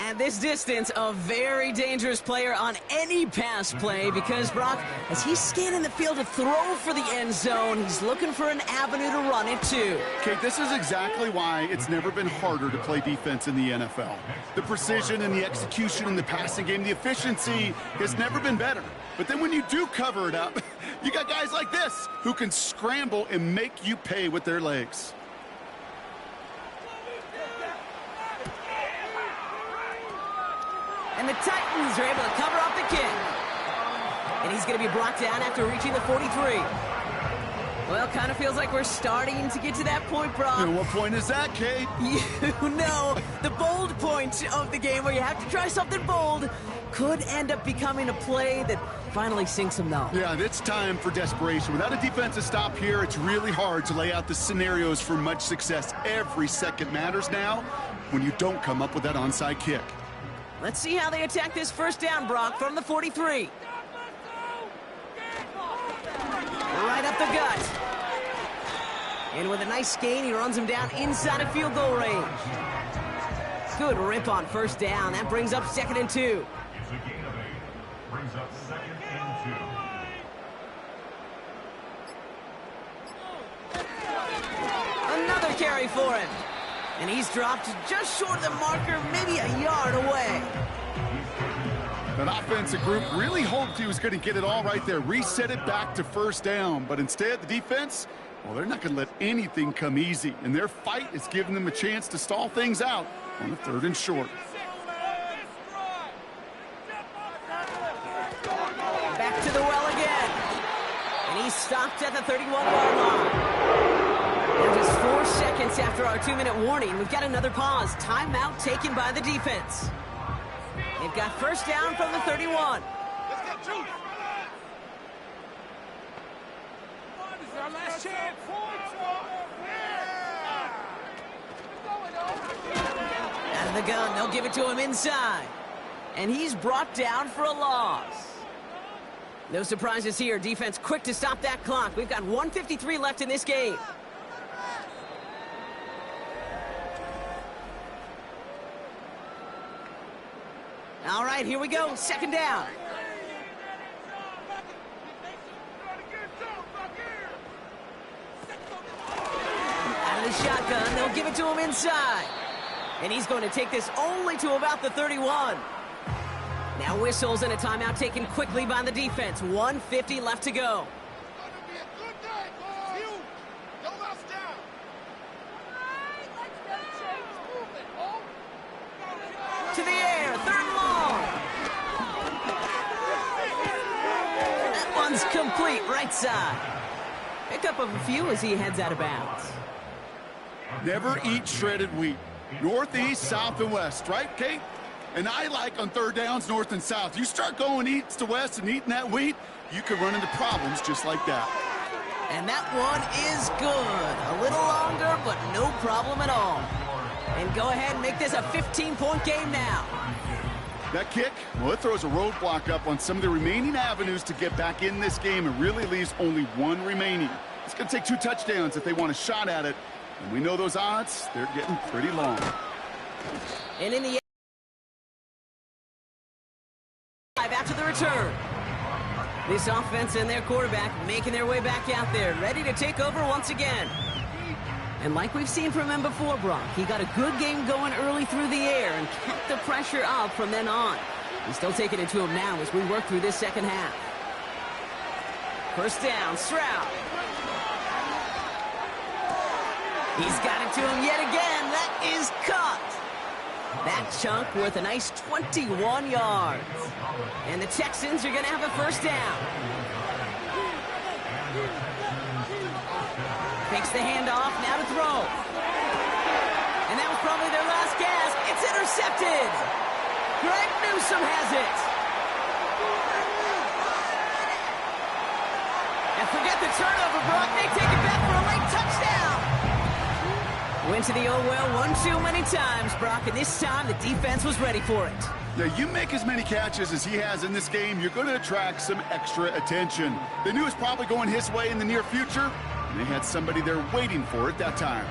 Speaker 8: At this distance, a very dangerous player on any pass play because, Brock, as he's scanning the field to throw for the end zone, he's looking for an avenue to run it to.
Speaker 9: Kate, this is exactly why it's never been harder to play defense in the NFL. The precision and the execution in the passing game, the efficiency has never been better. But then when you do cover it up, you got guys like this who can scramble and make you pay with their legs.
Speaker 8: And the Titans are able to cover up the kick. And he's going to be brought down after reaching the 43. Well, kind of feels like we're starting to get to that point, Brock.
Speaker 9: And what point is that, Kate?
Speaker 8: You know, the bold point of the game where you have to try something bold could end up becoming a play that finally sinks him, though.
Speaker 9: Yeah, it's time for desperation. Without a defensive stop here, it's really hard to lay out the scenarios for much success. Every second matters now when you don't come up with that onside kick.
Speaker 8: Let's see how they attack this first down, Brock, from the 43. Right up the gut. And with a nice gain, he runs him down inside of field goal range. Good rip on first down. That brings up 2nd and 2.
Speaker 10: It's a gain of 8. Brings up 2nd and 2.
Speaker 8: Another carry for him. And he's dropped just short of the marker, maybe a yard away.
Speaker 9: That offensive group really hoped he was going to get it all right there, reset it back to first down. But instead, the defense, well, they're not going to let anything come easy. And their fight is giving them a chance to stall things out on the 3rd and short.
Speaker 8: Back to the well again. And he's stopped at the 31-yard line. And just 4 seconds after our 2-minute warning, we've got another pause. Timeout taken by the defense. They've got first down from the 31.
Speaker 5: Let's get to it. This is our last chance.
Speaker 8: Out of the gun, they'll give it to him inside. And he's brought down for a loss. No surprises here. Defense quick to stop that clock. We've got 1:53 left in this game. All right, here we go. 2nd down. Out of the shotgun, they'll give it to him inside. And he's going to take this only to about the 31. Now whistles and a timeout taken quickly by the defense. 1:50 left to go. To the air, 3rd and long. That one's complete, right side. Pickup of a few as he heads out of bounds.
Speaker 9: Never eat shredded wheat. Northeast, south, and west, right, Kate? And I like on 3rd downs, north and south. You start going east to west and eating that wheat, you could run into problems just like that.
Speaker 8: And that one is good. A little longer, but no problem at all. And go ahead and make this a 15-point game now.
Speaker 9: That kick, well, it throws a roadblock up on some of the remaining avenues to get back in this game and really leaves only 1 remaining. It's going to take 2 touchdowns if they want a shot at it. And we know those odds, they're getting pretty long.
Speaker 8: And in the after the return. This offense and their quarterback making their way back out there, ready to take over once again. And like we've seen from him before, Brock, he got a good game going early through the air and kept the pressure up from then on. He's still taking it to him now as we work through this second half. First down, Stroud. He's got it to him yet again. That is caught. That chunk worth a nice 21 yards. And the Texans are going to have a first down. Takes the handoff, now to throw. And that was probably their last gasp. It's intercepted. Greg Newsome has it. And forget the turnover, Brock. They take it back for a late touchdown. Went to the oh well one too many times, Brock, and this time the defense was ready for it.
Speaker 9: Yeah, you make as many catches as he has in this game, you're going to attract some extra attention. They knew it was probably going his way in the near future, and they had somebody there waiting for it that time.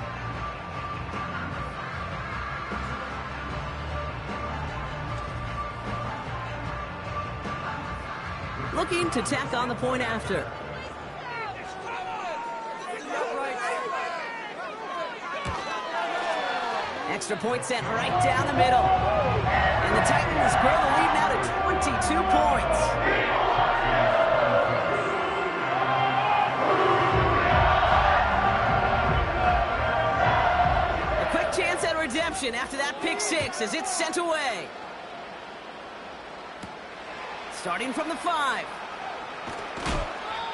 Speaker 8: Looking to tack on the point after. Extra point sent right down the middle. And the Titans grow the lead now to 22 points. A quick chance at redemption after that pick six as it's sent away. Starting from the 5.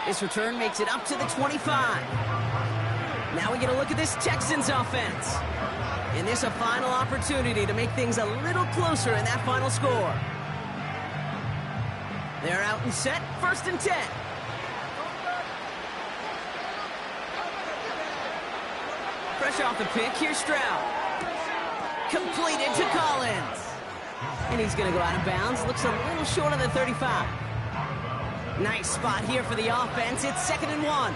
Speaker 8: This return makes it up to the 25. Now we get a look at this Texans offense. And this a final opportunity to make things a little closer in that final score. They're out and set, 1st and 10. Fresh off the pick, here's Stroud. Completed to Collins. And he's going to go out of bounds. Looks a little short of the 35. Nice spot here for the offense. It's 2nd and 1.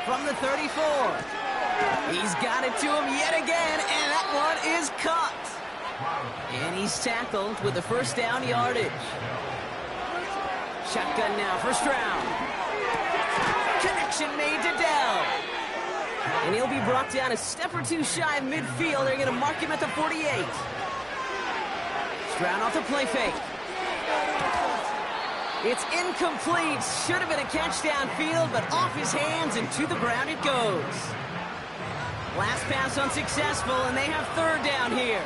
Speaker 8: From the 34. He's got it to him yet again, and that one is caught. And he's tackled with the first down yardage. Shotgun now for Stroud. Connection made to Dell. And he'll be brought down a step or two shy of midfield. They're going to mark him at the 48. Stroud off the play fake. It's incomplete. Should have been a catch downfield, but off his hands and to the ground it goes. Last pass unsuccessful, and they have 3rd down here.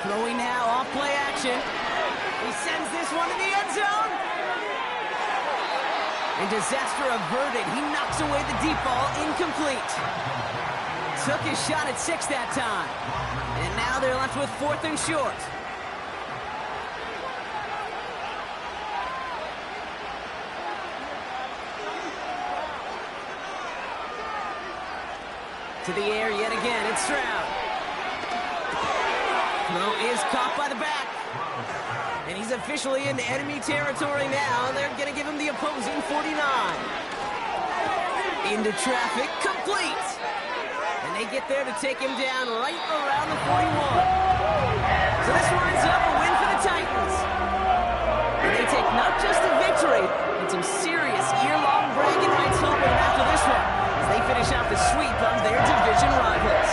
Speaker 8: Throwing now, off play action. He sends this one to the end zone. And disaster averted. He knocks away the deep ball, incomplete. Took his shot at 6 that time. And now they're left with 4th and short. To the air yet again, it's Stroud. Throw is caught by the back. And he's officially in enemy territory now. They're going to give him the opposing 49. Into traffic, complete. And they get there to take him down right around the 41. So this winds up a win for the Titans. And they take not just a victory, but some serious year-long bragging rights home after this one, as they finish off the sweep on their division rivals.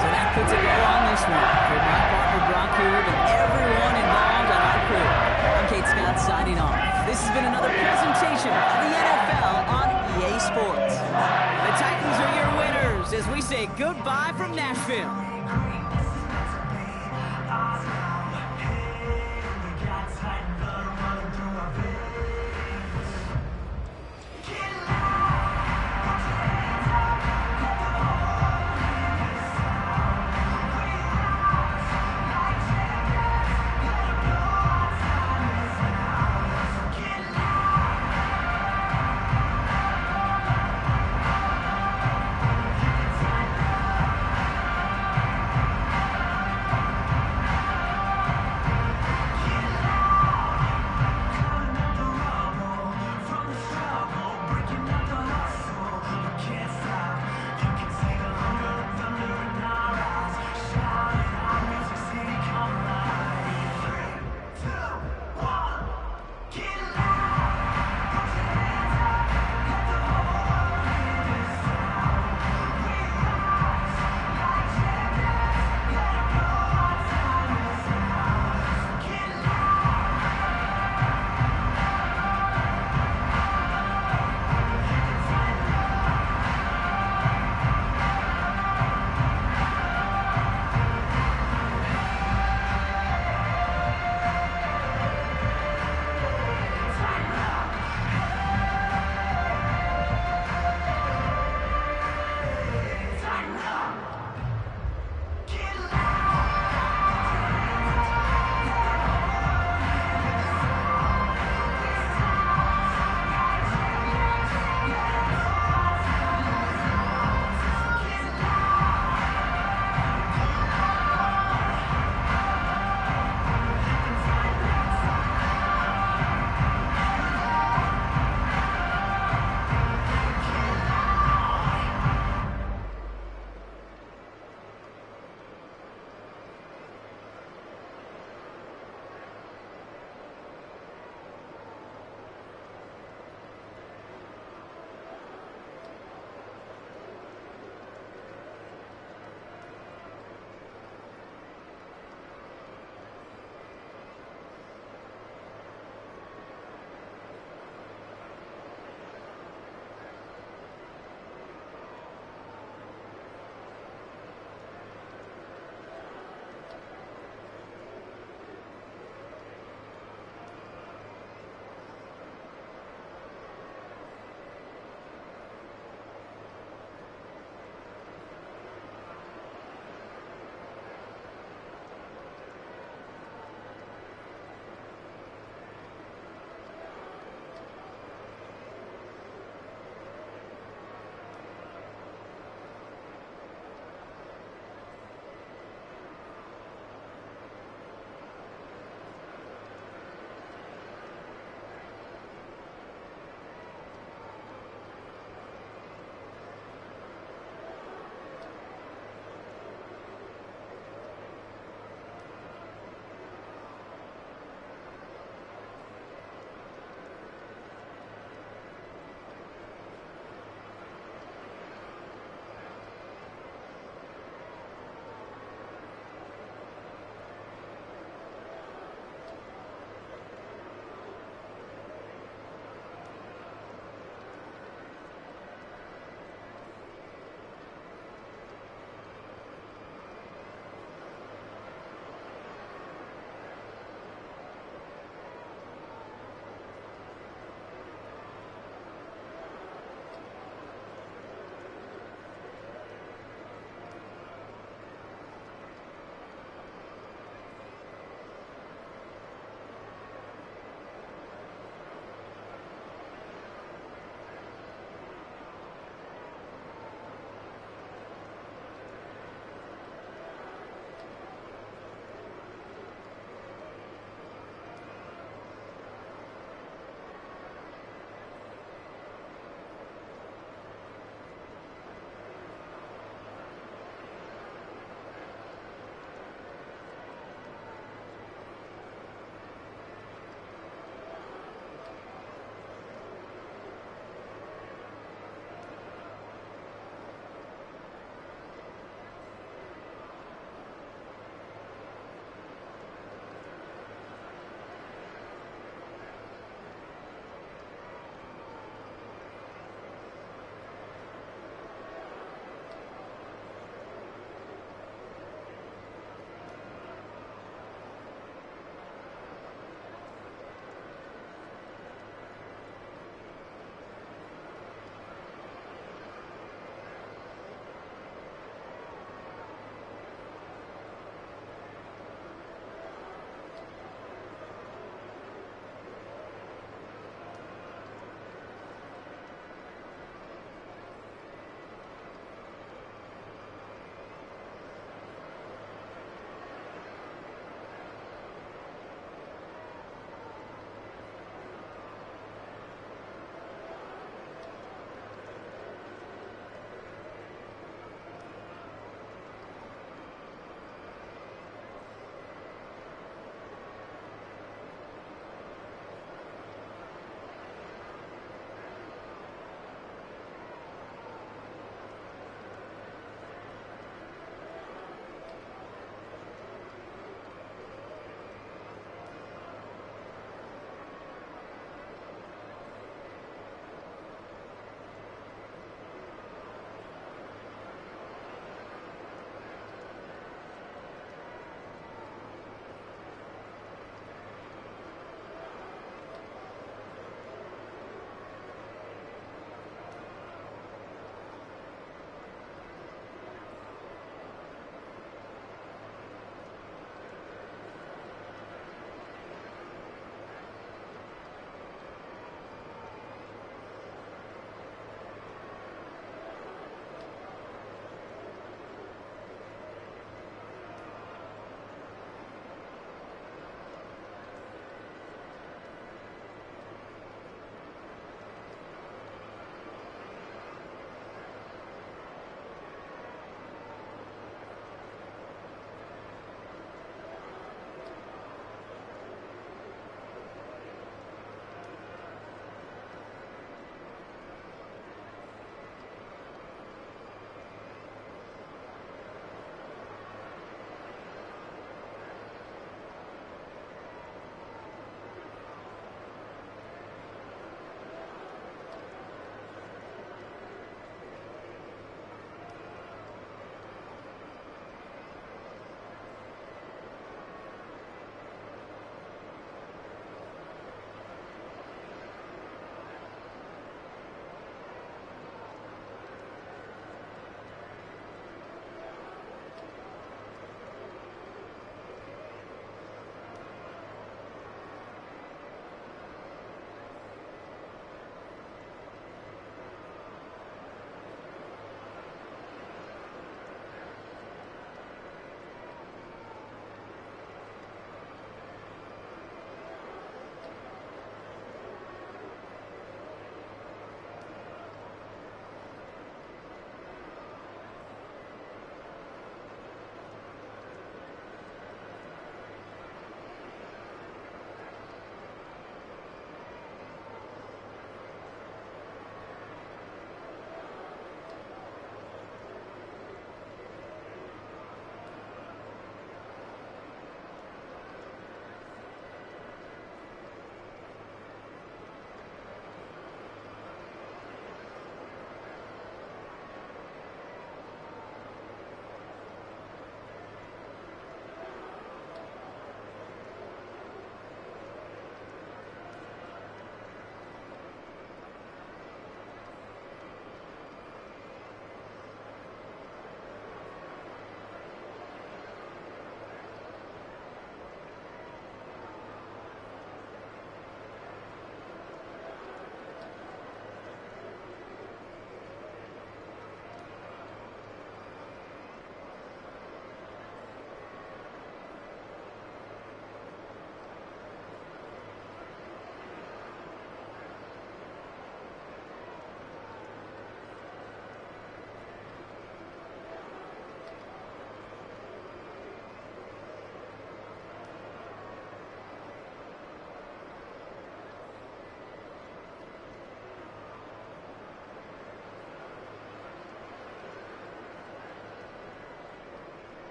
Speaker 8: So that puts a bow on this one. For my partner Brock here and everyone involved on our crew, I'm Kate Scott signing off. This has been another presentation of the NFL on EA Sports. The Titans are your winners as we say goodbye from Nashville.